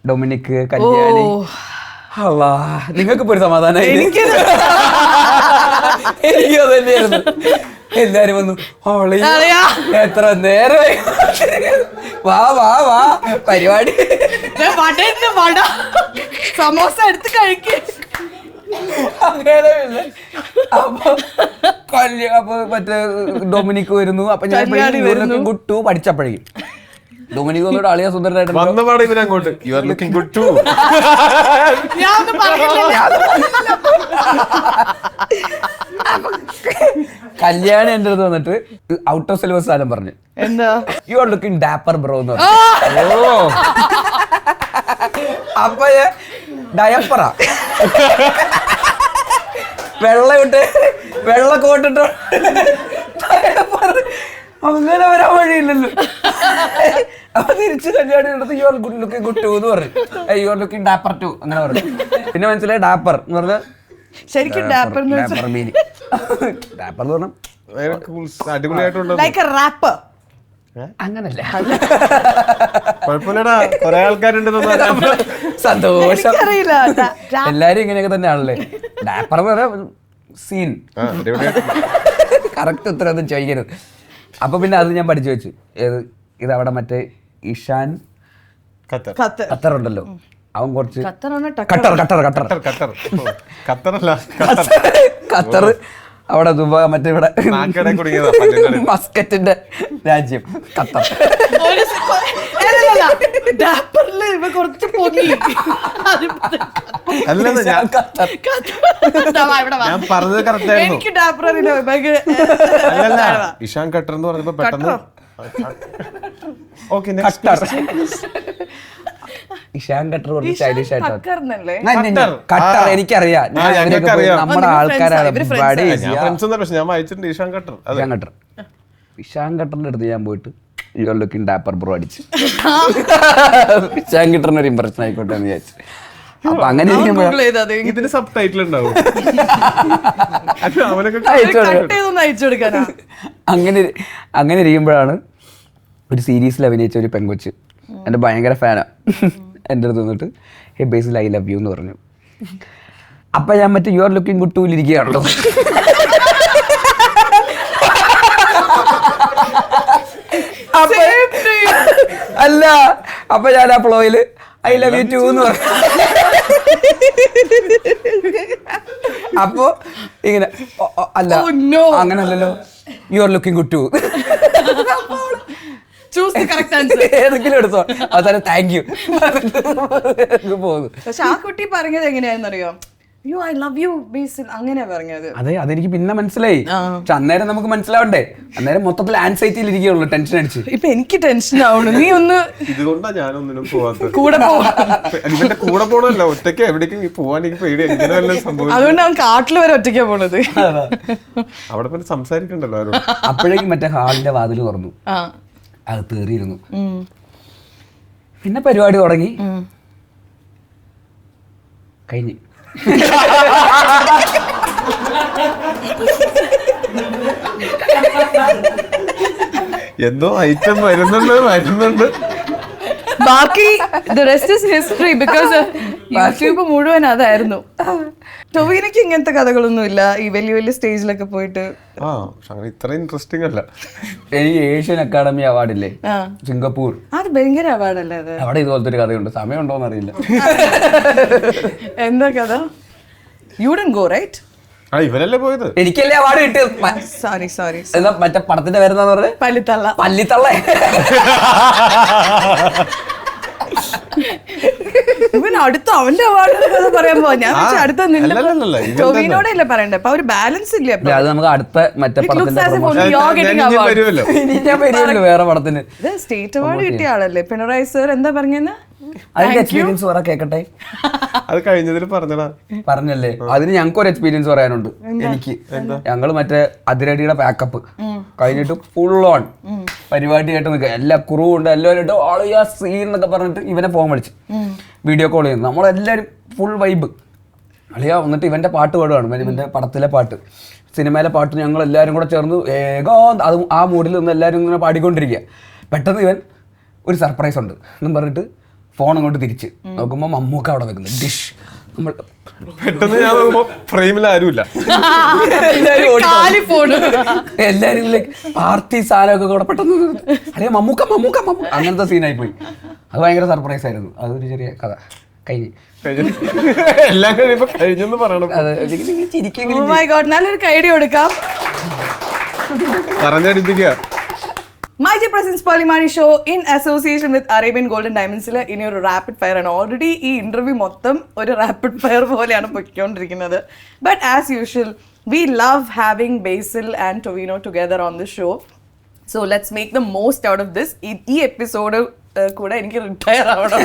ഡൊമിനിക്, കല്യാണി. നിങ്ങൾക്ക് ഇപ്പൊ ഒരു സമാധാനം. എനിക്ക് അത് തന്നെയായിരുന്നു. എല്ലാരും വന്നു, എത്ര നേരമായി വാ വാ വാ പരിപാടി വടന്ന് വട സമോസ എടുത്ത് കഴിക്ക. അങ്ങനെയല്ല. അപ്പൊ മറ്റേ ഡൊമിനിക് വരുന്നു. അപ്പൊ ഞാൻ ഗുട്ടു പഠിച്ചപ്പോഴേക്കും ഡൊമിനിക് ഒന്നുകൂടെ അളിയ സുന്ദരനായിട്ട് വന്നപാടെ ഇവരങ്ങോട്ട് you are looking good too. കല്യാണം എന്റെ അടുത്ത് വന്നിട്ട് ഔട്ട് ഓഫ് സിലബസ് സാധനം പറഞ്ഞു, എന്താ U are looking dapper bro എന്ന് പറഞ്ഞു. അപ്പൊ ഡയപ്പറാ വെള്ള കോട്ടിട്ടോ അങ്ങനെ വരാൻ വഴിയില്ലല്ലോ. അപ്പൊ തിരിച്ച് കല്യാണം എടുത്ത് you are looking good too എന്ന് പറഞ്ഞു, you are looking dapper too അങ്ങനെ പറഞ്ഞു. പിന്നെ മനസ്സിലായി ഡാപ്പർ എന്ന് പറഞ്ഞാൽ ശരിക്കും ഡാപ്പർ എന്ന് ഡാപ്പർ മീനി. ഡാപ്പർ എന്ന് പറഞ്ഞാൽ അടിപൊളിയായിട്ടുണ്ടോ? Like A wrapper. അങ്ങനല്ല, കുഴപ്പമില്ലടാ, കൊറേ ആൾക്കാരുണ്ട്. സന്തോഷം. അറിയില്ല എല്ലാരും ഇങ്ങനെയൊക്കെ തന്നെയാണല്ലേ. ഡാപ്പർ എന്ന് പറഞ്ഞാൽ സീൻ. കറക്റ്റ് ഉത്തരം ഒന്നും ചോദിക്കരുത്. അപ്പൊ പിന്നെ അത് ഞാൻ പഠിച്ചു വെച്ചു. ഏത് ഇത് അവിടെ മറ്റേ ഇഷാൻ ഖത്തർ ഉണ്ടല്ലോ, അവൻ കുറച്ച് ഖത്തർ അവിടെ ദുബായ് മറ്റേ ഇവിടെ മസ്കറ്റിന്റെ രാജ്യം ഖത്തർ. കുറച്ച് പൊങ്ങി ഞാൻ പറഞ്ഞത് കറക്റ്റ് ആയിരുന്നു. എനിക്ക് ഡാപ്പർ അറിയില്ല. ഇഷാൻ ഖട്ടർ എന്ന് പറഞ്ഞപ്പോ പെട്ടെന്ന് ഓക്കെ ഇഷാൻ ഖട്ടർ കുറച്ച് സ്റ്റൈലിഷ് ആയിട്ടോ. ഖത്തറിനല്ലേ? ഖട്ടർ എനിക്കറിയാം, നമ്മുടെ ആൾക്കാരാണ്. ഞാൻ വായിച്ചിട്ടുണ്ട് ഇഷാൻ ഖട്ടർ. ഇഷാൻ ഖട്ടറിന്റെ അടുത്ത് ഞാൻ പോയിട്ട് U are looking dapper bro അടിച്ച് ഇഷാൻ ഖട്ടറിന് ഒരു ഇംപ്രഷൻ ആയിക്കോട്ടെ എന്ന് വിചാരിച്ചു. അപ്പൊ അങ്ങനെ ഇതിന് സബ് ടൈറ്റിൽ ഉണ്ടാവും. അങ്ങനെ ഇരിക്കുമ്പോഴാണ് ഒരു സീരീസിൽ അഭിനയിച്ച ഒരു പെങ്കൊച്ച്, എൻ്റെ ഭയങ്കര ഫാനാ, എൻ്റെ അടുത്ത് വന്നിട്ട് hey Basil I love you എന്ന് പറഞ്ഞു. അപ്പൊ ഞാൻ മറ്റേ യു ആർ ലുക്കിംഗ് ഗുഡ് ടൂലിരിക്കുകയാണല്ലോ. അല്ല, അപ്പൊ ഞാൻ ആ ഫ്ലോയില് ഐ ലവ് യു ടു എന്ന് പറഞ്ഞു. അപ്പൊ ഇങ്ങനെ അല്ല അങ്ങനല്ലല്ലോ, you are looking good too. ഏതെങ്കിലും എടുത്തോ, അവസാനം താങ്ക് യു പോകുന്നു. പക്ഷെ ആ കുട്ടി പറഞ്ഞത് എങ്ങനെയാണെന്നറിയോ? യു ഐ ലവ് യു ബേസിൽ അങ്ങനെയാ പറഞ്ഞത്. അതെ, അതെനിക്ക് പിന്നെ മനസ്സിലായി. പക്ഷെ അന്നേരം നമുക്ക് മനസ്സിലാവണ്ടേ, അന്നേരം മൊത്തത്തിൽ ആൻസൈറ്റിയിൽ ഇരിക്കുകയുള്ളൂ, ടെൻഷൻ അടിച്ച്. ഇപ്പൊ എനിക്ക് ടെൻഷൻ ആവണം. നീ ഒന്ന് ഇതുകൊണ്ടാ ഞാനൊന്നിനും പോവാത്തത്. കൂടെ ഇവന്റെ കൂടെ പോണല്ലോ, ഒറ്റയ്ക്ക് എവിടേക്കും പോവാൻ എനിക്ക് പേടി. അതുകൊണ്ട് അവൻ കാട്ടിൽ വരെ ഒറ്റയ്ക്കാ പോണത്. അവിടെ പിന്നെ സംസാരിക്കണ്ടല്ലോ ആരും. അപ്പോഴേക്കും മറ്റേ ഹാളിന്റെ വാതിൽ തുറന്നു, അത് തീറിയിരുന്നു. പിന്നെ പരിപാടി തുടങ്ങി, കഴിഞ്ഞു. എന്തോ ഐറ്റം വരുന്നുണ്ട്. ബാക്കി the rest is history because YouTube മുഴുവൻ അതായിരുന്നു. ടൊവിനോക്ക് ഇങ്ങനത്തെ കഥകളൊന്നും ഇല്ല, ഈ വലിയ വലിയ സ്റ്റേജിലൊക്കെ പോയിട്ട്. ഇത്ര ഇൻട്രസ്റ്റിംഗ് അല്ല. എനിക്ക് ഏഷ്യൻ അക്കാഡമി അവാർഡില്ലേ സിംഗപ്പൂർ, അത് ഭയങ്കര അവാർഡല്ലേ അത്. അവിടെ ഇതുപോലത്തെ ഒരു കഥയുണ്ട്, സമയമുണ്ടോന്ന് അറിയില്ല. എന്താ കഥ? You didn't go, right? ഇവരല്ലേ പോയത്. എനിക്കല്ലേ അവാർഡ് കിട്ടിയത്. സോറി എന്നാ മറ്റേ പടത്തിന്റെ പേരെന്താന്ന് പറഞ്ഞത്? പല്ലിത്തള്ള. ഇവൻ അടുത്ത അവന്റെ അവാർഡ് പറയാൻ പോവാ. ഞാൻ അടുത്ത ടൊവിനോടെ അല്ലേ പറയണ്ടേ? അപ്പൊ ഒരു ബാലൻസ് ഇല്ല. അത് നമുക്ക് അടുത്ത മറ്റേ പടത്തിന്റെ വേറെ പടത്തിന് സ്റ്റേറ്റ് അവാർഡ് കിട്ടിയ ആളല്ലേ പിണറായി സർ. എന്താ പറഞ്ഞെന്ന് അതിന്റെ എക്സ്പീരിയൻസ് പറ കേക്കട്ടെ. അത് കഴിഞ്ഞതിൽ പറഞ്ഞല്ലേ, അതിന് ഞങ്ങൾക്ക് ഒരു എക്സ്പീരിയൻസ് പറയാനുണ്ട്. എനിക്ക് ഞങ്ങള് മറ്റേ അതിരടിയുടെ പാക്കപ്പ് കഴിഞ്ഞിട്ട് ഫുൾ ഓൺ പരിപാടി ആയിട്ട് നിൽക്കുക, എല്ലാ ക്രൂ ഉണ്ട്, എല്ലാവരും ആൾ ആ സീൻ എന്നൊക്കെ പറഞ്ഞിട്ട് ഇവനെ ഫോൺ വിളിച്ചു വീഡിയോ കോൾ ചെയ്യുന്നു. നമ്മളെല്ലാവരും ഫുൾ വൈബ് അളിയാ. എന്നിട്ട് ഇവന്റെ പാട്ട് പാടുകയാണ്, ഇവന്റെ പടത്തിലെ പാട്ട്, സിനിമയിലെ പാട്ട്. ഞങ്ങൾ എല്ലാവരും കൂടെ ചേർന്ന് അത് ആ മൂഡിൽ നിന്ന് എല്ലാവരും ഇങ്ങനെ പാടിക്കൊണ്ടിരിക്കുക. പെട്ടെന്ന് ഇവൻ ഒരു സർപ്രൈസ് ഉണ്ട് എന്നും പറഞ്ഞിട്ട് ഫോൺ അങ്ങോട്ട് തിരിച്ച് നോക്കുമ്പോൾ മമ്മൂക്ക അവിടെ നിൽക്കുന്നത്. ഡിഷ് നമ്മൾ പെട്ടെന്ന് ഞാൻ നോക്കുമ്പോ ഫ്രെയിമിൽ ആരുമില്ല. എല്ലാരും പാർട്ടി സാധനമൊക്കെ കൂടെ പെട്ടെന്ന് അല്ലെ മമ്മൂക്ക മമ്മൂക്ക മമ്മൂക്ക അങ്ങനത്തെ സീനായി പോയി. അത് ഭയങ്കര സർപ്രൈസ് ആയിരുന്നു. അതൊരു ചെറിയ കഥ കഴിഞ്ഞ് എല്ലാം കഴിയുമ്പോ കഴിഞ്ഞെന്ന് പറയണം. Oh my God, നല്ലൊരു കൈഡി കൊടുക്കാം. പറഞ്ഞടിപ്പിക്കുക. MyG presents Pearle Maaney show in association with Arabian golden ഡയമണ്ട്സിൽ ഇനി ഒരു റാപ്പിഡ് ഫയർ ആണ്. ഓൾറെഡി ഈ ഇന്റർവ്യൂ മൊത്തം ഒരു റാപ്പിഡ് ഫയർ പോലെയാണ് പൊയ്ക്കൊണ്ടിരിക്കുന്നത്. But as usual we love having Basil and Tovino together on the show. So let's make the most out of this. ഈ എപ്പിസോഡ് കൂടെ എനിക്ക് റിട്ടയർ ആവണം,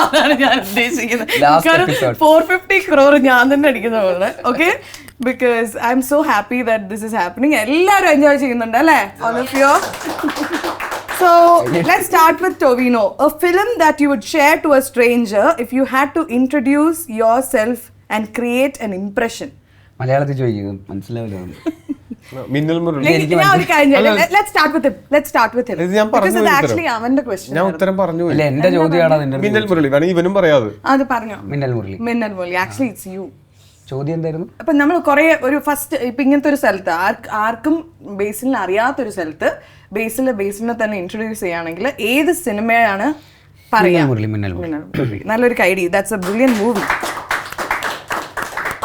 അതാണ് ഞാൻ ഉദ്ദേശിക്കുന്നത്. 450 crore ഞാൻ തന്നെ അടിക്കുന്ന പോലെ. Okay, because I'm so happy that this is happening. എല്ലാവരും എൻജോയ് ചെയ്യുന്നുണ്ട് അല്ലേ? All of you. So let's start with Tovino. A film that you would share to a stranger if you had to introduce yourself and create an impression. മലയാളത്തിൽ ചോദിക്കും, മനസ്സിലാവില്ല. മിന്നൽ മുരളി. ഞാൻ ഒരു കാര്യം ചെയ്യാം. Let's start with him. ഇത് ഞാൻ Because പറഞ്ഞു it's actually അവന്റെ question. ഞാൻ ഉത്തരം പറഞ്ഞു. ഇല്ല, എന്റെ ചോദ്യമാണ് അതിന്റെ മിന്നൽ മുരളി വേണമെങ്കിൽ ഇവനും പറയാതെ. അത് പറഞ്ഞോ. Minnal Murali. Actually it's you. ചോദ്യം എന്തായിരുന്നു? അപ്പൊ നമ്മൾ കുറെ ഒരു ഫസ്റ്റ് ഇപ്പൊ ഇങ്ങനത്തെ ഒരു സ്ഥലത്ത് ആർക്കും ബേസിലിനെ അറിയാത്തൊരു സ്ഥലത്ത് ബേസിലിനെ തന്നെ ഇൻട്രൊഡ്യൂസ് ചെയ്യുകയാണെങ്കിൽ ഏത് സിനിമയാണ് പറയാ? മിന്നൽ മുരളി. നല്ലൊരു idea. That's a brilliant movie.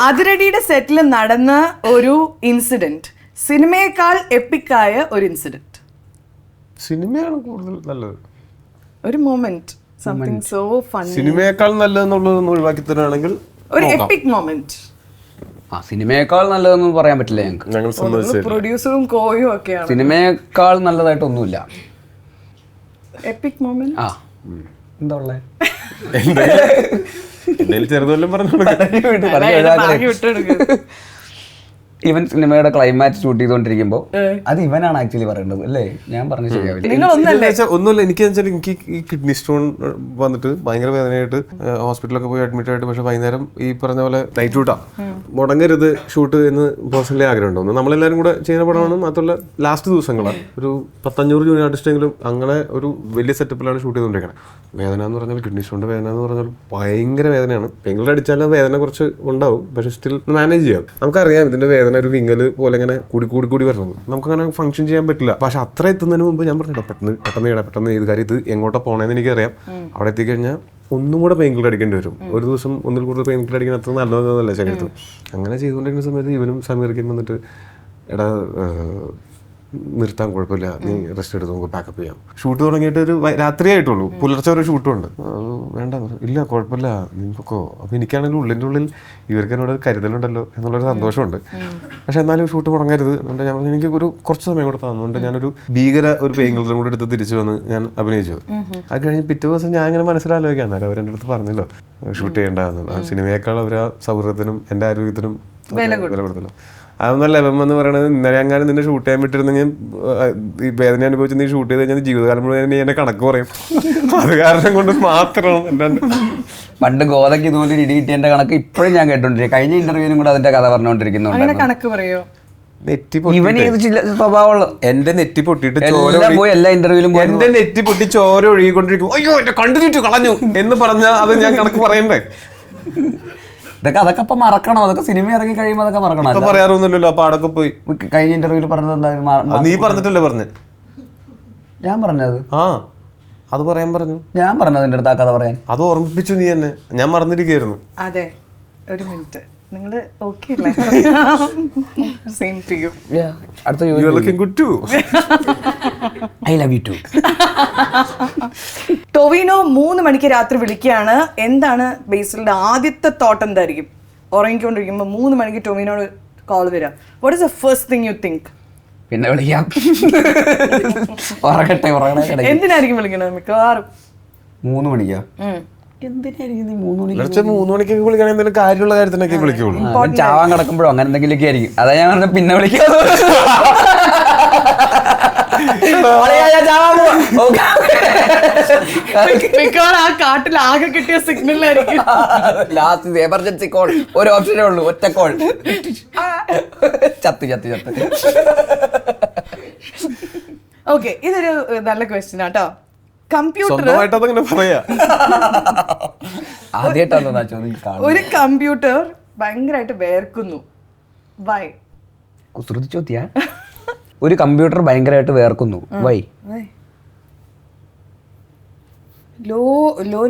അതിരടിയുടെ സെറ്റിൽ നടന്ന ഒരു ഇൻസിഡന്റ്, സിനിമയേക്കാൾ എപ്പിക്കായ ഒരു ഇൻസിഡന്റ്. സിനിമയാണ് കൂടുതൽ നല്ലത്. ഒരു മൊമെന്റ്, സംതിങ് സോ ഫണ്ണി. സിനിമയേക്കാൾ നല്ലതെന്നുള്ളതൊന്ന് ഒഴിവാക്കി തരാണെങ്കിൽ ഒരു എപ്പിക് മൊമെന്റ്. സിനിമയേക്കാൾ നല്ലതെന്ന് പറയാൻ പറ്റില്ല ഞങ്ങൾക്ക്. ഞങ്ങൾ സമ്മതിച്ചില്ല. പ്രൊഡ്യൂസറും കോയും ഒക്കെയാണ്. സിനിമയേക്കാൾ നല്ലതായിട്ടൊന്നുമില്ല. Epic moment. ആ എന്താ ഉള്ളേ? എന്തെങ്കിലും ചെറുതെല്ലാം പറഞ്ഞു. ഇവൻ സിനിമയുടെ ക്ലൈമാക്സ് ഷൂട്ട് ചെയ്തോണ്ടിരിക്കുമ്പോ അത് ഇവനാണ് ആക്ച്വലി പറയേണ്ടത് അല്ലേ? ഞാൻ പറഞ്ഞു ശരിയാവില്ല. ഒന്നുമില്ല. എനിക്ക് ഈ കിഡ്നി സ്റ്റോൺ വന്നിട്ട് ഭയങ്കര വേദനയായിട്ട് ഹോസ്പിറ്റലൊക്കെ പോയി അഡ്മിറ്റ് ആയിട്ട്, പക്ഷെ വൈകുന്നേരം ഈ പറഞ്ഞ പോലെ നൈറ്റ് ഷൂട്ടാ, മുടങ്ങരുത് ഷൂട്ട് എന്ന് പേഴ്സണലി ആഗ്രഹം ഉണ്ടോന്ന്. നമ്മളെല്ലാവരും കൂടെ ചെയ്യുന്ന പടമാണ്. മാത്രമല്ല ലാസ്റ്റ് ദിവസങ്ങളാണ്. ഒരു 500 ജൂനിയർ ആർട്ടിസ്റ്റെങ്കിലും അങ്ങനെ ഒരു വലിയ സെറ്റപ്പിലാണ് ഷൂട്ട് ചെയ്തുകൊണ്ടിരിക്കുന്നത്. വേദന എന്ന് പറഞ്ഞാൽ, കിഡ്നി സ്റ്റോണിന്റെ വേദന എന്ന് പറഞ്ഞാൽ ഭയങ്കര വേദനയാണ്. പെങ്ങൾ അടിച്ചാലും വേദന കുറച്ച് ഉണ്ടാവും, പക്ഷെ സ്റ്റിൽ മാനേജ് ചെയ്യാം. നമുക്കറിയാം ഇതിന്റെ വേദന ഒരു വിങ്ങല് പോലെ ഇങ്ങനെ കൂടി വരുന്നത്. നമുക്കങ്ങനെ ഫംഗ്ഷൻ ചെയ്യാൻ പറ്റില്ല. പക്ഷെ അത്ര എത്തുന്നതിന് മുമ്പ് ഞാൻ പറഞ്ഞിട്ടോ, പെട്ടെന്ന് ഏത് കാര്യം ഇത് എങ്ങോട്ടാ പോണേന്ന് എനിക്കറിയാം. അവിടെ എത്തിക്കഴിഞ്ഞാൽ ഒന്നും കൂടെ പെയിൻ കില്ലർ അടിക്കേണ്ടി വരും. ഒരു ദിവസം ഒന്നിൽ കൂടുതൽ പെയിൻ കില്ലർ അടിക്കാൻ അത്ര നല്ലതെന്നല്ല ശരീരത്തിൽ. അങ്ങനെ ചെയ്തുകൊണ്ടിരിക്കുന്ന സമയത്ത് ഇവനും സമീർക്കും വന്നിട്ട്, എടാ നിർത്താൻ കുഴപ്പമില്ല, നീ റെസ്റ്റ് എടുത്ത് നമുക്ക് പാക്കപ്പ് ചെയ്യാം. ഷൂട്ട് തുടങ്ങിയിട്ട് ഒരു രാത്രിയായിട്ടുള്ളൂ, പുലർച്ചെ ഒരു ഷൂട്ടും ഉണ്ട്. വേണ്ട, ഇല്ല കുഴപ്പമില്ല, നീ പൊക്കോ. അപ്പോൾ എനിക്കാണെങ്കിൽ ഉള്ളിൻ്റെ ഉള്ളിൽ ഇവർക്ക് എന്നോട് കരുതലുണ്ടല്ലോ എന്നുള്ളൊരു സന്തോഷമുണ്ട്. പക്ഷെ എന്നാലും ഷൂട്ട് മുടങ്ങരുത് എന്നുകൊണ്ട് ഞാൻ എനിക്ക് കുറച്ച് സമയം കൂടെ തന്നുകൊണ്ട് ഞാനൊരു ഒരു പെയിൻ കില്ലറും കൂടെ എടുത്ത് തിരിച്ചു വന്ന് ഞാൻ അഭിനയിച്ചു. അത് കഴിഞ്ഞ് പിറ്റേ ദിവസം ഞാൻ ഇങ്ങനെ മനസ്സിലാലോചിക്കാം, എന്നാലും അവരെൻ്റെ അടുത്ത് പറഞ്ഞല്ലോ ഷൂട്ട് ചെയ്യേണ്ടതെന്ന്. സിനിമയേക്കാൾ അവർ ആ സൗഹൃദത്തിനും എൻ്റെ ആരോഗ്യത്തിനും വില കൊടുത്തല്ലോ. അതൊന്നല്ല എം എന്ന് പറയുന്നത്, ഇന്നലെ അങ്ങനെ നിന്നെ ഷൂട്ട് ചെയ്യാൻ വിട്ടിരുന്നെങ്കിൽ ഈ വേദന അനുഭവിച്ച് നീ ഷൂട്ട് ചെയ്ത് കഴിഞ്ഞാൽ ജീവിതകാലം മുഴുവൻ നീ എന്നെ കണക്ക് പറയും. അത് കാരണം കൊണ്ട് മാത്രമാണ് എൻ്റെ പണ്ട് ഗോതയ്ക്ക് ഇതുപോലെ ഇടി കിട്ടിയതിന്റെ കണക്ക് ഇപ്പോഴും ഞാൻ കേട്ടോണ്ടിരിക്കും. കഴിഞ്ഞ ഇന്റർവ്യൂവിനും കൂടെ അതിന്റെ കഥ പറഞ്ഞോണ്ടിരിക്കുന്നുണ്ട്. കണക്ക് പറയോ? സ്വഭാവമുള്ള എന്റെ നെറ്റി പൊട്ടിയിട്ട് എല്ലാ ഇന്റർവ്യൂവിലും എന്റെ നെറ്റി പൊട്ടി ചോര ഒഴുകിക്കൊണ്ടിരിക്കും. അയ്യോ എന്റെ കണ്ടിട്ട് കളഞ്ഞു എന്ന് പറഞ്ഞാൽ അത് ഞാൻ കണക്ക് പറയണ്ടേ? അതൊക്കെ അപ്പൊ മറക്കണോ? അതൊക്കെ സിനിമ ഇറങ്ങി കഴിയുമ്പോൾ അതൊക്കെ മറക്കണം. പറയാറൊന്നുമില്ലല്ലോ. അപ്പൊ അടക്കം പോയി കഴിഞ്ഞ ഇന്റർവ്യൂവിൽ പറഞ്ഞത് എന്തായാലും നീ പറഞ്ഞിട്ടല്ലേ പറഞ്ഞേ? ഞാൻ പറഞ്ഞത് അത് പറയാൻ പറഞ്ഞു. ഞാൻ പറഞ്ഞത് എന്റെ അടുത്ത് ആ കഥ പറയാൻ. അത് ഓർമ്മിപ്പിച്ചു നീ എന്നെ. ഞാൻ മറന്നിരിക്കുകയായിരുന്നു. അതെ, ഒരു മിനിറ്റ്. നിങ്ങള് ഓക്കെ അല്ലേ? Same to you. അടുത്ത you are looking good too. I love you too. Tovino 3 മണിക്ക് രാത്രി വിളിക്കുകയാണ്. എന്താണ് ബേസിലിന്റെ ആദ്യത്തെ തോട്ട്? എന്തായിരിക്കും? ഉറങ്ങിക്കൊണ്ടിരിക്കുമ്പോൾ 3 മണിക്ക് ടൊവിനോട് കോൾ വരാം. What is the first thing you think? പിന്നെ വിളിക്കാം. ഉറങ്ങട്ടെ. എന്തിനായിരിക്കും വിളിക്കണത്? മിക്കവാറും 3 മണിക്കാ. എന്തിനായിരിക്കും 3 മണിക്ക് വിളിക്കാൻ? എന്തെങ്കിലും കാര്യമുള്ള കാര്യത്തിനൊക്കെ വിളിക്കുള്ളൂ. ചാവാൻ കിടക്കുമ്പോഴോ അങ്ങനെ എന്തെങ്കിലുമൊക്കെ ആയിരിക്കും. അതാ ഞാൻ പറഞ്ഞ പിന്നെ വിളിക്കാം. ആ കാട്ടിൽ ആകെ കിട്ടിയ സിഗ്നലായിരിക്കും ലാസ്റ്റ് എമർജൻസി കോൾ. ഒരു ഓപ്ഷനേ ഉള്ളൂ, ഒറ്റ കോൾ. ചത്ത്. ഓക്കെ, ഇതൊരു നല്ല ക്വസ്റ്റ്യൻ ആട്ടോ. കമ്പ്യൂട്ടർ സ്വന്തമായിട്ട് അതങ്ങനെ പറയാ. ആദ്യമായിട്ടാണോ ഞാൻ ചോദിക്കുന്നത്? ഒരു കമ്പ്യൂട്ടർ ഭയങ്കരമായിട്ട് വേർക്കുന്നു. വൈ? കുസൃതിച്ചോത്തിയാ? ഒരു കമ്പ്യൂട്ടർ ഭയങ്കരമായിട്ട് വേർക്കുന്നു. വൈ? ലോ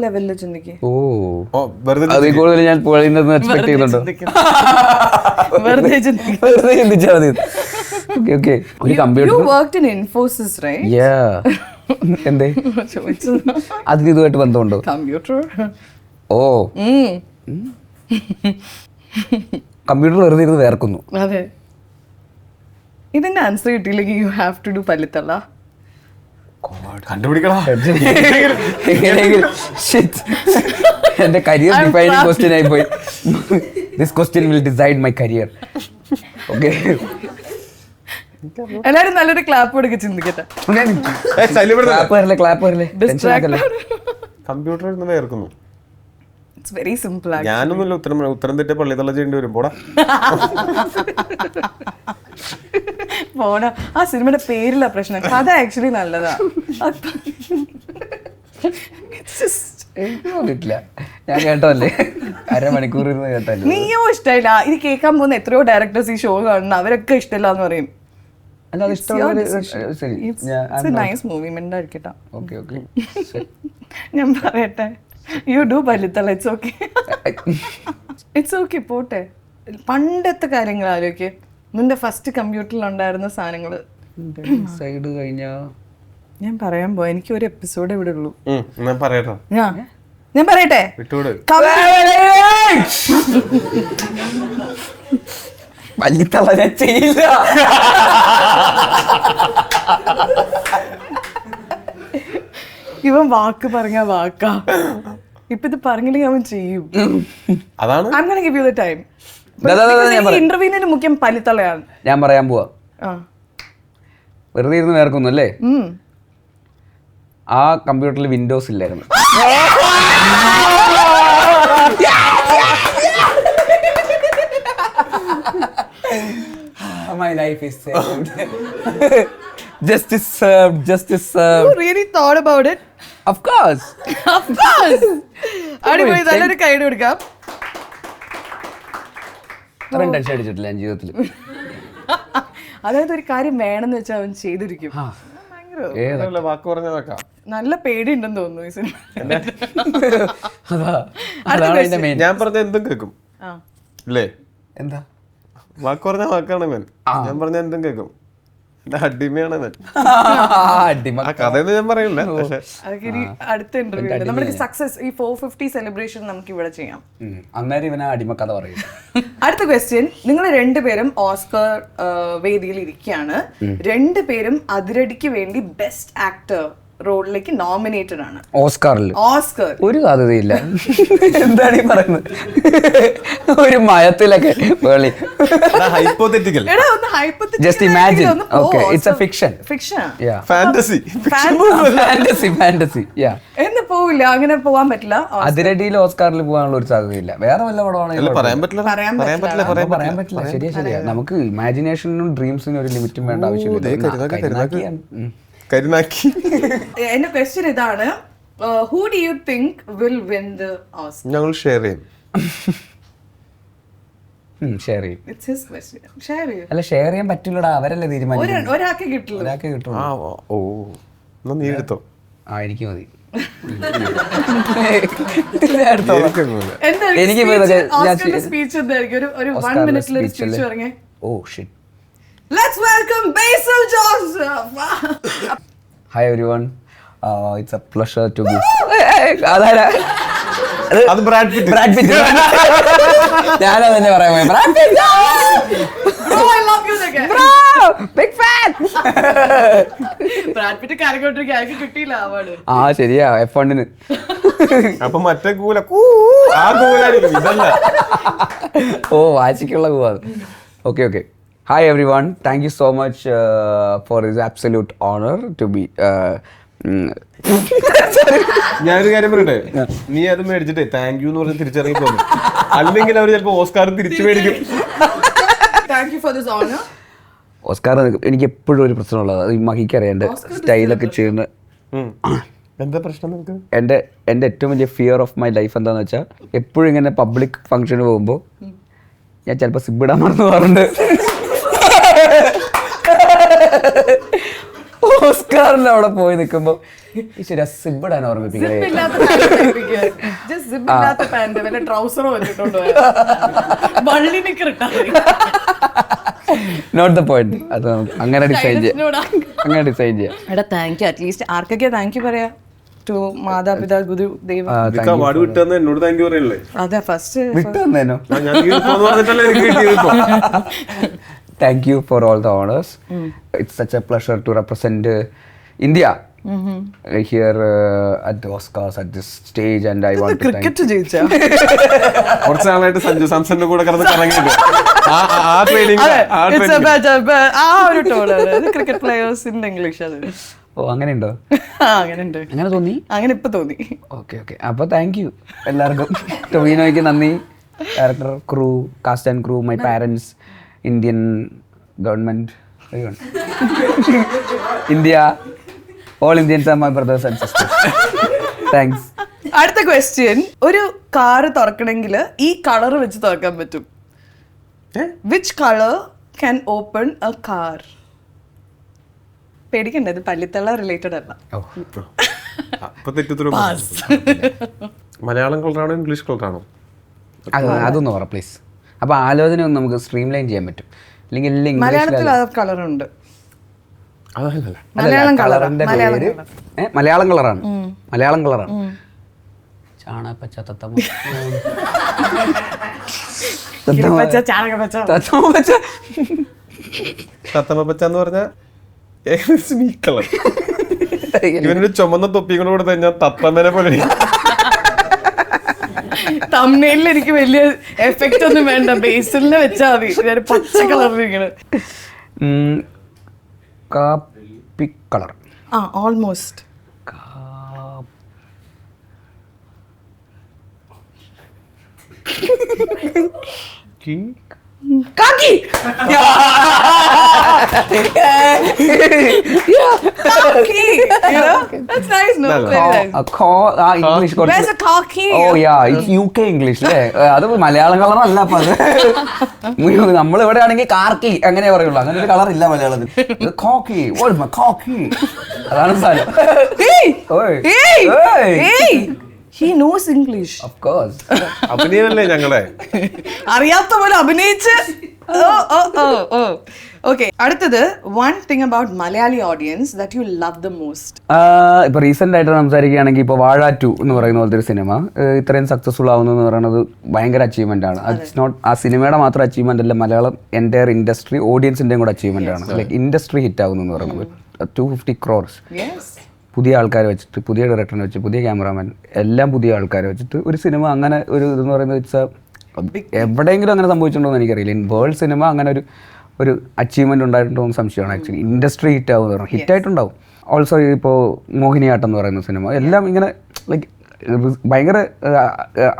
ലെവലിൽ ചിന്തിക്കുക. ഓ, ഓ, വെറുതെ അതിൽ കൂടുതൽ ഞാൻ പറയുന്നത് എക്സ്പെക്ട് ചെയ്യുന്നുണ്ടോ? വെറുതെ ചിന്തിക്കുക. വെറുതെ ചിന്തിച്ചാൽ മതി. Okay okay. ഒരു computer. You worked in Infosys, right? എന്തേ ചോദിച്ചത്. അതിന് ഇതുമായിട്ട് ബന്ധമുണ്ടോ? കമ്പ്യൂട്ടർ. ഓ, കമ്പ്യൂട്ടർ വെറുതെ ഇരുന്ന് വേർക്കുന്നു. അതെ. ഇതിന്റെ ആൻസർ കിട്ടിയില്ലെങ്കിൽ യു ഹാവ് ടു ഡു പല്ലിത്തള്ള. കണ്ടുപിടിക്കടാ. എങ്ങനെയെങ്കിലും shit. എന്റെ കരിയർ ഡിഫൈനിങ് ക്വസ്റ്റ്യൻ ആയി പോയി. This question will decide my career. Okay, എല്ലാരും നല്ലൊരു ക്ലാപ്പ് കൊടുക്ക ചിന്തിക്കട്ടെ. ക്ലാപ്പ് വരല്ലേ. കമ്പ്യൂട്ടർ ഇരുന്ന് വേർക്കുന്നു. It's very simple. ഞാനൊന്നുമില്ല ഉത്തരം തെറ്റ പള്ളി തള്ള ചെയ്യേണ്ടി വരും. പോടാ പോണ. ആ സിനിമയുടെ പേരില്ല പ്രശ്നം, കഥ ആക്ച്വലി നല്ലതാ. എനിക്ക് തോന്നിയിട്ടില്ല. ഞാൻ കേട്ടല്ലേ, അരമണിക്കൂർ ഇരുന്ന് കേട്ടല്ലേ. നീയോ ഇഷ്ടമില്ല. ഇത് കേൾക്കാൻ പോകുന്ന എത്രയോ ഡയറക്ടേഴ്സ് ഈ ഷോ കാണുന്ന അവരൊക്കെ ഇഷ്ടമില്ല എന്ന് പറയും. അല്ല, അത് ഇഷ്ടമുള്ള ശരി. നൈസ് മൂവി മിണ്ടായിരിക്കട്ടെ. Okay okay. ഞാൻ പറയട്ടെ, യു ഡു പല്ലിത്തള്ള. It's okay, it's okay. പോട്ടെ. പണ്ടത്തെ കാര്യങ്ങൾ ആലോചിക്ക്. നിന്റെ ഫസ്റ്റ് കമ്പ്യൂട്ടറിൽ ഉണ്ടായിരുന്ന സാധനങ്ങള് സൈഡ് കഴിഞ്ഞ ഞാൻ പറയാൻ പോയി. എനിക്ക് ഒരു എപ്പിസോഡ് ഇവിടെ ഉള്ളൂ. ഞാൻ പറയട്ടോ. ഞാൻ പറയട്ടെ. വിട്ടോട്. പല്ലിത്തള്ള ഞാൻ ചെയ്യില്ല. ഇവൻ വാക്ക് പറഞ്ഞ വാക്കാ. ഇപ്പൊ ഇത് പറഞ്ഞില്ലെങ്കിൽ അവൻ ചെയ്യും. അതാണ് I'm gonna give you the time. ഇന്റർവ്യൂവിന് മുഖ്യം പല്ലിത്തള്ളയാണ്. ഞാൻ പറയാൻ പോവാ. വെറുതെ ഇരുന്ന് വേർക്കുന്നു അല്ലേ? ആ കമ്പ്യൂട്ടറിൽ വിൻഡോസ് ഇല്ലായിരുന്നു. My life is saved. Justice served. Justice served. You really thought about it? Of course. Of course. അടിപൊളി. നല്ലൊരു കൈയ്യടി കൊടുക്കാം. ഇത്രയും ടെൻഷൻ അടിച്ചിട്ടില്ല ഞാൻ ജീവിതത്തിൽ. അതായത് ഒരു കാര്യം വേണമെന്ന് വെച്ചാൽ അവൻ ചെയ്തിരിക്കും. വാക്ക് പറഞ്ഞ വെക്കാം. നല്ല പേടി ഉണ്ടെന്ന് തോന്നുന്നു ഈ സിനിമ. ഞാൻ പറഞ്ഞ എന്തും കേൾക്കും അല്ലേ? എന്താ വാക്ക് പറഞ്ഞ വാക്കാണ് ഞാൻ. ഞാൻ പറഞ്ഞ എന്തും കേൾക്കും. എന്റെ അടിമയാണ് ഞാൻ. ആ കഥയൊന്നും ഞാൻ പറയില്ല. പക്ഷെ അതൊക്കെ ഇനി അടുത്ത ഇന്റർവ്യൂ നമ്മുടെ സക്സസ് ഈ 450 സെലിബ്രേഷൻ നമുക്ക് ഇവിടെ ചെയ്യാം. അന്നേരം ഇവനാ അടിമക്കഥ പറയും. അടുത്ത ക്വസ്റ്റ്യൻ. നിങ്ങൾ രണ്ടുപേരും ഓസ്കർ വേദിയിൽ ഇരിക്കുകയാണ്. രണ്ടുപേരും അതിരടിക്ക് വേണ്ടി ബെസ്റ്റ് ആക്ടർ റോളിലേക്ക് നോമിനേറ്റഡ് ആണ്. ഓസ്കാറിൽ ഓസ്കർ ഒരു സാധ്യതയില്ല. എന്താണ് ഈ പറയുന്നത്? ഒരു മയത്തിലൊക്കെ വേളി. ഹൈപ്പോതെറ്റിക്കൽ. എടാ ഒന്ന് hypothetical Just imagine. Okay, it's a fiction. Fiction. Yeah. Fantasy. Fantasy. Yeah. എന്ന് പോവില്ല, അങ്ങനെ പോവാൻ പറ്റില്ല. അതിരടിയിൽ ഓസ്കാറിൽ പോകാനുള്ള ഒരു സാധ്യതയില്ല. വേറെ വല്ല പടമാണെങ്കിൽ പറയാൻ പറ്റില്ല. പറയാൻ പറ്റില്ല. ശരിയാ. നമുക്ക് ഇമാജിനേഷനും ഡ്രീംസിനും ഒരു ലിമിറ്റും വേണ്ട ആവശ്യമില്ല. കരുനാക്കി. എന്റെ ക്വസ്റ്റ്യൻ ഇതാണ്. Who do you think will win the Oscar? ഞങ്ങൾ ഷെയർ ചെയ്യും. ഷെയർ ചെയ്യും. It's his question. Share ചെയ്യൂ. അല്ല, ഷെയർ ചെയ്യാൻ പറ്റില്ലടാ. അവരല്ലേ തീരുമാനിക്കുന്നത്. ഒരാൾക്ക് കിട്ടുള്ളൂ. ഒരാൾക്ക് കിട്ടുള്ളൂ. ഓ എന്നാ നീ എടുത്തോ. എനിക്ക് മതി. എനിക്ക് സ്പീച്ച് എന്തായിരിക്കും? ഒരു 1 മിനിറ്റിൽ ഒരു സ്പീച്ച് പറഞ്ഞേ. Oh shit. Let's welcome Basil Joseph. Hi everyone. It's a pleasure to be. അതാരാ? അത് ബ്രാഡ് പിറ്റ്. ഞാനത് തന്നെ പറയാൻ പോയി. Brad Pitt. Bro, I love you again. Bro, big fan. Brad Pitt കരകൊണ്ടിരിക്കുക. ആർക്ക് കിട്ടിയില്ല അവാർഡ്. ശരിയാ. F1-ന്. അപ്പൊ മറ്റേ കൂല ആ കൂലായിരിക്കും. ഇതല്ല. ഓ വാശിക്കുള്ള കൂവാ. Okay. Hi everyone. Thank you so much for this absolute honor to be. ഞാനൊരു കാര്യം പറയട്ടെ. നീ അത് മേടിച്ചിട്ടേ താങ്ക് യു എന്ന് പറഞ്ഞ് തിരിച്ചിറങ്ങി പോകുന്നു. അല്ലെങ്കിൽ അവർ ചിലപ്പോ ഓസ്കാർ തിരിച്ചു മേടിക്കും. Thank you for this honor. Oscar എനിക്ക് എപ്പോഴും ഒരു പ്രശ്നമുള്ളത്, അത് മഹിക്കറിയാണ്ട് സ്റ്റൈലൊക്കെ ചെയ്യുന്ന എന്താ പ്രശ്നം നിനക്ക്? എൻ്റെ ഏറ്റവും വലിയ ഫിയർ ഓഫ് മൈ ലൈഫ് എന്താണെന്ന് വെച്ചാൽ എപ്പോഴും ഇങ്ങനെ പബ്ലിക് ഫംഗ്ഷന് പോകുമ്പോൾ ഞാൻ ചിലപ്പോൾ സിബിടാൻ മറന്നു പോകാറുണ്ട്. ഓസ്കാറിൻ്റെ അവിടെ പോയി നിൽക്കുമ്പോൾ ശരി സിബിടാൻ ഓർമ്മിപ്പിക്കണേ. Note the point. അത് അങ്ങനെ ഡിസൈൻ ചെയ്യാം. എടാ താങ്ക് യു. അറ്റ്ലീസ്റ്റ് ആർക്കൊക്കെ താങ്ക് യു പറയാ? ടു മാതാപിതാ ഗുരു ദൈവം. അവാർഡ് വിട്ടെന്ന് എന്നോട് താങ്ക് യു പറയല്ലേ? അതെ ഫസ്റ്റ് വിട്ടു തന്നേനോ? ഞാൻ പറഞ്ഞിട്ടല്ലേ എനിക്ക് കിട്ടിയത്. Thank you for all the honors. It's such a pleasure to represent India here at the Oscars at this stage, and I want to thank cricket ജയിച്ചാ കുറച്ച് നാളായിട്ട് സഞ്ജു സാംസന്റെ കൂടെ കിടന്ന് കറങ്ങിയിട്ട് ആ ഒരു ടോളാണ് ക്രിക്കറ്റ് പ്ലേയേഴ്സിന്റെ ഇംഗ്ലീഷ്. അത് അങ്ങനെയുണ്ടോ? അങ്ങനെയുണ്ട്. അങ്ങനെ തോന്നി? അങ്ങനെ ഇപ്പൊ തോന്നി. ഓക്കെ അപ്പോൾ താങ്ക് യു എല്ലാവർക്കും. ടൊവിനോയ്ക്ക് നന്ദി, director, crew, cast and crew, my parents, Indian government, India, all Indians are my brothers and sisters. Thanks. അടുത്ത ക്വസ്റ്റ്യൻ. ഒരു കാറ് തുറക്കണമെങ്കിൽ ഈ കളർ വെച്ച് തുറക്കാൻ പറ്റും. Which colour can open a car? പേടിക്കണ്ട, ഇത് പല്ലിത്തള്ള റിലേറ്റഡ് അല്ല. അപ്പൊ തെറ്റുത്തരം. മലയാളം കളറാണോ ഇംഗ്ലീഷ് കളറാണോ? അതൊന്ന് പറ പ്ലീസ്. അപ്പോൾ ആലോചന ഒന്ന് നമുക്ക് സ്ട്രീം ലൈൻ ചെയ്യാൻ പറ്റും. അല്ലെങ്കിൽ മലയാളത്തിൽ കളറുണ്ട്. മലയാളം കളറിന്റെ പേര് മലയാളം കളറാണ്. മലയാളം കളറാണ്. ചാണകപ്പച്ച, തത്തമ്മ, തത്തമ്മ എന്ന് പറഞ്ഞാൽ ഏകദേശം ഈ കളർ. ഇവനൊരു ചുമന്ന തൊപ്പിയും കൂടെ കൊടുത്തു കഴിഞ്ഞാൽ തത്തമ്മനെ പോലെ. തമ്മനയിൽ എനിക്ക് വലിയ എഫക്റ്റ് ഒന്നും വേണ്ട, ബേസിലിനെ വെച്ചാൽ മതി. പച്ച കളറിലിരിക്കണ കാപ്പി കളർ. ആ ഓൾമോസ്റ്റ്. കാക്കി. ഇംഗ്ലീഷ് UK ഇംഗ്ലീഷ് അല്ലേ? അത് മലയാളം കളറല്ല. അപ്പൊ അത് നമ്മൾ ഇവിടെ ആണെങ്കിൽ കാർക്കി അങ്ങനെ പറയുള്ളൂ. അങ്ങനെ ഒരു കളർ ഇല്ല മലയാളത്തിൽ. കോക്കി, അതാണ് സാധനം. He knows English. Of course. അഭിനയല്ലേ ഞങ്ങളെ അറിയാത്ത പോലെ അഭിനയിച്ച്. Okay, അടുത്തത് one thing about Malayali audience that you love the most. ഇപ്പൊ റീസെന്റ് ആയിട്ട് സംസാരിക്കുകയാണെങ്കിൽ ഇപ്പോൾ വാഴ 2 എന്ന് പറയുന്ന പോലത്തെ ഒരു സിനിമ ഇത്രയും സക്സസ്ഫുൾ ആവുന്നതെന്ന് പറയുന്നത് ഭയങ്കര അച്ചീവ്മെന്റ് ആണ്. ഇറ്റ്സ് നോട്ട് ആ സിനിമയുടെ മാത്രം അച്ചീവ്മെന്റ് അല്ല, മലയാളം എൻ്റയർ ഇൻഡസ്ട്രി ഓഡിയൻസിന്റെയും കൂടെ അച്ചീവ്മെന്റ് ആണ്. ലൈക്ക് ഇൻഡസ്ട്രി ഹിറ്റ് ആവുന്നു എന്ന് പറയുന്നത് 250 crores. പുതിയ ആൾക്കാരെ വെച്ചിട്ട്, പുതിയ ഡയറക്ടറിനെ വെച്ച്, പുതിയ ക്യാമറാമാൻ, എല്ലാം പുതിയ ആൾക്കാരെ വെച്ചിട്ട് ഒരു സിനിമ അങ്ങനെ ഒരു ഇതെന്ന് പറയുന്നത് ഇറ്റ്സ് എവിടെയെങ്കിലും അങ്ങനെ സംഭവിച്ചിട്ടുണ്ടോ എന്ന് എനിക്കറിയില്ല. ഇൻ വേൾഡ് സിനിമ അങ്ങനെ ഒരു അച്ചീവ്മെന്റ് ഉണ്ടായിട്ടുണ്ടോ എന്ന് സംശയമാണ്. ആക്ച്വലി ഇൻഡസ്ട്രി ഹിറ്റ് ആവും എന്ന് പറഞ്ഞു, ഹിറ്റായിട്ടുണ്ടാവും. ഓൾസോ ഇപ്പോൾ മോഹിനിയാട്ടം എന്ന് പറയുന്ന സിനിമ എല്ലാം ഇങ്ങനെ ലൈക്ക് ഭയങ്കര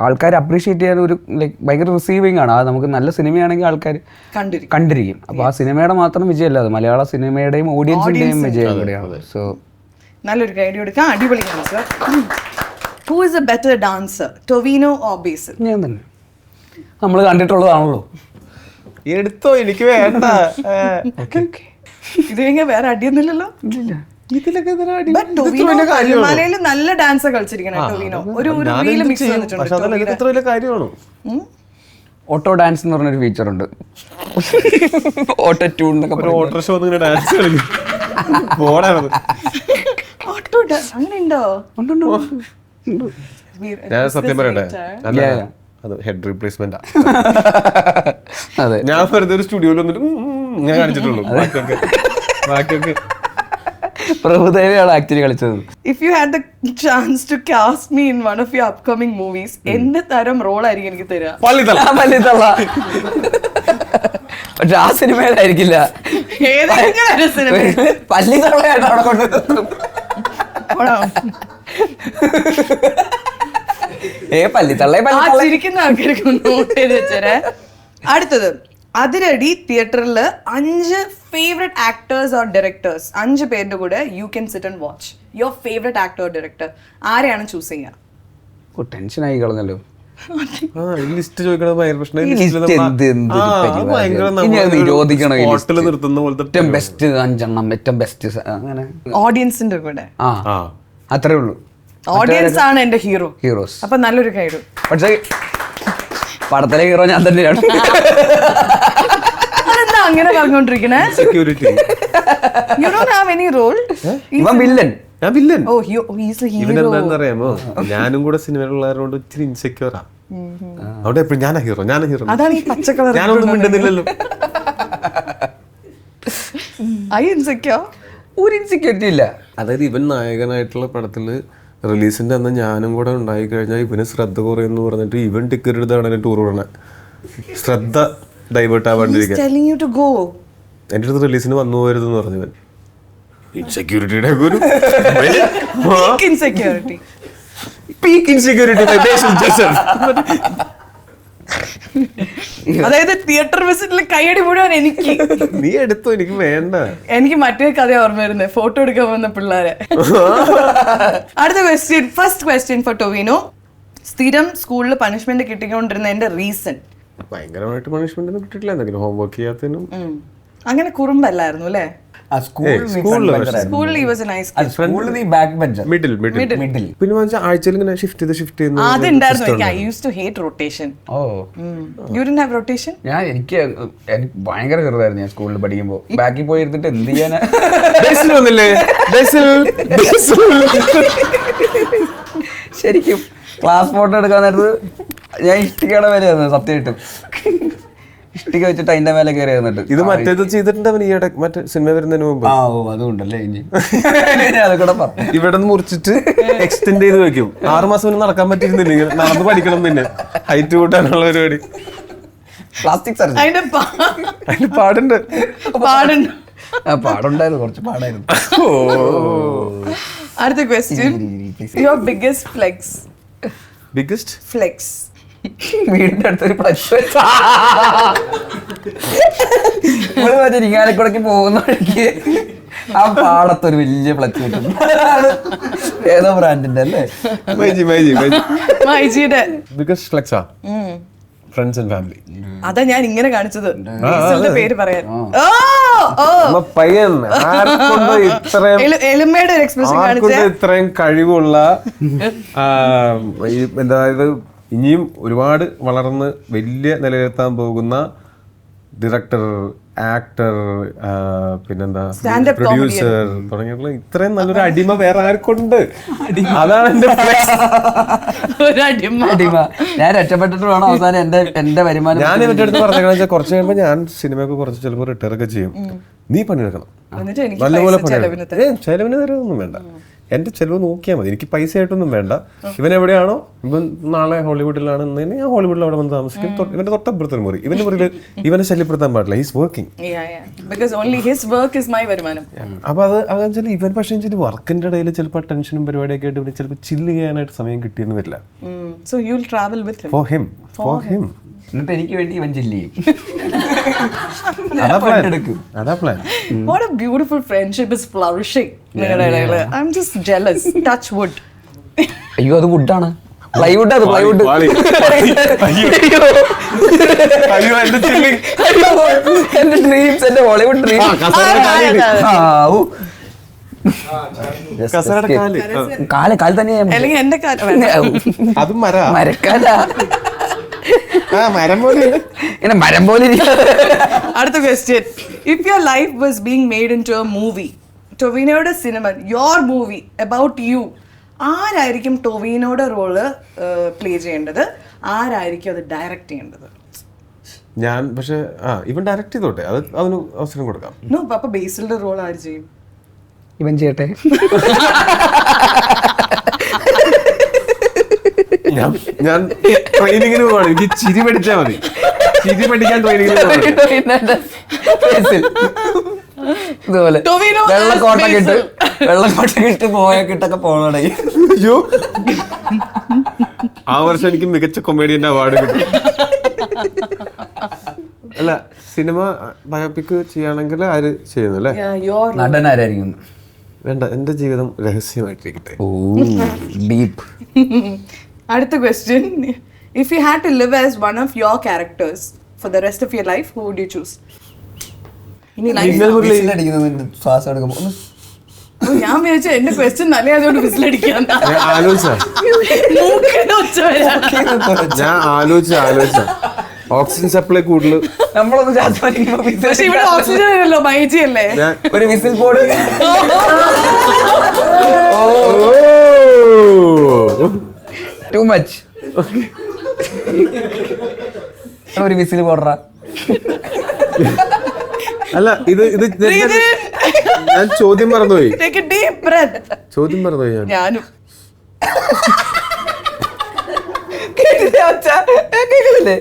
ആൾക്കാർ അപ്രീഷിയേറ്റ് ചെയ്യാൻ ഒരു ലൈക്ക് ഭയങ്കര റിസീവിങ് ആണ്. അത് നമുക്ക് നല്ല സിനിമയാണെങ്കിൽ ആൾക്കാർ കണ്ടിരിക്കും. അപ്പോൾ ആ സിനിമയുടെ മാത്രം വിജയമല്ല, അത് മലയാള സിനിമയുടെയും ഓഡിയൻസിന്റെയും വിജയം കൂടെയാണ്. സോ നല്ലൊരു ഐഡിയ എടുക്കാം. അടിപൊളിയാണ് sir. Who is a better dancer, Tovino or Basil? ഞാൻ തന്നെ. നമ്മൾ കണ്ടിട്ടുള്ളതാണല്ലോ. എടുത്തോ, എനിക്ക് വേണ്ട. ഇത് കഴിഞ്ഞാൽ വേറെ അടിയൊന്നുമില്ലല്ലോ. മലയിൽ നല്ല ഡാൻസ് കളിച്ചിരിക്കണം ടൊവിനോ. ഒരു റീല് മിക്സ് കാര്യമാണോ? ഓട്ടോ ഡാൻസ് എന്ന് പറഞ്ഞൊരു ഫീച്ചർ ഉണ്ട്. ഓട്ടോ ട്യൂൺ എന്നൊക്കെ ഓട്ടോ ഷോ ഡാൻസ് അങ്ങനെ ഉണ്ടോ? ഞാൻ സത്യം പറയട്ടെ, അത് ഹെഡ് റീപ്ലേസ്മെന്റ്. അതെ, ഞാൻ വെറുതെ ഒരു സ്റ്റുഡിയോയിൽ വന്നിട്ട് ഞാൻ കാണിച്ചിട്ടുള്ളൂ. ബാക്കിയൊക്കെ പ്രഭുദേവയാണ് ആക്ച്വലി കളിച്ചത്. If you had the chance to cast me in one of your upcoming movies, എന്ത് തരം റോൾ ആയിരിക്കും എനിക്ക് തരിക? പള്ളിത്തള്ള. പക്ഷെ ആ സിനിമയിലായിരിക്കില്ല, പള്ളിത്തള്ളയായിട്ട് അവിടെ കൊണ്ട്. ചിരിക്കുന്ന ആൾക്കാർക്ക് നോട്ട് ചെയ്ത് വെച്ചേ. അടുത്തത് അതിരടി തിയേറ്ററിൽ 5 ഫേവറേറ്റ് ആക്ടേഴ്സ് ഓർ ഡയറക്ടേഴ്സ് 5 പേരുടെ കൂടെ you can sit and watch your favourite actor or director ആരെയാണ് ചൂസ് ചെയ്യുക? ടെൻഷൻ ആയി കളഞ്ഞല്ലോ. ലിസ്റ്റ് ചോദിക്കണത് ഭയങ്കര പ്രശ്നം. ഈ list ഇനി അത് നിരോധിക്കണം. ഏറ്റവും ബെസ്റ്റ് 5 എണ്ണം, ഏറ്റവും ബെസ്റ്റ് അങ്ങനെ ഓഡിയൻസിന്റെ കൂടെ. അത്രേ ഉള്ളൂ. ഓഡിയൻസ് ആണ് എന്റെ ഹീറോസ്. അപ്പൊ നല്ലൊരു കൈഡ്. പക്ഷേ പടത്തിലെ ഹീറോ ഞാൻ തന്നെയാണ്. അതെന്താ അങ്ങനെ പറഞ്ഞോണ്ടിരിക്കണേ? Security. You don't have any role. ഇവൻ വില്ലൻ. ഞാൻ villain. Oh, he's a hero. ഇവനെന്താന്ന് അറിയാമോ, ഞാനും കൂടെ സിനിമയിലുള്ളവരോട് ഇച്ചിരി ഇൻസെക്യൂറാ. അവിടെ എപ്പോഴും ഞാനാ ഹീറോ. അതാണ് ഈ പച്ചക്കളർ. ഞാനൊന്നും മിണ്ടുന്നില്ലല്ലോ. ഒരു ഇൻസെക്യൂരിറ്റി ഇല്ല. അതായത് ഇവൻ നായകനായിട്ടുള്ള പടത്തില് റിലീസിന്റെ അന്ന് ഞാനും കൂടെ ഉണ്ടായി കഴിഞ്ഞാൽ ഇവന് ശ്രദ്ധ കുറയെന്ന് പറഞ്ഞിട്ട് ഇവൻ ടിക്കറ്റ് എടുത്താണ് ടൂർ വിടണേ. ശ്രദ്ധ ഡൈവേർട്ട് ആവാണ്ടിരിക്കാൻ. എന്റെ അടുത്ത് റിലീസിന് വന്നു പോരുതെന്ന് പറഞ്ഞു ഇവൻ. ഇൻസെക്യൂരിറ്റിയുടെ ഒരു ഇൻസെക്യൂരിറ്റി. Peak insecurity. അതായത് തിയേറ്റർ വിസിറ്റിൽ കൈയടി മുഴുവൻ എനിക്ക്. നീ എടുത്തോ, എനിക്ക് വേണ്ട. എനിക്ക് മറ്റേ കഥ ഓർമ്മ വരുന്നത്, ഫോട്ടോ എടുക്കാൻ വന്ന പിള്ളേരെ. അടുത്ത question, first question for Tovino. സ്ഥിരം സ്കൂളിൽ പണിഷ്മെന്റ് കിട്ടിക്കൊണ്ടിരുന്നതിന്റെ റീസൺ? ഭയങ്കരമായിട്ട് പണിഷ്മെന്റ് ഒന്നും കിട്ടിയിട്ടില്ല, എന്തെങ്കിലും ഹോംവർക്ക് ചെയ്യാത്തതിനും. അങ്ങനെ കുറുമ്പല്ലായിരുന്നു അല്ലേ? പിന്നെ ആഴ്ചയിൽ ഇങ്ങനെ ഷിഫ്റ്റ് ചെയ്ത് അതുണ്ടായിരുന്നു. I used to hate rotation. You didn't have rotation? എനിക്ക് ഭയങ്കര ചെറുതായിരുന്നു ഞാൻ സ്കൂളിൽ പഠിക്കുമ്പോ. ബാക്കിൽ പോയി ഇരുന്നിട്ട് എന്ത് ചെയ്യാനാ? ശരിക്കും ക്ലാസ് ഫോട്ടോ എടുക്കാൻ നേരത്ത് ഞാൻ ഇഷ്ടിക്കയുടെ മേലെ സത്യമായിട്ടും ഇഷ്ടിക വെച്ചിട്ട് അതിന്റെ മേലെ കയറി വന്നിട്ട്. ഇത് മറ്റേത് ചെയ്തിട്ടുണ്ട് അവൻ ഈയിടെ, മറ്റേ സിനിമ വരുന്നതിന് മുമ്പ്. അതുകൊണ്ടല്ലേ ഇനി അതൊക്കെ പറഞ്ഞു. ഇവിടെ നിന്ന് മുറിച്ചിട്ട് എക്സ്റ്റെൻഡ് ചെയ്ത് വെക്കും. 6 മാസം മുന്നേ നടക്കാൻ പറ്റിയിരുന്നില്ല, നടന്ന് പഠിക്കണം. പിന്നെ ഹൈറ്റ് കൂട്ടാനുള്ള പരിപാടി. Plastic surgery. അതിന്റെ പാടുണ്ട്. പാടുണ്ടായിരുന്നു, കുറച്ച് പാടായിരുന്നു. അടുത്ത question, your biggest flex? Biggest flex? വീടിന്റെ അടുത്തൊരു പ്ലസ് മറ്റേ ഇരിങ്ങാലക്കുടക്ക് പോകുന്ന വഴിക്ക് ആ പാടത്തൊരു വലിയ ഫ്ലക്സ് കിട്ടും. ഏതോ ബ്രാൻഡിന്റെ അല്ലേ? ബിഗ്ഗസ്റ്റ് ഫ്ലെക്സാ ഫ്രണ്ട്സ് ആൻഡ് ഫാമിലി. അതാ ഞാൻ ഇങ്ങനെ കാണിച്ചത്, പേര് പറയാൻ. പയ്യൻ എളിമയുടെ ഒരു എക്സ്പ്രഷൻ കാണിച്ചേ. ഇത്രയും കഴിവുള്ള, അതായത് ഇനിയും ഒരുപാട് വളർന്ന് വലിയ നിലയിലെത്താൻ പോകുന്ന ഡയറക്ടർ, ആക്ടർ, പിന്നെന്താ പ്രൊഡ്യൂസർ തുടങ്ങിയിട്ടുള്ള ഇത്രയും നല്ലൊരു അടിമ വേറെ ആർക്കുണ്ട്? അതാണ് എന്റെ അടിമ. ഞാൻ രക്ഷപ്പെട്ടിട്ട് വേണം അവസാനം എന്റെ വരുമാനം. ഞാൻ ഇവരുടെ അടുത്ത് പറഞ്ഞാൽ കുറച്ച് കഴിയുമ്പോൾ ഞാൻ സിനിമയൊക്കെ കുറച്ച് ചിലപ്പോൾ റിട്ടയർ ഒക്കെ ചെയ്യും. നീ പണിയെടുക്കണം, നല്ലപോലെ പണിയെടുക്കണം. ചെലവിന് തരൊന്നും വേണ്ട, എന്റെ ചെലവ് നോക്കിയാൽ മതി. എനിക്ക് പൈസ ആയിട്ടൊന്നും വേണ്ട. ഇവൻ എവിടെയാണോ, ഇവൻ നാളെ ഹോളിവുഡിലാണ്, ഞാൻ ഹോളിവുഡിൽ അവിടെ വന്ന് താമസിക്കും. ഇവന്റെ തൊട്ടപ്പുറത്തൊരു മുറി, ഇവന്റെ മുറിയിൽ ഇവനെ ശല്യപ്പെടുത്താൻ പാടില്ല. He's working. അപ്പൊ അത് ഇവൻ പക്ഷേ വർക്കിന്റെ ഇടയിൽ ചിലപ്പോൾ ടെൻഷനും പരിപാടിയൊക്കെ ആയിട്ട് ഇവിടെ ചിലപ്പോൾ ചില്ല് ചെയ്യാനായിട്ട് സമയം കിട്ടിയെന്ന് വരില്ല. For him. എന്നിട്ട് എനിക്ക് വേണ്ടി ഇവൻ ചില്ല് ചെയ്യും. അതാ plan. What a beautiful friendship is flourishing. I'm just jealous. Touch wood. അയ്യോ, അത് വുഡാണ്. പ്ലൈവുഡ്. അത് പ്ലൈവുഡ്. അയ്യോ, എന്റെ ഡ്രീംസ്, എന്റെ ഹോളിവുഡ് ഡ്രീംസ്. കാല് തന്നെ. അല്ലെങ്കിൽ എന്റെ അതും മരക്കാല മരം പോലെ ഇങ്ങനെ മരം പോലെ. അടുത്ത question, if your life was being made into a movie, ടൊവിനോയുടെ സിനിമ, യുവർ മൂവി അബൌട്ട് യു, ആരായിരിക്കും ടൊവിനോയുടെ റോള് പ്ലേ ചെയ്യേണ്ടത്? ആരായിരിക്കും അത് ഡയറക്റ്റ് ചെയ്യേണ്ടത്? ഞാൻ. പക്ഷെ ഇവൻ ഡയറക്റ്റ് ചെയ്തോട്ടെ, അതിന് അവസരം കൊടുക്കാം. അപ്പൊ ബേസിലിന്റെ റോൾ ആര് ചെയ്യും? ഇവൻ ചെയ്യട്ടെ. ഞാൻ ട്രെയിനിങ്ങിന് പോവാണ്. എനിക്ക് ചിരി പഠിച്ചാൽ മതി. ചിരി പഠിക്കാൻ ട്രെയിനിങ്ങിന് ഇതുപോലെ വെള്ളക്കോട്ടൊക്കെ ഇട്ട് പോയൊക്കെ പോകണേ. അയ്യോ, ആ വർഷം എനിക്ക് മികച്ച കൊമേഡിയന്റെ അവാർഡ് കിട്ടി. അല്ല സിനിമ ബയോപിക് ചെയ്യുകയാണെങ്കിൽ ആര് ചെയ്യുന്നു അല്ലേ? നടൻ ആരായിരിക്കും? വേണ്ട, എന്റെ ജീവിതം രഹസ്യമായിട്ടിരിക്കട്ടെ. Oh deep. അടുത്ത question, if you had to live as one of your characters for the rest of your life, who would you choose? ഇനി ശ്വാസം എടുക്കുമ്പോ ഞാൻ വിചാരിച്ചു എന്റെ ക്വസ്റ്റ്യൻ നല്ലതുകൊണ്ട് വിസിലടിക്കാൻ. ഞാൻ ആലോചിച്ച ഓക്സിജൻ സപ്ലൈ കൂടുതൽ നമ്മളൊന്ന് പക്ഷെ ഇവിടെ ഓക്സിജൻ അല്ലല്ലോ, മൈജി അല്ലേ? ഒരു വിസിൽ ബോർഡ്. Too much. ഒരു വിസിൽ പോടാ. അല്ല ഇത് ഞാൻ ചോദ്യം മറന്നുപോയി. Take a deep breath. ചോദ്യം മറന്നുപോയി ഞാൻ. ഞാനും കേൾക്കുന്നില്ലേ?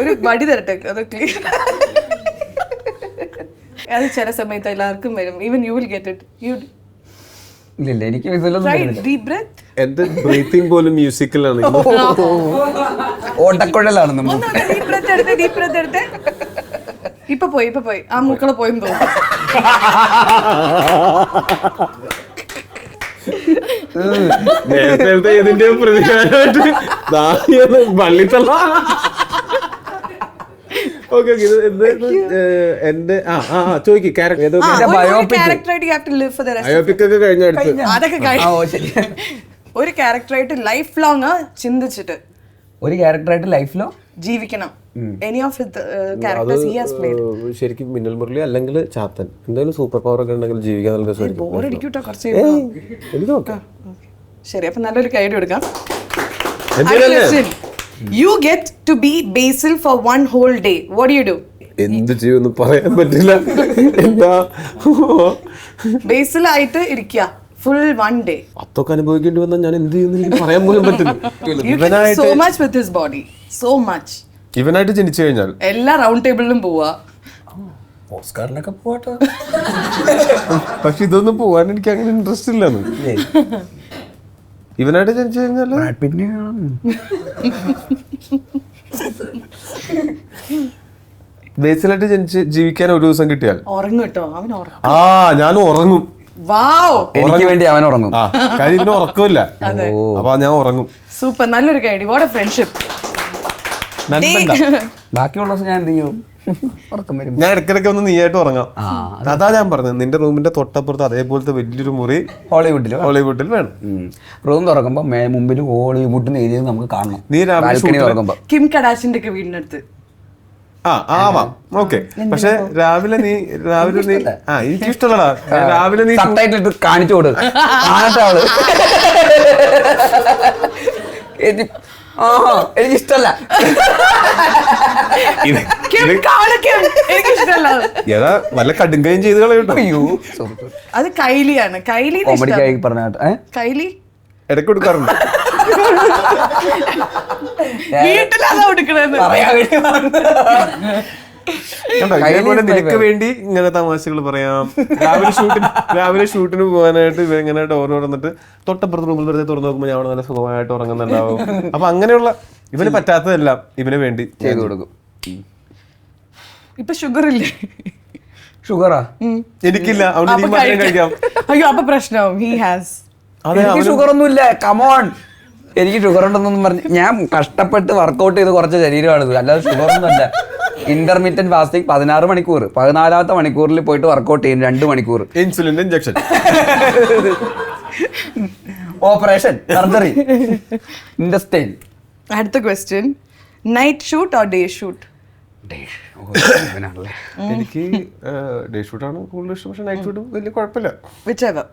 ഒരു വടി തരട്ടെ, അത് ക്ലിയർ. അത് ചില സമയത്ത് എല്ലാവർക്കും വരും. Even you will get it. You ഇല്ല എനിക്ക് വിസിലൊന്നും ഡീപ് ബ്രെത്ത്. എന്റെ ബ്രീത്തിങ് പോലും മ്യൂസിക്കലാണ്. ഓട്ടക്കുഴലാണ് നമ്മൾ. ഡീപ് ബ്രെത്ത് എടുത്ത്, ഡീപ് ബ്രെത്ത് എടുത്ത്. ഇപ്പൊ പോയി ആ മൂക്കളെ പോയെന്ന് തോന്നുന്നു. നേരത്തെ ഇതിന്റെ പ്രതികാരമായിട്ട് വള്ളിത്തള്ള. ഓക്കെ എന്റെ ചോദിക്കും ബയോപിക് ഒക്കെ കഴിഞ്ഞ അടുത്ത് അതൊക്കെ ഒരു ക്യാരക്ടറായിട്ട് ലൈഫ് ലോങ് ചിന്തിച്ചിട്ട് ഒരു ക്യാരക്ടറായിട്ട് ലൈഫിലോ ജീവിക്കണം. Any of the characters he has played. ശരിക്കും മിന്നൽ മുരളി അല്ലെങ്കിൽ ചാത്തൻ എന്തെങ്കിലും സൂപ്പർ പവർ ഒക്കെ ഉണ്ടെങ്കിൽ ജീവിക്കാൻ നല്ല ബോറടിക്കൂട്ടോ കുറച്ച്. എനിക്ക് നോക്കാം. ശരി, അപ്പൊ നല്ലൊരു കൈഡ് കൊടുക്കാം. You get to be Basil for one whole day. What do you do? എന്ത് ചെയ്യുമെന്ന് പറയാൻ പറ്റില്ല. എന്താ Basil ആയിട്ട് ഇരിക്കുക full one day. അതൊക്കെ അനുഭവിക്കേണ്ടി വന്നാൽ ഞാൻ എന്ത് ചെയ്യുമെന്ന് എനിക്ക് പറയാൻ പോലും പറ്റില്ല. You can do so much with his body. So much. ഇവനായിട്ട് ജനിച്ചു കഴിഞ്ഞാൽ എല്ലാ റൗണ്ട് ടേബിളിലും പോവാ. ഓസ്കാറിലൊക്കെ പോട്ടെ. പക്ഷെ ഇതൊന്നും പോവാൻ എനിക്ക് അങ്ങനെ ഇൻട്രസ്റ്റ് ഇല്ലെന്ന്. ഇവനായിട്ട് ജനിച്ചു കഴിഞ്ഞാൽ പിന്നെ ബേസിലായിട്ട് ജനിച്ച് ജീവിക്കാൻ ഒരു ദിവസം കിട്ടിയാൽ ഉറങ്ങും കേട്ടോ, അവൻ ഉറങ്ങും. ഞാൻ ഉറങ്ങും. വാവ്, എനിക്ക് വേണ്ടി അവൻ ഉറങ്ങും. കാര്യം ഇതിന് ഉറക്കമില്ല, അപ്പൊ ഞാൻ ഉറങ്ങും. സൂപ്പർ, നല്ലൊരു കൈഡി. What A friendship. ബാക്കിയുള്ള ദിവസം ഞാൻ എന്ത് ചെയ്യും? ഉറക്കം വരും. ഞാൻ ഇടയ്ക്കിടയ്ക്ക് ഒന്ന് നീയായിട്ട് ഉറങ്ങാം. അതാ ഞാൻ പറഞ്ഞത്, നിന്റെ റൂമിന്റെ തൊട്ടപ്പുറത്ത് അതേപോലത്തെ വലിയൊരു മുറി ഹോളിവുഡിൽ വേണം. റൂം തുറക്കുമ്പോ മുമ്പിൽ ഹോളിവുഡിന് എഴുതിയത് നമുക്ക് കാണണം. നീ രാവിലെ തുറക്കുമ്പോ കിം കഡാഷിന്റെ ഒക്കെ വീടിനടുത്ത് ആവാം. ഓക്കെ, പക്ഷെ രാവിലെ നീ എനിക്ക് ഇഷ്ടമല്ലടാ. രാവിലെ നീ സബ്ടൈറ്റിൽ കാണിച്ചു കൊടു. അവള് എനിക്ക് ഇഷ്ടല്ല. ഏതാ വല്ല കടുങ്കയും ചെയ്ത് കളയട്ടോ. അത് കൈലിയാണ്. കൈലി കോമഡിക്കായി പറഞ്ഞ കൈലി ഇടയ്ക്ക് കൊടുക്കാറുണ്ട്. വീട്ടിലാണ് കൊടുക്കണെന്ന് ഇതേപോലെ നിനക്ക് വേണ്ടി ഇങ്ങനെ തമാശകൾ പറയാം. രാവിലെ ഷൂട്ടിന് പോകാനായിട്ട് ഇങ്ങനെ ഡോർ തുറന്നിട്ട് തൊട്ടപ്പുറത്ത് റൂമിൽ വെറുതെ തുറന്നു നോക്കുമ്പോൾ ഞാൻ അവിടെ നല്ല സുഖമായിട്ട് ഉറങ്ങുന്നുണ്ടാവും. അപ്പൊ അങ്ങനെയുള്ള ഇവന് പറ്റാത്തതെല്ലാം ഇവന് വേണ്ടി ചെയ്തു കൊടുക്കും. ഇപ്പൊ ഷുഗർ ഇല്ലേ? ഷുഗറാ എനിക്കില്ല, അവന് കഴിക്കാം. അയ്യോ, അപ്പൊ പ്രശ്നമാവും. He has. എനിക്ക് ഷുഗർ ഒന്നുമില്ല. കമോൺ, എനിക്ക് ഷുഗർ ഉണ്ടെന്നൊന്നും പറഞ്ഞു. ഞാൻ കഷ്ടപ്പെട്ട് വർക്കൗട്ട് ചെയ്ത് കുറച്ച ശരീരമാണിത്, അല്ലാതെ ഷുഗർ ഒന്നുമല്ല. ഇന്റർമീഡിയറ്റ് ഫാസ്റ്റിംഗ് 16 മണിക്കൂർ, 14ാമത്തെ മണിക്കൂറിൽ പോയിട്ട് വർക്കൗട്ട് ചെയ്യും 2 മണിക്കൂർ. ഇൻസുലിൻ ഇഞ്ചക്ഷൻ, ഓപ്പറേഷൻ, സർജറി, ഇൻഡസ്റ്റൈൻ. അടുത്ത question, night shoot or day shoot? എനിക്ക് ഡേ ഷൂട്ടാണ് കൂടുതൽ ഇഷ്ടം, പക്ഷെ നൈറ്റ് ഷൂട്ടും വലിയ കുഴപ്പമില്ല. Whichever.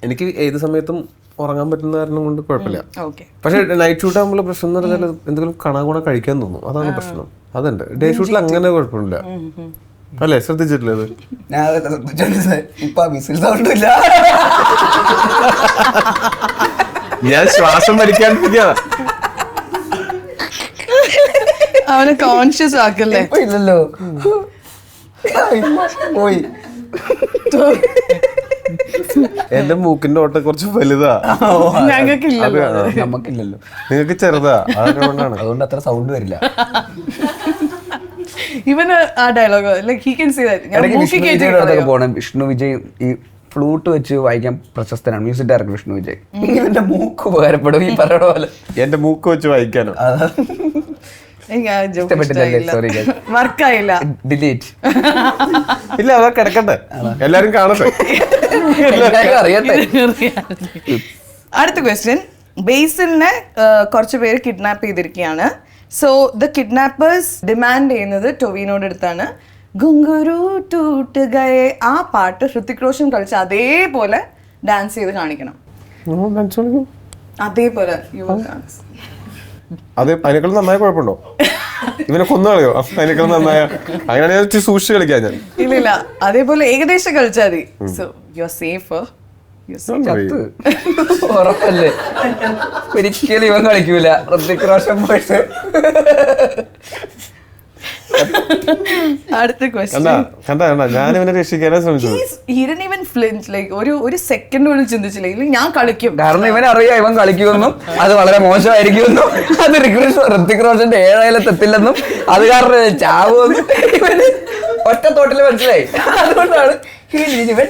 എനിക്ക് ഏത് സമയത്തും ഉറങ്ങാൻ പറ്റുന്ന കാരണം കൊണ്ട് കുഴപ്പമില്ല. Okay. പക്ഷെ നൈറ്റ് ഷൂട്ട് ആകുമ്പോൾ പ്രശ്നം എന്ന് പറഞ്ഞാൽ എന്തെങ്കിലും കണാകുണ കഴിക്കാൻ തോന്നും, അതാണ് പ്രശ്നം. അതുണ്ട്. ഡേ ഷൂട്ടിൽ അങ്ങനെ കുഴപ്പമില്ല അല്ലേ? ശ്രദ്ധിച്ചിട്ടില്ല അത്? ഞാൻ ശ്വാസം വലിക്കാണ്ടിരിക്കാ. അവനെ കോൺഷ്യസ് ആക്കല്ലേ? ഇല്ലല്ലോ, പോയി. എന്റെ മൂക്കിന്റെ ഓട്ട കുറച്ച് വലുതാ, ഞങ്ങൾക്കില്ലല്ലോ. നമുക്കില്ലല്ലോ, നിങ്ങൾക്ക് ചെറുതാ, അതുകൊണ്ടാണ്. അതുകൊണ്ട് അത്ര സൗണ്ട് വരില്ല. ഇവന് ആ dialogue like he can say that ഞാൻ ഇടയ്ക്ക് മൂക്കി വിഷ്ണു കേറ്റി വിജയുടെ അടുത്തൊക്കെ പോകണം. വിഷ്ണു വിജയ് ഈ ഫ്ലൂട്ട് വെച്ച് വായിക്കാൻ പ്രശസ്തനാണ്, മ്യൂസിക് ഡയറക്ടർ വിഷ്ണു വിജയ്. എന്റെ മൂക്ക് ഉപകാരപ്പെടും ഈ പറയുന്ന പോലെ. എന്റെ മൂക്ക് വെച്ച് വായിക്കാനോ? വർക്കായില്ല. ഡിലീറ്റ്. ഇല്ല, അതാ കിടക്കട്ടെ, എല്ലാരും കാണട്ടെ. അറിയട്ടെ. അടുത്ത ക്വസ്റ്റ്യൻ. ബേസിലിനെ കുറച്ച് പേര് കിഡ്നാപ്പ് ചെയ്തിരിക്കുകയാണ്. സോ ദ കിഡ്നാപ്പേഴ്സ് ഡിമാൻഡ് ചെയ്യുന്നത് ടൊവിനോട് അടുത്താണ്. ഗുങ്കുരു ടൂട്ട് ഗയേ ആ പാട്ട് ഹൃത്തിക് റോഷൻ കളിച്ച അതേപോലെ ഡാൻസ് ചെയ്ത് കാണിക്കണം. അതേപോലെ അത് അതിനേക്കാളും നന്നായ കുഴപ്പമുണ്ടോ? ഇവനെ കൊന്നു കളയോ അതിനേക്കാളും നന്നായ? അങ്ങനെ ഞാൻ സൂക്ഷിച്ച് കളിക്കാൻ ഞാൻ. ഇല്ല അതേപോലെ ഏകദേശം കളിച്ചാൽ മതി. So you are safe. ഉറപ്പല്ലേ? ഒരിക്കലും ഇവൻ കളിക്കൂല. ഹൃത്തിക് റോഷൻ പോയിട്ട് അടുത്ത ക്വസ്റ്റ്യൻ. ഞാൻ ഇവനെ രക്ഷിക്കാനാണ് ശ്രമിച്ചത്. ഒരു സെക്കൻഡ് പോലും ചിന്തിച്ചില്ല ഞാൻ കളിക്കും. കാരണം ഇവനറിയാം ഇവൻ കളിക്കുമെന്നും അത് വളരെ മോശമായിരിക്കുമെന്നും അത് ഹൃത്തിക് റോഷന്റെ ഏഴായാലെത്തില്ലെന്നും അത് കാരണം ചാവുമെന്നും ഇവന് ഒറ്റ തോട്ടിൽ മനസ്സിലായി. അതുകൊണ്ടാണ് ഇവൻ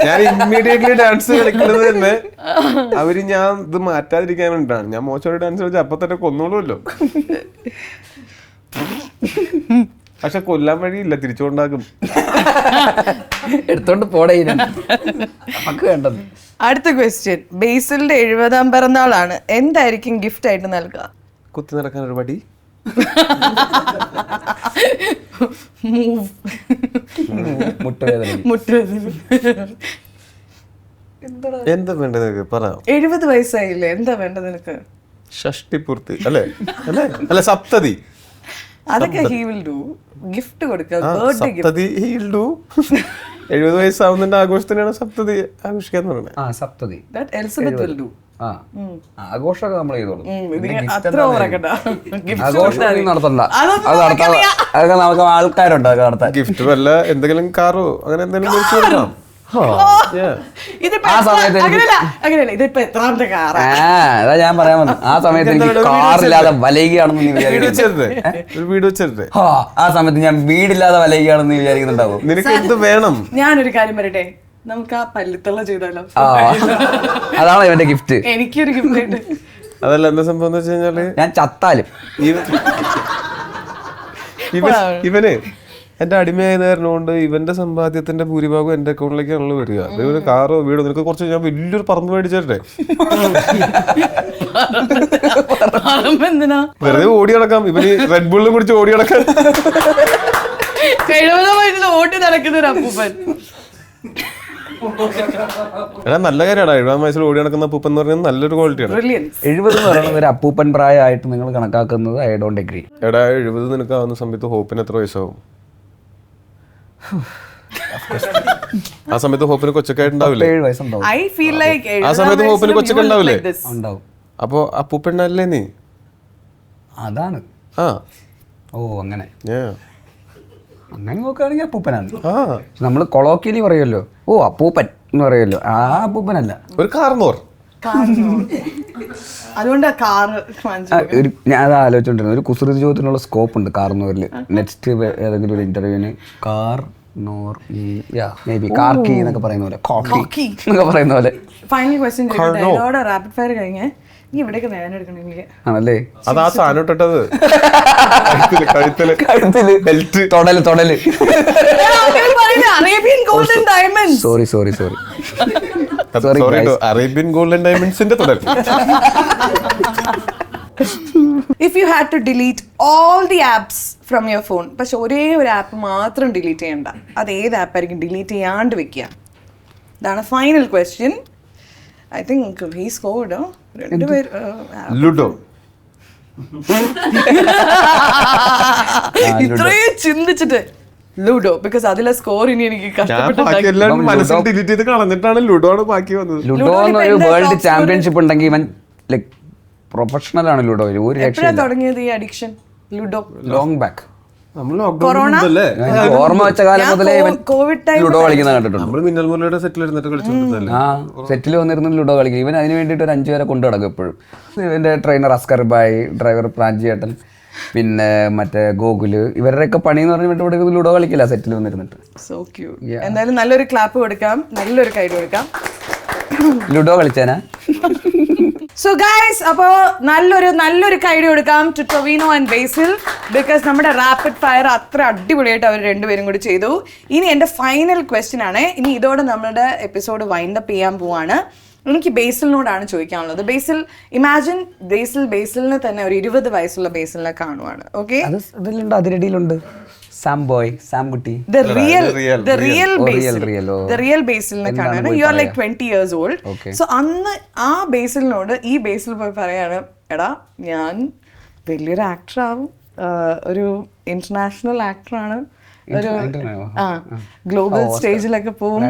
ഞാൻ ഇമ്മീഡിയറ്റ്ലി ഡാൻസ് കളിക്കുന്നത് തന്നെ അവര് ഞാൻ ഇത് മാറ്റാതിരിക്കാൻ വേണ്ടിട്ടാണ്. ഞാൻ മോശമായിട്ട് ഡാൻസ് കളിച്ചാൽ അപ്പൊ തന്നെ കൊന്നോളൂല്ലോ. പക്ഷെ കൊല്ലാൻ വഴിയില്ല, തിരിച്ചുകൊണ്ടാക്കും. എടുത്തോണ്ട് പോടേ നമുക്ക് വേണ്ടത്. അടുത്ത ക്വസ്റ്റ്യൻ. ബേസിലിന്റെ 70ാം പിറന്നാളാണ്. എന്തായിരിക്കും ഗിഫ്റ്റ് ആയിട്ട് നൽകുക? കുത്തി നടക്കാൻ ഒരു പടി. എന്താ വേണ്ടത് നിനക്ക് പറ. 70 വയസ്സായില്ലേ, എന്താ വേണ്ടത് നിനക്ക്? ഷഷ്ടിപൂർത്തി അല്ലേ? അല്ല സപ്തതി. അതൊക്കെ he will do. ഗിഫ്റ്റ് കൊടുക്കുക, ബർത്ത്ഡേ സപ്തതി he will do. 70 വയസ്സാവുന്നതിന്റെ ആഘോഷത്തിനാണ് സപ്തതി ആഘോഷിക്കാന്ന് പറയുന്നത്. സപ്തതി that Elizabeth will do. ആഘോഷമൊക്കെ നമ്മൾ ചെയ്തോളൂ. അത്ര ഓവറാക്കണ്ട. ആഘോഷം നടത്തണ്ട, അത് നടത്താതെ അതൊക്കെ നമുക്ക് ആൾക്കാരുണ്ട് അതൊക്കെ നടത്താൻ. ഗിഫ്റ്റ് വല്ല എന്തെങ്കിലും കാറോ അങ്ങനെ എന്തെങ്കിലും മേടിച്ചു കൊടുക്കാം. ആ സമയത്ത് അതാ ഞാൻ പറയാൻ വന്നു. ആ സമയത്ത് എനിക്ക് കാറില്ലാതെ വലയുകയാണെന്ന് നീ വിചാരിക്കുന്നുണ്ട്. വീട് വെച്ചിട്ട് ആ സമയത്ത് ഞാൻ വീടില്ലാതെ വലയുകയാണെന്ന് നീ വിചാരിക്കുന്നുണ്ടാവും. നിനക്ക് എന്ത് വേണം? ഞാനൊരു കാര്യം പറയട്ടെ, നമുക്ക് ആ പല്ലിത്തള്ള ചെയ്താലോ? അതാണ് ഇവന്റെ ഗിഫ്റ്റ്. എനിക്കൊരു ഗിഫ്റ്റ് ഉണ്ട്. അതല്ല എന്താ സംഭവം എന്ന് വെച്ച് കഴിഞ്ഞാല് ഞാൻ ചത്താലും ഇവന് എന്റെ അടിമയായ നേരണോണ്ട് ഇവന്റെ സമ്പാദ്യത്തിന്റെ ഭൂരിഭാഗം എന്റെ അക്കൗണ്ടിലേക്കാണല്ലോ വരിക. അതേപോലെ കാറോ വീടോ നിനക്ക് കുറച്ച് ഞാൻ വലിയൊരു പറമ്പ് മേടിച്ചേ. വെറുതെ ഓടി നടക്കാം. ഇവന് റെഡ് ബുള്ളും കുടിച്ച് ഓടി നടക്കാൻ. 70 വയസ്സിൽ ഓടി നടക്കുന്ന ഒരു അപ്പൂപ്പൻ. എടാ നല്ല കാര്യമാണ്. 70 വയസ്സിൽ ഓടി നടക്കുന്ന അപ്പൂപ്പൻ എന്ന് പറയുന്നത് നല്ലൊരു ക്വാളിറ്റിയാണ്. 70 എന്ന് പറയുന്നത് ഒരു അപ്പൂപ്പൻ പ്രായമായിട്ട് നിങ്ങൾ കണക്കാക്കുന്നത് ഐ ഡോണ്ട് അഗ്രി. എടാ 70 നിനക്ക് ആവുന്ന സമയത്ത് ഹോപ്പിന് എത്ര വയസ്സാവും? ആ സമയത്ത് ഹോപ്പിന് കൊച്ചൊക്കെ ഉണ്ടാവില്ലേ? 7 വയസ്സുണ്ടാവും. I feel like ആ സമയത്ത് ഹോപ്പിന് കൊച്ചൊക്കെ ഉണ്ടാവില്ലേ? ഉണ്ടാവും. അപ്പൊ അപ്പൂപ്പനല്ലേ നീ? അതാണ്. ആ ഓ അങ്ങനെ Yeah. അങ്ങനെ നോക്കുകയാണെങ്കിൽ അപ്പൂപ്പനാണ്. ആ നമ്മൾ കൊളോക്കിയലി പറയുമല്ലോ, ഓ അപ്പൂപ്പൻ എന്ന് പറയുമല്ലോ, ആ അപ്പൂപ്പനല്ല. ഒരു കാർന്നോർ. അതുകൊണ്ട് കാറ് ഞാൻ അത് ആലോചിച്ചോണ്ടിരുന്നു. ഒരു കുസൃതി ചോദ്യത്തിനുള്ള സ്കോപ്പ് ഉണ്ട് കാർന്നോറിൽ. നെക്സ്റ്റ് ഏതെങ്കിലും ഒരു ഇന്റർവ്യൂവിന് car nor maybe car key എന്നൊക്കെ പറയുന്ന പോലെ, കോക്കി എന്നൊക്കെ പറയുന്ന പോലെ. ഫൈനൽ ക്വസ്റ്റ്യൻ റാപ്പിഡ് ഫയർ കഴിഞ്ഞ് നീ ഇവിടേക്ക് വേദന എടുക്കണമെങ്കിൽ ആണല്ലേ? അതാ സാധനം ഇട്ടിട്ടത് കഴുത്തില് ബെൽറ്റ് തൊടല്. Arabian golden diamonds. Sorry Arabian golden ഡയമണ്ട്സിന്റെ തുടർ. If you had to delete all the apps from your phone, പക്ഷെ ഒരേ ഒരു ആപ്പ് മാത്രം ഡിലീറ്റ് ചെയ്യണ്ട, അത് ഏത് ആപ്പ് ആയിരിക്കും ഡിലീറ്റ് ചെയ്യാണ്ട് വെക്കുക? ഇതാണ് final question. I think he scored. Ludo. ഇത്രയും ചിന്തിച്ചിട്ട് ലുഡോ, ബിക്കോസ് അതിലെ സ്കോർ ഇനി എനിക്ക് മനസ്സിൽ ഡിലീറ്റ് ചെയ്ത് കളഞ്ഞിട്ടാണ് ലുഡോ ആണ് ബാക്കി വന്നത്. ലുഡോ എന്നൊരു വേൾഡ് ചാമ്പ്യൻഷിപ്പ് ഉണ്ടെങ്കിൽ ഇവൻ ലൈക് പ്രൊഫഷണൽ ആണ് ലുഡോ. ഒരു എപ്പോഴാണ് തുടങ്ങിയത് ഈ അഡിക്ഷൻ ലുഡോ? Long back. നമ്മൾ കൊറോണ? ലോക്ക്ഡൌൺ ഓർമ്മ വെച്ച കാലം മുതലേ കോവിഡ് ടൈം ലുഡോ കളിക്കുന്ന കണ്ടിട്ടുണ്ട്. നമ്മൾ മിന്നൽ മുരളിയുടെ സെറ്റിൽ ഇരുന്നിട്ട് കളിച്ചോണ്ടിരുന്നല്ലേ. ആ സെറ്റിൽ വന്നിരുന്ന് ലുഡോ കളിക്കും. ഇവൻ അതിന് വേണ്ടിയിട്ട് ഒരു 5 പേരെ കൊണ്ടു നടക്കും എപ്പോഴും. ഇവന്റെ ട്രെയിനർ അസ്കർ ബായ്, ഡ്രൈവർ പ്രാഞ്ചിയേട്ടൻ, പിന്നെ മറ്റേ ഗോകുല്, ഇവരുടെയൊക്കെ പണി എന്ന് പറഞ്ഞിട്ട് ഇവിടെ ലുഡോ കളിക്കില്ല സെറ്റിൽ വന്നിരുന്നിട്ട്. So cute. എന്തായാലും നല്ലൊരു ക്ലാപ്പ് കൊടുക്കാം, നല്ലൊരു കൈ കൊടുക്കാം. ലുഡോ കളിച്ചാനാ? സോ ഗൈസ്, അപ്പോ നല്ലൊരു കൈഡി കൊടുക്കാം to Tovino and Basil, because നമ്മുടെ റാപ്പിഡ് ഫയർ അത്ര അടിപൊളിയായിട്ട് അവർ രണ്ടുപേരും കൂടി ചെയ്തു. ഇനി എൻ്റെ ഫൈനൽ ക്വസ്റ്റ്യൻ ആണ്. ഇനി ഇതോടെ നമ്മുടെ എപ്പിസോഡ് വൈൻഡപ്പ് ചെയ്യാൻ പോവാണ്. എനിക്ക് ബേസിലിനോടാണ് ചോദിക്കാനുള്ളത്. ബേസിൽ, ഇമാജിൻ ബേസിലിന് തന്നെ ഒരു 20 വയസ്സുള്ള ബേസിലിനെ കാണുവാണ്. ഓക്കെ, അതിലുണ്ട്, അതിരടിയിലുണ്ട് സാം ബോയ്, സാം കുട്ടി. the real ബേസിലിനെ കാണാണ്. You are like 20 years old. So അന്ന് ആ ബേസിലിനോട് ഈ ബേസിൽ പോയി പറയാണ്, എടാ ഞാൻ വലിയൊരു ആക്ടർ ആവും, ഒരു ഇന്റർനാഷണൽ ആക്ടറാണ്, ഒരു ഗ്ലോബൽ സ്റ്റേജിലൊക്കെ പോവും,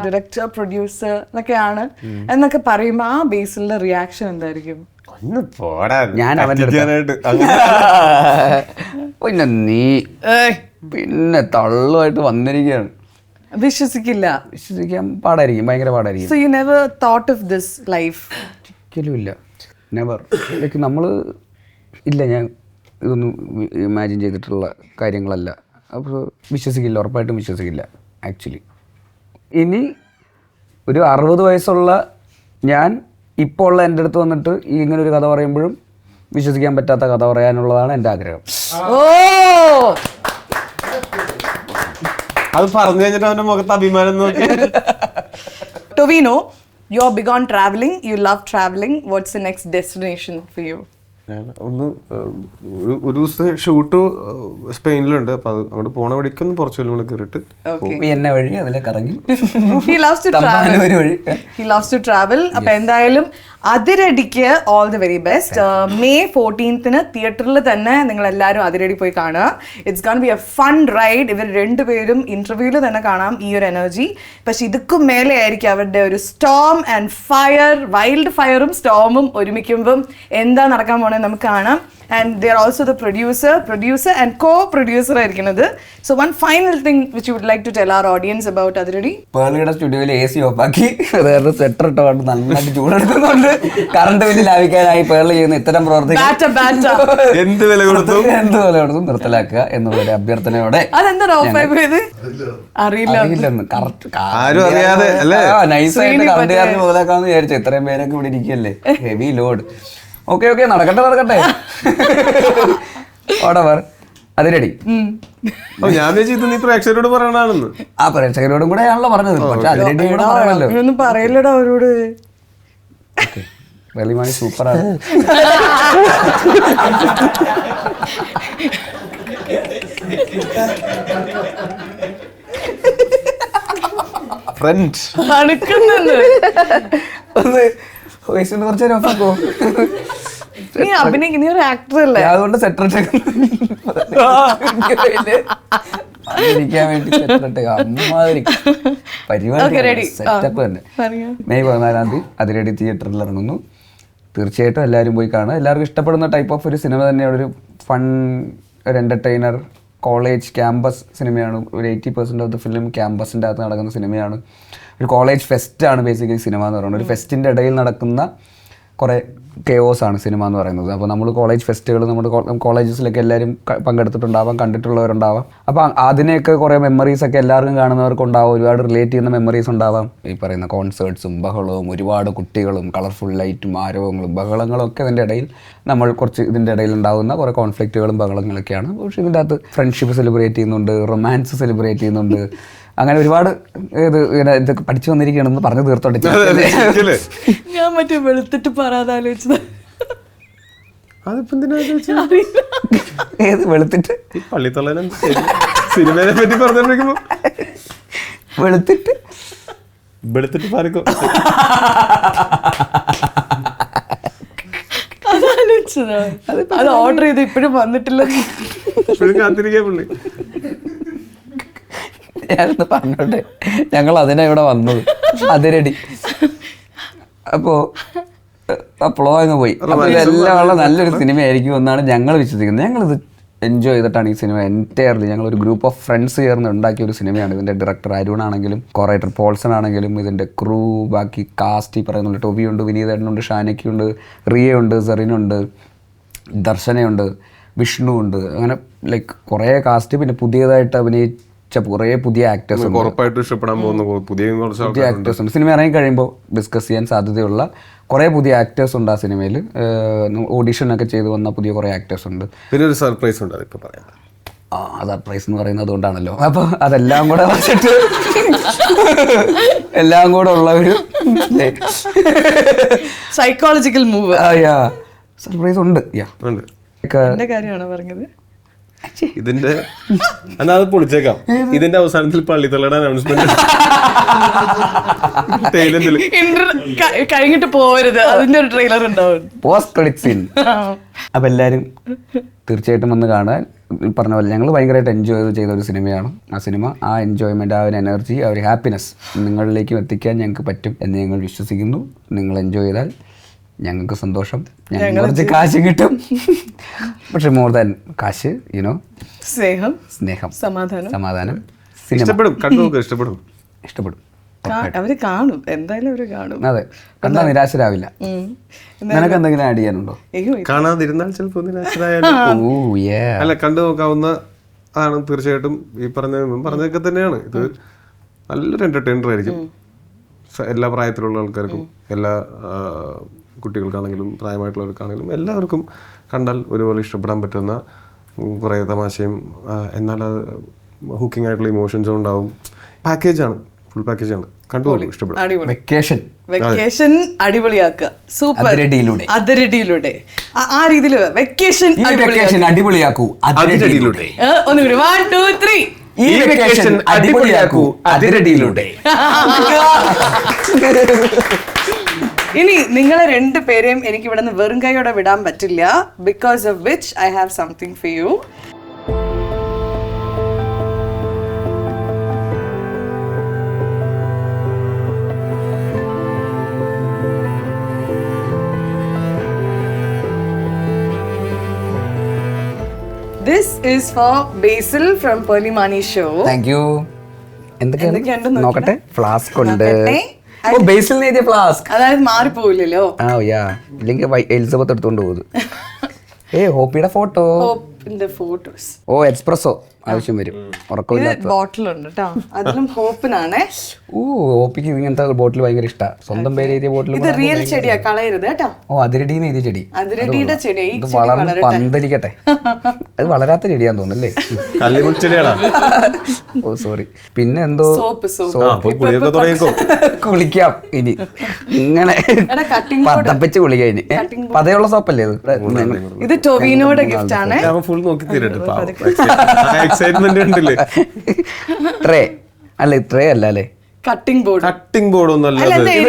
ഡയറക്ടർ പ്രൊഡ്യൂസർ എന്നൊക്കെയാണ് എന്നൊക്കെ പറയുമ്പോ ആ ബേസിലിന്റെ റിയാക്ഷൻ എന്തായിരിക്കും? ഞാൻ അവന്റെ പിന്നെ നീ പിന്നെ തള്ളുമായിട്ട് വന്നിരിക്കുകയാണ്. വിശ്വസിക്കാൻ പാടായിരിക്കും, ഭയങ്കര പാടായിരിക്കും. So you never thought of this life? ഒരിക്കലും ഇല്ല, നെവർ. ലൈക്ക് നമ്മൾ ഇല്ല, ഞാൻ ഇതൊന്നും ഇമാജിൻ ചെയ്തിട്ടുള്ള കാര്യങ്ങളല്ല. അപ്പോൾ വിശ്വസിക്കില്ല, ഉറപ്പായിട്ടും വിശ്വസിക്കില്ല ആക്ച്വലി. ഇനി ഒരു 60 വയസ്സുള്ള ഞാൻ ഇപ്പോൾ ഉള്ള എൻ്റെ അടുത്ത് വന്നിട്ട് ഇങ്ങനൊരു കഥ പറയുമ്പോഴും വിശ്വസിക്കാൻ പറ്റാത്ത കഥ പറയാനുള്ളതാണ് എൻ്റെ ആഗ്രഹം. അത് പറഞ്ഞു കഴിഞ്ഞിട്ട് അവന്റെ മുഖത്ത് അഭിമാനം നോക്കി. Tovino, you're big on traveling, you love traveling. What's the next destination for you? ഒന്ന് ഒരു ദിവസം ഷൂട്ട് സ്പെയിനിലുണ്ട്. അപ്പൊ അങ്ങോട്ട് പോണ വഴിക്കൊന്ന് പോർച്ചുഗൽ കൂടെ കയറിയിട്ട് എന്നെ വഴി അതിലേക്ക് ഇറങ്ങി. He loves to travel. He loves to travel. അപ്പൊ എന്തായാലും അതിരടിക്ക് all the very best. May 14th തിയേറ്ററിൽ തന്നെ നിങ്ങൾ എല്ലാവരും അതിരടി പോയി കാണുക. It's gonna be a fun ride. ഇവർ രണ്ടുപേരും ഇന്റർവ്യൂവിൽ തന്നെ കാണാം ഈ ഒരു എനർജി. പക്ഷെ ഇതൊക്കെ മേലെ ആയിരിക്കും അവരുടെ ഒരു സ്റ്റോം ആൻഡ് ഫയർ, വൈൽഡ് ഫയറും സ്റ്റോമും ഒരുമിക്കുമ്പം എന്താ നടക്കാൻ പോണേ നമുക്ക് കാണാം. And they are also the producer and co-producer ആയിരിക്കുന്നത്. So one final thing which you would like to tell our audience about Adiradi? പേളിയുടെ സ്റ്റുഡിയോയിൽ AC ഓഫാക്കി വേറെ സെറ്റർ ഇട്ടുകൊണ്ട് നന്നായിട്ട് ചൂടെടുക്കുന്നുണ്ട്. കറണ്ട് ബില്ല് ലാഭിക്കാനായി പേളി ചെയ്യുന്ന ഇത്തരം പ്രവർത്തികൾ എന്ത് വില കൊടുത്തും നിർത്തലാക്കുക എന്നുള്ളൊരു അഭ്യർത്ഥനയോടെ. അറിയില്ലെന്ന് കറക്റ്റ് ആരും അറിയാതെ നൈസായിട്ട് കറണ്ടുകാരന് മുതലാക്കാന്ന് വിചാരിച്ചു. ഇത്രയും പേരൊക്കെ ഇവിടെ ഇരിക്കല്ലേ, ഹെവി ലോഡ്. ഓക്കെ നടക്കട്ടെ ഓടവർ അതിരടി. ഞാൻ വിചാരിച്ചു നീ പ്രേക്ഷകരോട് പറയണമെന്ന്. ആ പ്രേക്ഷകരോടും കൂടെ ആണല്ലോ പറഞ്ഞത്. പക്ഷെ അതിരടിയോട് പറയണല്ലോ. ഒന്നും പറയല്ലടാ അവരോട്. വെളിമാണി സൂപ്പറാണ്. ഫ്രണ്ട് കുറച്ചേരം ഓഫാക്കോ. നീ അഭിനയിക്കുന്ന നീ ഒരു ആക്ടർ അല്ലേ, അതുകൊണ്ട് സെറ്ററിക്കാൻ വേണ്ടി അമ്മാതിരി പരിപാടി സെറ്റപ്പ് തന്നെ. May 14 അതിരടി തിയേറ്ററിൽ ഇറങ്ങുന്നു. തീർച്ചയായിട്ടും എല്ലാവരും പോയി കാണുക. എല്ലാവർക്കും ഇഷ്ടപ്പെടുന്ന ടൈപ്പ് ഓഫ് ഒരു സിനിമ തന്നെയാണ്. ഒരു ഫൺ, ഒരു എൻ്റർടൈനർ, കോളേജ് ക്യാമ്പസ് സിനിമയാണ്. ഒരു 80% ഓഫ് ദ ഫിലിം ക്യാമ്പസിൻ്റെ അകത്ത് നടക്കുന്ന സിനിമയാണ്. ഒരു കോളേജ് ഫെസ്റ്റാണ് ബേസിക്കലി സിനിമ എന്ന് പറയുന്നത്. ഒരു ഫെസ്റ്റിൻ്റെ ഇടയിൽ നടക്കുന്ന കുറേ കെയോസാണ് സിനിമ എന്ന് പറയുന്നത്. അപ്പോൾ നമ്മൾ കോളേജ് ഫെസ്റ്റുകൾ നമ്മുടെ കോളേജസിലൊക്കെ എല്ലാവരും പങ്കെടുത്തിട്ടുണ്ടാവാം, കണ്ടിട്ടുള്ളവരുണ്ടാവാം. അപ്പോൾ അതിനെയൊക്കെ കുറേ മെമ്മറീസൊക്കെ എല്ലാവർക്കും കാണുന്നവർക്കുണ്ടാവും. ഒരുപാട് റിലേറ്റ് ചെയ്യുന്ന മെമ്മറീസ് ഉണ്ടാവാം. ഈ പറയുന്ന കോൺസേർട്സും ബഹളവും ഒരുപാട് കുട്ടികളും കളർഫുൾ ലൈറ്റും ആരവങ്ങളും ബഹളങ്ങളും ഒക്കെ ഇതിൻ്റെ ഇടയിൽ നമ്മൾ കുറച്ച് ഇതിൻ്റെ ഇടയിൽ ഉണ്ടാകുന്ന കുറേ കോൺഫ്ലിക്റ്റുകളും ബഹളങ്ങളൊക്കെയാണ്. പക്ഷേ ഇതിൻ്റെ അകത്ത് ഫ്രണ്ട്ഷിപ്പ് സെലിബ്രേറ്റ് ചെയ്യുന്നുണ്ട്, റൊമാൻസ് സെലിബ്രേറ്റ് ചെയ്യുന്നുണ്ട്. അങ്ങനെ ഒരുപാട് ഇതൊക്കെ പഠിച്ചു വന്നിരിക്കുകയാണെന്ന് പറഞ്ഞു തീർത്തോട്ടെ. ഞാൻ മറ്റേ വെളുത്തിട്ട് പറയാതാലോചിച്ചത്. ഏത് വെളുത്തിട്ട്? പള്ളിത്തള്ളനും സിനിമയെ പറ്റി പറഞ്ഞോണ്ടിരിക്കുമ്പോ വെളുത്തിട്ട് പാലിക്കോ അതാലോചിച്ചതാ. അത് ഓർഡർ ചെയ്ത് ഇപ്പോഴും വന്നിട്ടില്ല. ഇപ്പോഴും കാത്തിരിക്കാൻ പുള്ളി. ഞാനൊന്ന് പറഞ്ഞോട്ടെ, ഞങ്ങൾ അതിനാ ഇവിടെ വന്നത് അതിരടി. അപ്പോൾ ഫ്ലോ അങ്ങ് പോയി. അപ്പോൾ ഇതെല്ലാം ഉള്ള നല്ലൊരു സിനിമയായിരിക്കും എന്നാണ് ഞങ്ങൾ വിശ്വസിക്കുന്നത്. ഞങ്ങളിത് എൻജോയ് ചെയ്തിട്ടാണ് ഈ സിനിമ എൻറ്റയർലി ഞങ്ങളൊരു ഗ്രൂപ്പ് ഓഫ് ഫ്രണ്ട്സ് ചേർന്ന് ഉണ്ടാക്കിയ ഒരു സിനിമയാണ്. ഇതിൻ്റെ ഡയറക്ടർ അരുൺ ആണെങ്കിലും കൊറേറ്റർ പോൾസൺ ആണെങ്കിലും ഇതിൻ്റെ ക്രൂ, ബാക്കി കാസ്റ്റ് ഈ പറയുന്നുണ്ട്, ടോബിയുണ്ട്, വിനീതേട്ടനുണ്ട്, ഷാനയ്ക്കുണ്ട്, റിയയുണ്ട്, സെറിനുണ്ട്, ദർശനയുണ്ട്, വിഷ്ണു ഉണ്ട്. അങ്ങനെ ലൈക്ക് കുറേ കാസ്റ്റ്, പിന്നെ പുതിയതായിട്ട് അഭിനയിച്ച കുറേ പുതിയ ആക്ടേഴ്സ് ഉണ്ട്. ഉറപ്പായിട്ടും ഇഷ്ടപ്പെടാൻ പോകുന്ന പുതിയ പുതിയ ആക്ടേഴ്സ് ഉണ്ട്. സിനിമ ഇറങ്ങി കഴിയുമ്പോൾ ഡിസ്കസ് ചെയ്യാൻ സാധ്യതയുള്ള കുറേ പുതിയ ആക്ടേഴ്സ് ഉണ്ട് ആ സിനിമയിൽ. ഓഡിഷനൊക്കെ ചെയ്ത് വന്ന പുതിയ കുറേ ആക്ടേഴ്സ് ഉണ്ട്. പിന്നെ ഒരു സർപ്രൈസ് ഉണ്ട്, അതിപ്പോൾ പറയാം. സർപ്രൈസ് എന്ന് പറയുന്നത് കൊണ്ടാണല്ലോ. അപ്പോൾ അതെല്ലാം കൂടെ വച്ചിട്ട് എല്ലാം കൂടെ ഉള്ള ഒരു സൈക്കോളജിക്കൽ മൂവ് സർപ്രൈസ് ഉണ്ട്. ഉണ്ട്. എന്റെ കാര്യമാണോ പറഞ്ഞത്? ഇതിന്റെ എന്നാ അത് പൊളിച്ചേക്കാം. ഇതിന്റെ അവസാനത്തിൽ പള്ളിത്തള്ളയുടെ അനൗൺസ്മെന്റ് കഴിഞ്ഞിട്ട് പോരുത്, അതിന്റെ ഒരു ട്രെയിലർ ഉണ്ടാവും, പോസ്റ്റ് ക്രെഡിറ്റ് സീൻ. അപ്പം എല്ലാവരും തീർച്ചയായിട്ടും വന്ന് കാണാൻ. പറഞ്ഞ പോലെ ഞങ്ങൾ ഭയങ്കരമായിട്ട് എൻജോയ് ചെയ്ത ഒരു സിനിമയാണ് ആ സിനിമ. ആ എൻജോയ്മെൻറ്റ്, ആ ഒരു എനർജി, ആ ഒരു ഹാപ്പിനെസ് നിങ്ങളിലേക്കും എത്തിക്കാൻ ഞങ്ങൾക്ക് പറ്റും എന്ന് ഞങ്ങൾ വിശ്വസിക്കുന്നു. നിങ്ങൾ എൻജോയ് ചെയ്താൽ ഞങ്ങൾക്ക് സന്തോഷം, ഞങ്ങൾക്ക് കുറച്ച് കാശ് കിട്ടും. പക്ഷെ മോർ ദാൻ കാശ്, യുനോ, സ്നേഹം, സമാധാനം. ഇഷ്ടപ്പെടും, കണ്ടു നോക്കുക, ഇഷ്ടപ്പെടും. അവര് കാണും, എന്തായാലും അവര് കാണും. അതെ, കണ്ടാ നിരാശരാവില്ല. നിനക്ക് എന്തെങ്കിലും ആഡ് ചെയ്യാനുണ്ടോ? കാണാതിരുന്നാൽ ചിലപ്പോൾ അല്ല, കണ്ടു നോക്കാവുന്ന ആണ് തീർച്ചയായിട്ടും. ഈ പറഞ്ഞതൊക്കെ തന്നെയാണ്. ഇത് നല്ലൊരു എന്റർടൈനർ ആയിരിക്കും എല്ലാ പ്രായത്തിലുള്ള ആൾക്കാർക്കും, എല്ലാ കുട്ടികൾക്കാണെങ്കിലും പ്രായമായിട്ടുള്ളവർക്കാണെങ്കിലും എല്ലാവർക്കും കണ്ടാൽ ഒരുപോലെ ഇഷ്ടപ്പെടാൻ പറ്റുന്ന കുറേ തമാശയും എന്നാൽ ഹുക്കിംഗ് ആയിട്ടുള്ള ഇമോഷൻസും ഉണ്ടാവും. പാക്കേജാണ്, ഫുൾ പാക്കേജാണ്. കണ്ടുപോകും, ഇഷ്ടപ്പെടും. വെക്കേഷൻ അടിപൊളിയാക്കുക, സൂപ്പർ, അതിരടിയിലൂടെ ആ രീതിയിൽ വെക്കേഷൻ അടിപൊളിയാക്കൂ അതിരടിയിലൂടെ. ഒന്നുകൂടി 1 2 3 ഈ വെക്കേഷൻ അടിപൊളിയാക്കൂ അതിരടിയിലൂടെ. ഇനി നിങ്ങളെ രണ്ടുപേരെയും എനിക്ക് ഇവിടെ നിന്ന് വെറും കൈയോടെ വിടാൻ പറ്റില്ല. Because of which I have something for you. This is for Basil from Pearly Mani Show. Thank you. എന്തൊക്കെയുണ്ട് നോക്കട്ടെ. ഫ്ലാസ്ക് ഉണ്ട്. ബേസിലിന് എഴുതിയ ഫ്ലാസ്ക്, അതായത് മാറിപ്പോവില്ലല്ലോ. ഇല്ലെങ്കിൽ എലിസബത്ത് എടുത്തോണ്ട് പോകുന്നത്. ഹോപ്പിയുടെ ഫോട്ടോ, ഫോട്ടോസ്. എക്സ്പ്രസോ ആവശ്യം വരും. ഉറക്കമില്ലാത്ത ബോട്ടിലുണ്ട് കേട്ടോ, അതിലും ഹോപ്പിനാണ്. ഹോപ്പിക്ക് ഇങ്ങനത്തെ ബോട്ടിൽ ഭയങ്കര ഇഷ്ടമാണ്. സ്വന്തം പേര് എഴുതിയ ബോട്ടിൽ. ഇത് റിയൽ ചെടിയാ, കളയരുത് കേട്ടോ. അതിരടിന്ന് എഴുതിയ ചെടി. അതിരടിയുടെ ചെടി വളർന്ന് പന്തലിക്കട്ടെ. അത് വളരാത്ത ചെടിയാന്ന് തോന്നുന്നല്ലേ? സോറി. പിന്നെ എന്തോ കുളിക്കാം ഇനി, ഇങ്ങനെ പതപ്പിച്ച് കുളിക്കാം ഇനി. പതയുള്ള സോപ്പല്ലേ ഇത്? ടൊവിനോയുടെ ഗിഫ്റ്റ് ആണ്. ട്രേ അല്ല, ട്രേ അല്ല അല്ലേ, കട്ടിംഗ് ബോർഡ്. കട്ടിംഗ് ബോർഡ് ഒന്നല്ല,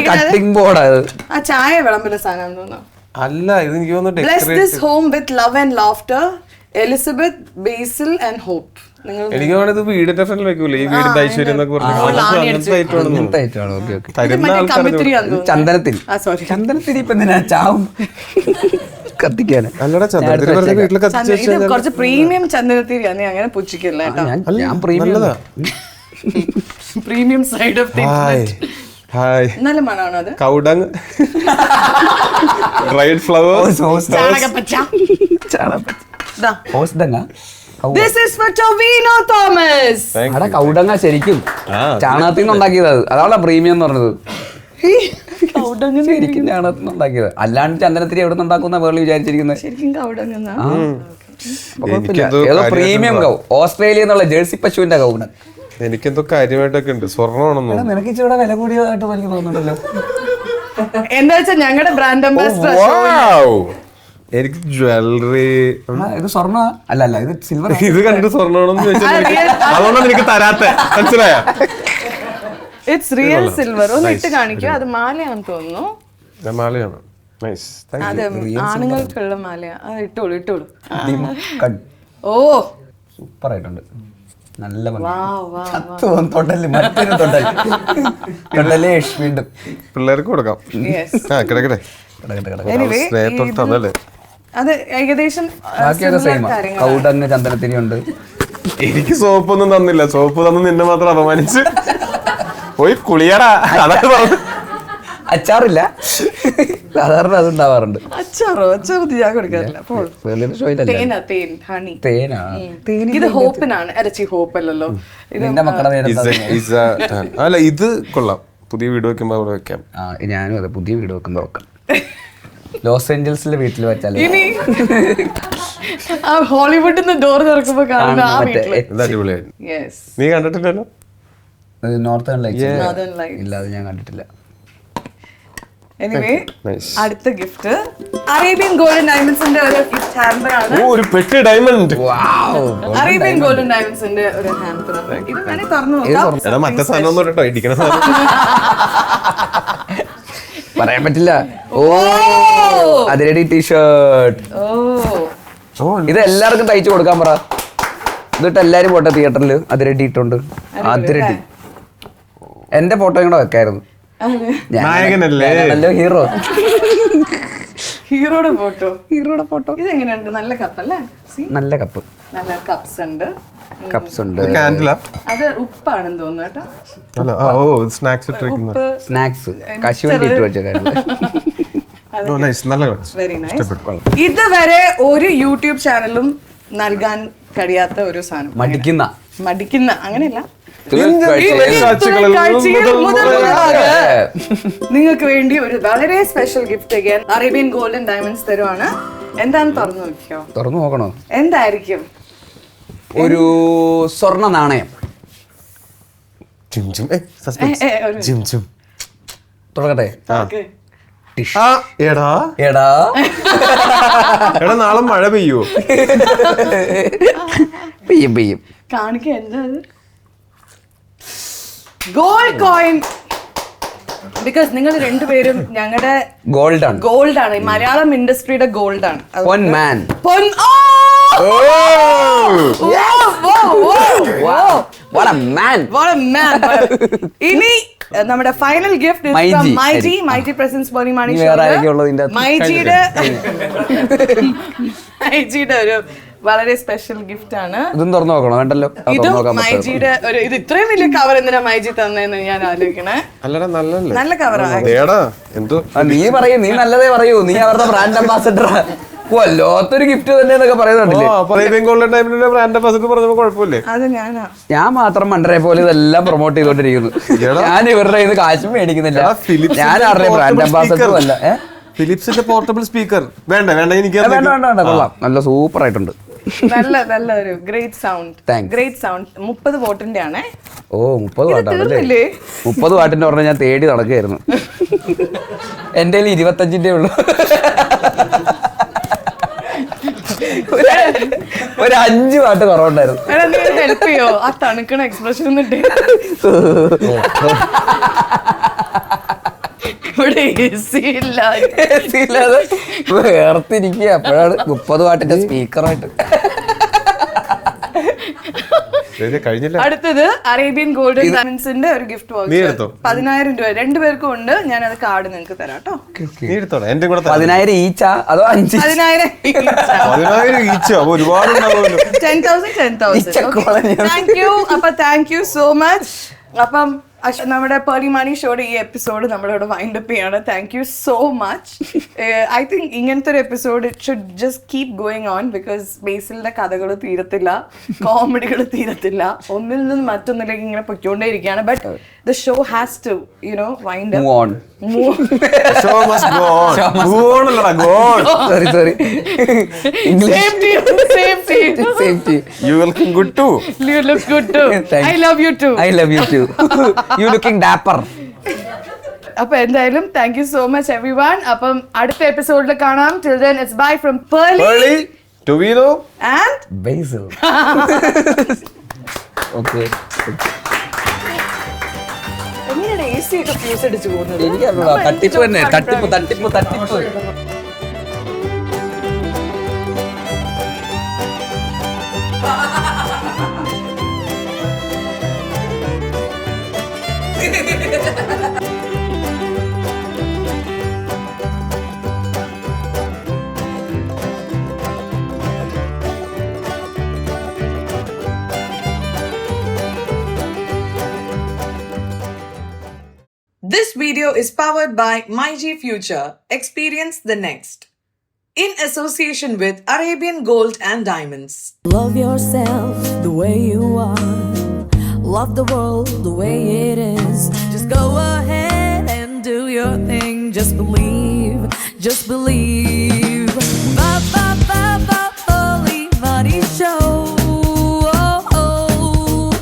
കട്ടിംഗ് ബോർഡ്. ആ ചായ വിളമ്പുന്ന സാധനം തോന്നുന്നു. അല്ല, ഇത് എനിക്ക് തോന്നുന്നു Bless this home with love and laughter, Elizabeth, Basil and Hope. എനിക്ക് തോന്നുന്നത് വീടിന്റെ ഫ്രണ്ടിൽ വെക്കൂലേ, ഈ വീടിന്റെ ഐശ്വര്യം എന്നൊക്കെ ചന്ദനത്തിരി. ചന്ദനത്തിരി ഇപ്പൊ എന്തിനാ ചാവും കത്തിക്കാന്? കുറച്ച് പ്രീമിയം ചന്ദനത്തിരിയാണ്, അങ്ങനെ പുച്ഛിക്കല്ല കേട്ടോ. ഞാൻ പ്രീമിയം പ്രീമിയം സൈഡ് ഓഫ് നല്ല മണമാണോ അത്? Cow dung, dried flowers, This is for Tovino Thomas. അവിടെ കൗഡങ്ങ ശരിക്കും ചാണകത്തിൽ നിന്ന് ഉണ്ടാക്കിയത്. അതാണ് പ്രീമിയം എന്ന് പറഞ്ഞത്. ശരിക്കും ചാണകത്തിൽ നിന്ന് ഉണ്ടാക്കിയത്, അല്ലാണ്ട് ചന്ദനത്തിരി എവിടെ നിന്ന് ഉണ്ടാക്കുന്ന വേളി വിചാരിച്ചിരിക്കുന്നത്. ശരിക്കും കൗഡങ്ങ ഏതോ പ്രീമിയം കൗ, ഓസ്ട്രേലിയ എന്നുള്ള ജേഴ്സി പശുവിന്റെ കൗണ്. എനിക്കെന്തോ കാര്യമായിട്ടൊക്കെ ഉണ്ട്. സ്വർണ്ണമാണെന്നോ? നിനക്ക് ഇച്ചിരി വില കൂടിയതായിട്ട് എനിക്ക് തോന്നുന്നുണ്ടല്ലോ. എന്താ വെച്ചാൽ ഞങ്ങളുടെ ബ്രാൻഡ് അംബാസിഡർ. എനിക്ക് ജ്വല്ലറി. ഇത് സ്വർണ്ണ അല്ല, അല്ല ഇത് സിൽവർ. ഇത് കണ്ടിട്ട് സ്വർണ്ണമാണെന്ന് ചോദിച്ചാൽ അതുകൊണ്ടാണ് എനിക്ക് തരാത്ത, മനസ്സിലായോ? It's real silver. ഒന്ന് ഇട്ട് കാണിക്കോ. അത് മാലയാണെന്ന് തോന്നുന്നു. മാലയാണ്. അതെ, ആണുങ്ങൾക്കുള്ള മാലയാ. അത് ഇട്ടോളൂ. ഓ, സൂപ്പർ ആയിട്ടുണ്ട്. നല്ല പിള്ളേർക്ക് കൊടുക്കാം. കിടക്കട്ടെ. അത് ഏകദേശം ബാക്കിയൊക്കെ similar സെയിം കാര്യങ്ങളാണ്. കൗഡങ്ങ് ചന്ദനത്തിരി ഉണ്ട്. എനിക്ക് സോപ്പൊന്നും തന്നില്ല. സോപ്പ് തന്ന് നിന്നെ മാത്രം അപമാനിച്ച് പോയി കുളിയടാ. അതാണ് പറഞ്ഞത്. അച്ചാറില്ല, സാധാരണ അതുണ്ടാവാറുണ്ട്. അച്ചാറോ? അച്ചാർ ഞാൻ കൊടുക്കാറില്ല. അപ്പോൾ ഷോയിലല്ല തേൻ ഹണി. തേനാ. ഇത് ഹോപ്പിനാണ്. അരച്ചി ഹോപ്പ് അല്ലല്ലോ ഇത്. നിന്റെ മക്കളുടെ പേരെന്താ? അല്ല ഇത് കൊള്ളാം. പുതിയ വീട് വെക്കുമ്പോ അവിടെ വെക്കാം. ഞാനും അതെ, പുതിയ വീട് വെക്കുമ്പോ വെക്കാം. ലോസ് ഏഞ്ചൽസിലെ വീട്ടിൽ വെച്ചാൽ ഇനി ആ ഹോളിവുഡിൽ നിന്ന് ഡോർ തുറക്കുമ്പോ കാണുന്ന ആ വീട്ടില്. എന്താ അടിപൊളിയായിരുന്നു. Yes. നീ കണ്ടിട്ടില്ലല്ലോ? Northern lights Northern Lights. ഇല്ല, അത് ഞാൻ കണ്ടിട്ടില്ല. Anyway Nice. അടുത്ത ഗിഫ്റ്റ് അറേബ്യൻ ഗോൾഡൻ ഡയമണ്ട്സിന്റെ ഒരു ഗിഫ്റ്റ് ഹാമ്പർ ആണ്. ഒരു പെട്ടി ഡയമണ്ട്. അറേബ്യൻ ഗോൾഡൻ ഡയമണ്ട്സിന്റെ ഒരു ഹാമ്പർ. ഇത് വേണേ തുറന്നു നോക്കാം. എടാ മറ്റേ സാധനം ഒന്നും കേട്ടോ, ഇടിക്കണ സാധനം. പറയാൻ പറ്റില്ല. ഓ, അതിരടി ടീഷർട്ട്. ഓ ഇത് എല്ലാവർക്കും തയ്ച്ചു കൊടുക്കാൻ പറ. ഇതിട്ട് എല്ലാരും പോട്ടെ തിയേറ്ററിൽ. അതിരടി ഇട്ടുണ്ട്. അതിരടി. എന്റെ ഫോട്ടോയും കൂടെ വെക്കായിരുന്നു. നായകനല്ലേ? ഞാനാണല്ലോ ഹീറോ. ഹീറോയുടെ ഫോട്ടോ. ഹീറോയുടെ ഫോട്ടോ. ഇത് എങ്ങനെയുണ്ട്? നല്ല കപ്പ് അല്ലേ? See? നല്ല കപ്പ്. നല്ല കപ്സ് ഉണ്ട്. കപ്സ് ഉണ്ട്. കാൻഡിലാ? അത് ഉപ്പാണെന്ന് തോന്നുന്നു കേട്ടോ. അല്ല, ഓ സ്നാക്സ് ഇട്ടിരിക്കുന്ന. ഉപ്പ്. സ്നാക്സ് കശുവണ്ടി ഇട്ട് വെച്ച കാര്യം. നല്ല വെരി നൈസ്. ഇതുവരെ ഒരു യൂട്യൂബ് ചാനലും നൽകാൻ കഴിയാത്ത ഒരു സാധനം. മടിക്കുന്ന അങ്ങനെയല്ല, നിങ്ങൾക്ക് വേണ്ടി ഒരു വളരെ special gift again Arabian golden diamonds തരുവാണ്. എന്താന്ന് തുറന്നു നോക്കിയോ? തുറന്നു നോക്കണോ? എന്തായിരിക്കും? ഒരു സ്വർണ്ണ നാണയം. തുറക്കട്ടെ? എടാ എടാ എടാ നാളെ മഴ പെയ്യോ? പെയ്യും പെയ്യും. കാണിക്ക. എന്താ ഗോൾഡ് കോയിൻ. ബിക്കോസ് നിങ്ങൾ രണ്ടുപേരും ഞങ്ങളുടെ ഗോൾഡ് ആണ്. മലയാളം ഇൻഡസ്ട്രിയുടെ ഗോൾഡ് ആണ്. പൊന്മാൻ. ഇനി നമ്മുടെ ഫൈനൽ ഗിഫ്റ്റ് മൈജി പ്രസൻസ് പൊലിമാണി മൈജിയുടെ ഒരു വളരെ സ്പെഷ്യൽ ഗിഫ്റ്റ് ആണ്. ഇതും തുറന്നു നോക്കണോ? വേണ്ടല്ലോ. ഇത് മൈജിയുടെ ഒരു ഇത് ഇത്രയും വലിയ കവർ എന്തിനാ മൈജി തന്നെന്ന് ഞാൻ ആലോചിക്കണേ. നല്ല കവറാ. നീ പറയൂ, നീ നല്ലതേ പറയൂ. നീ അവരുടെ ബ്രാൻഡ് അംബാസഡർ. വല്ലാത്തൊരു ഗിഫ്റ്റ് തന്നെ എന്നൊക്കെ പറയുന്നുണ്ടല്ലേ. അത് ഞാനാ. ഞാൻ മാത്രം മണ്ടരെ പോലെ ഇതെല്ലാം പ്രൊമോട്ട് ചെയ്തോണ്ടിരിക്കുന്നു. ഞാൻ ഇവരുടെ ഇത് കാശും മേടിക്കുന്നില്ല. ഞാൻ ആരുടെ ബ്രാൻഡ് അംബാസഡറും അല്ല. ഫിലിപ്സിന്റെ പോർട്ടബിൾ സ്പീക്കർ വേണ്ട എനിക്ക് വേണ്ട. കൊള്ളാം, നല്ല സൂപ്പർ ആയിട്ടുണ്ട്. നല്ല ഒരു ഗ്രേറ്റ് സൗണ്ട്. 30 വോട്ടിന്റെ ആണ്. ഓ 30 വാട്ടാണല്ലേ? 30 വാട്ടിന്റെ പറഞ്ഞാൽ ഞാൻ തേടി നടക്കുകയായിരുന്നു. എന്റെ 25ന്റെ ഉള്ളു. ഒരു 5 വാട്ട് കുറവുണ്ടായിരുന്നു. ഹെൽപ്പ് ചെയ്യോ? ആ തണുക്കണ എക്സ്പ്രഷൻ ഇവിടെ വേർത്തിരിക്കുക. അപ്പോഴാണ് 30 വാട്ടിന്റെ സ്പീക്കറായിട്ട്. അടുത്തത് അറേബ്യൻ ഗോൾഡൻ ഡയമണ്ട്സിന്റെ ഒരു ഗിഫ്റ്റ് വൗച്ചർ. 10,000 രൂപ രണ്ടുപേർക്കും ഉണ്ട്. ഞാൻ അത് കാർഡ് നിങ്ങൾക്ക് തരാം കേട്ടോ. 10,000 ഈച്ചാ അതോ 5? 10,000 താങ്ക് യു സോ മച്ച്. അപ്പം നമ്മുടെ പേർലിമാണി ഷോയുടെ ഈ എപ്പിസോഡ് നമ്മളിവിടെ വൈൻഡ് അപ്പ് ചെയ്യാണ്. Thank you so much. I think ഇങ്ങനത്തെ ഒരു episode it should just keep going on. Because ബേസിലിന്റെ കഥകൾ തീരത്തില്ല, കോമഡികൾ തീരത്തില്ല, ഒന്നിൽ നിന്ന് മറ്റൊന്നിലേക്ക് ഇങ്ങനെ പൊയ്ക്കൊണ്ടേ ഇരിക്കുകയാണ്. But the show has to wind up. അപ്പൊ എന്തായാലും thank you so much everyone. അപ്പം അടുത്ത എപ്പിസോഡിൽ കാണാം. Till then it's bye from Pearly, Tuvino and Basil. Okay. എങ്ങനെയാണ് AC ഒക്കെ ഫ്യൂസ് അടിച്ചു പോകുന്നത്? എനിക്കറിഞ്ഞൂടാ. തട്ടിപ്പ് തന്നെ. തട്ടിപ്പ്. This video is powered by MyG Future. Experience the next. In association with Arabian Gold and Diamonds. Love yourself the way you are. Love the world the way it is. Just go ahead and do your thing. Just believe, just believe. Ba ba ba ba, Holy Money Show. Oh, oh.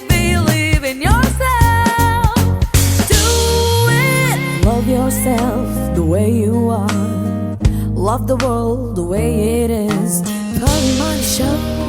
Believe in yourself. Do it. Love yourself the way you are. Love the world the way it is. Holy Money Show.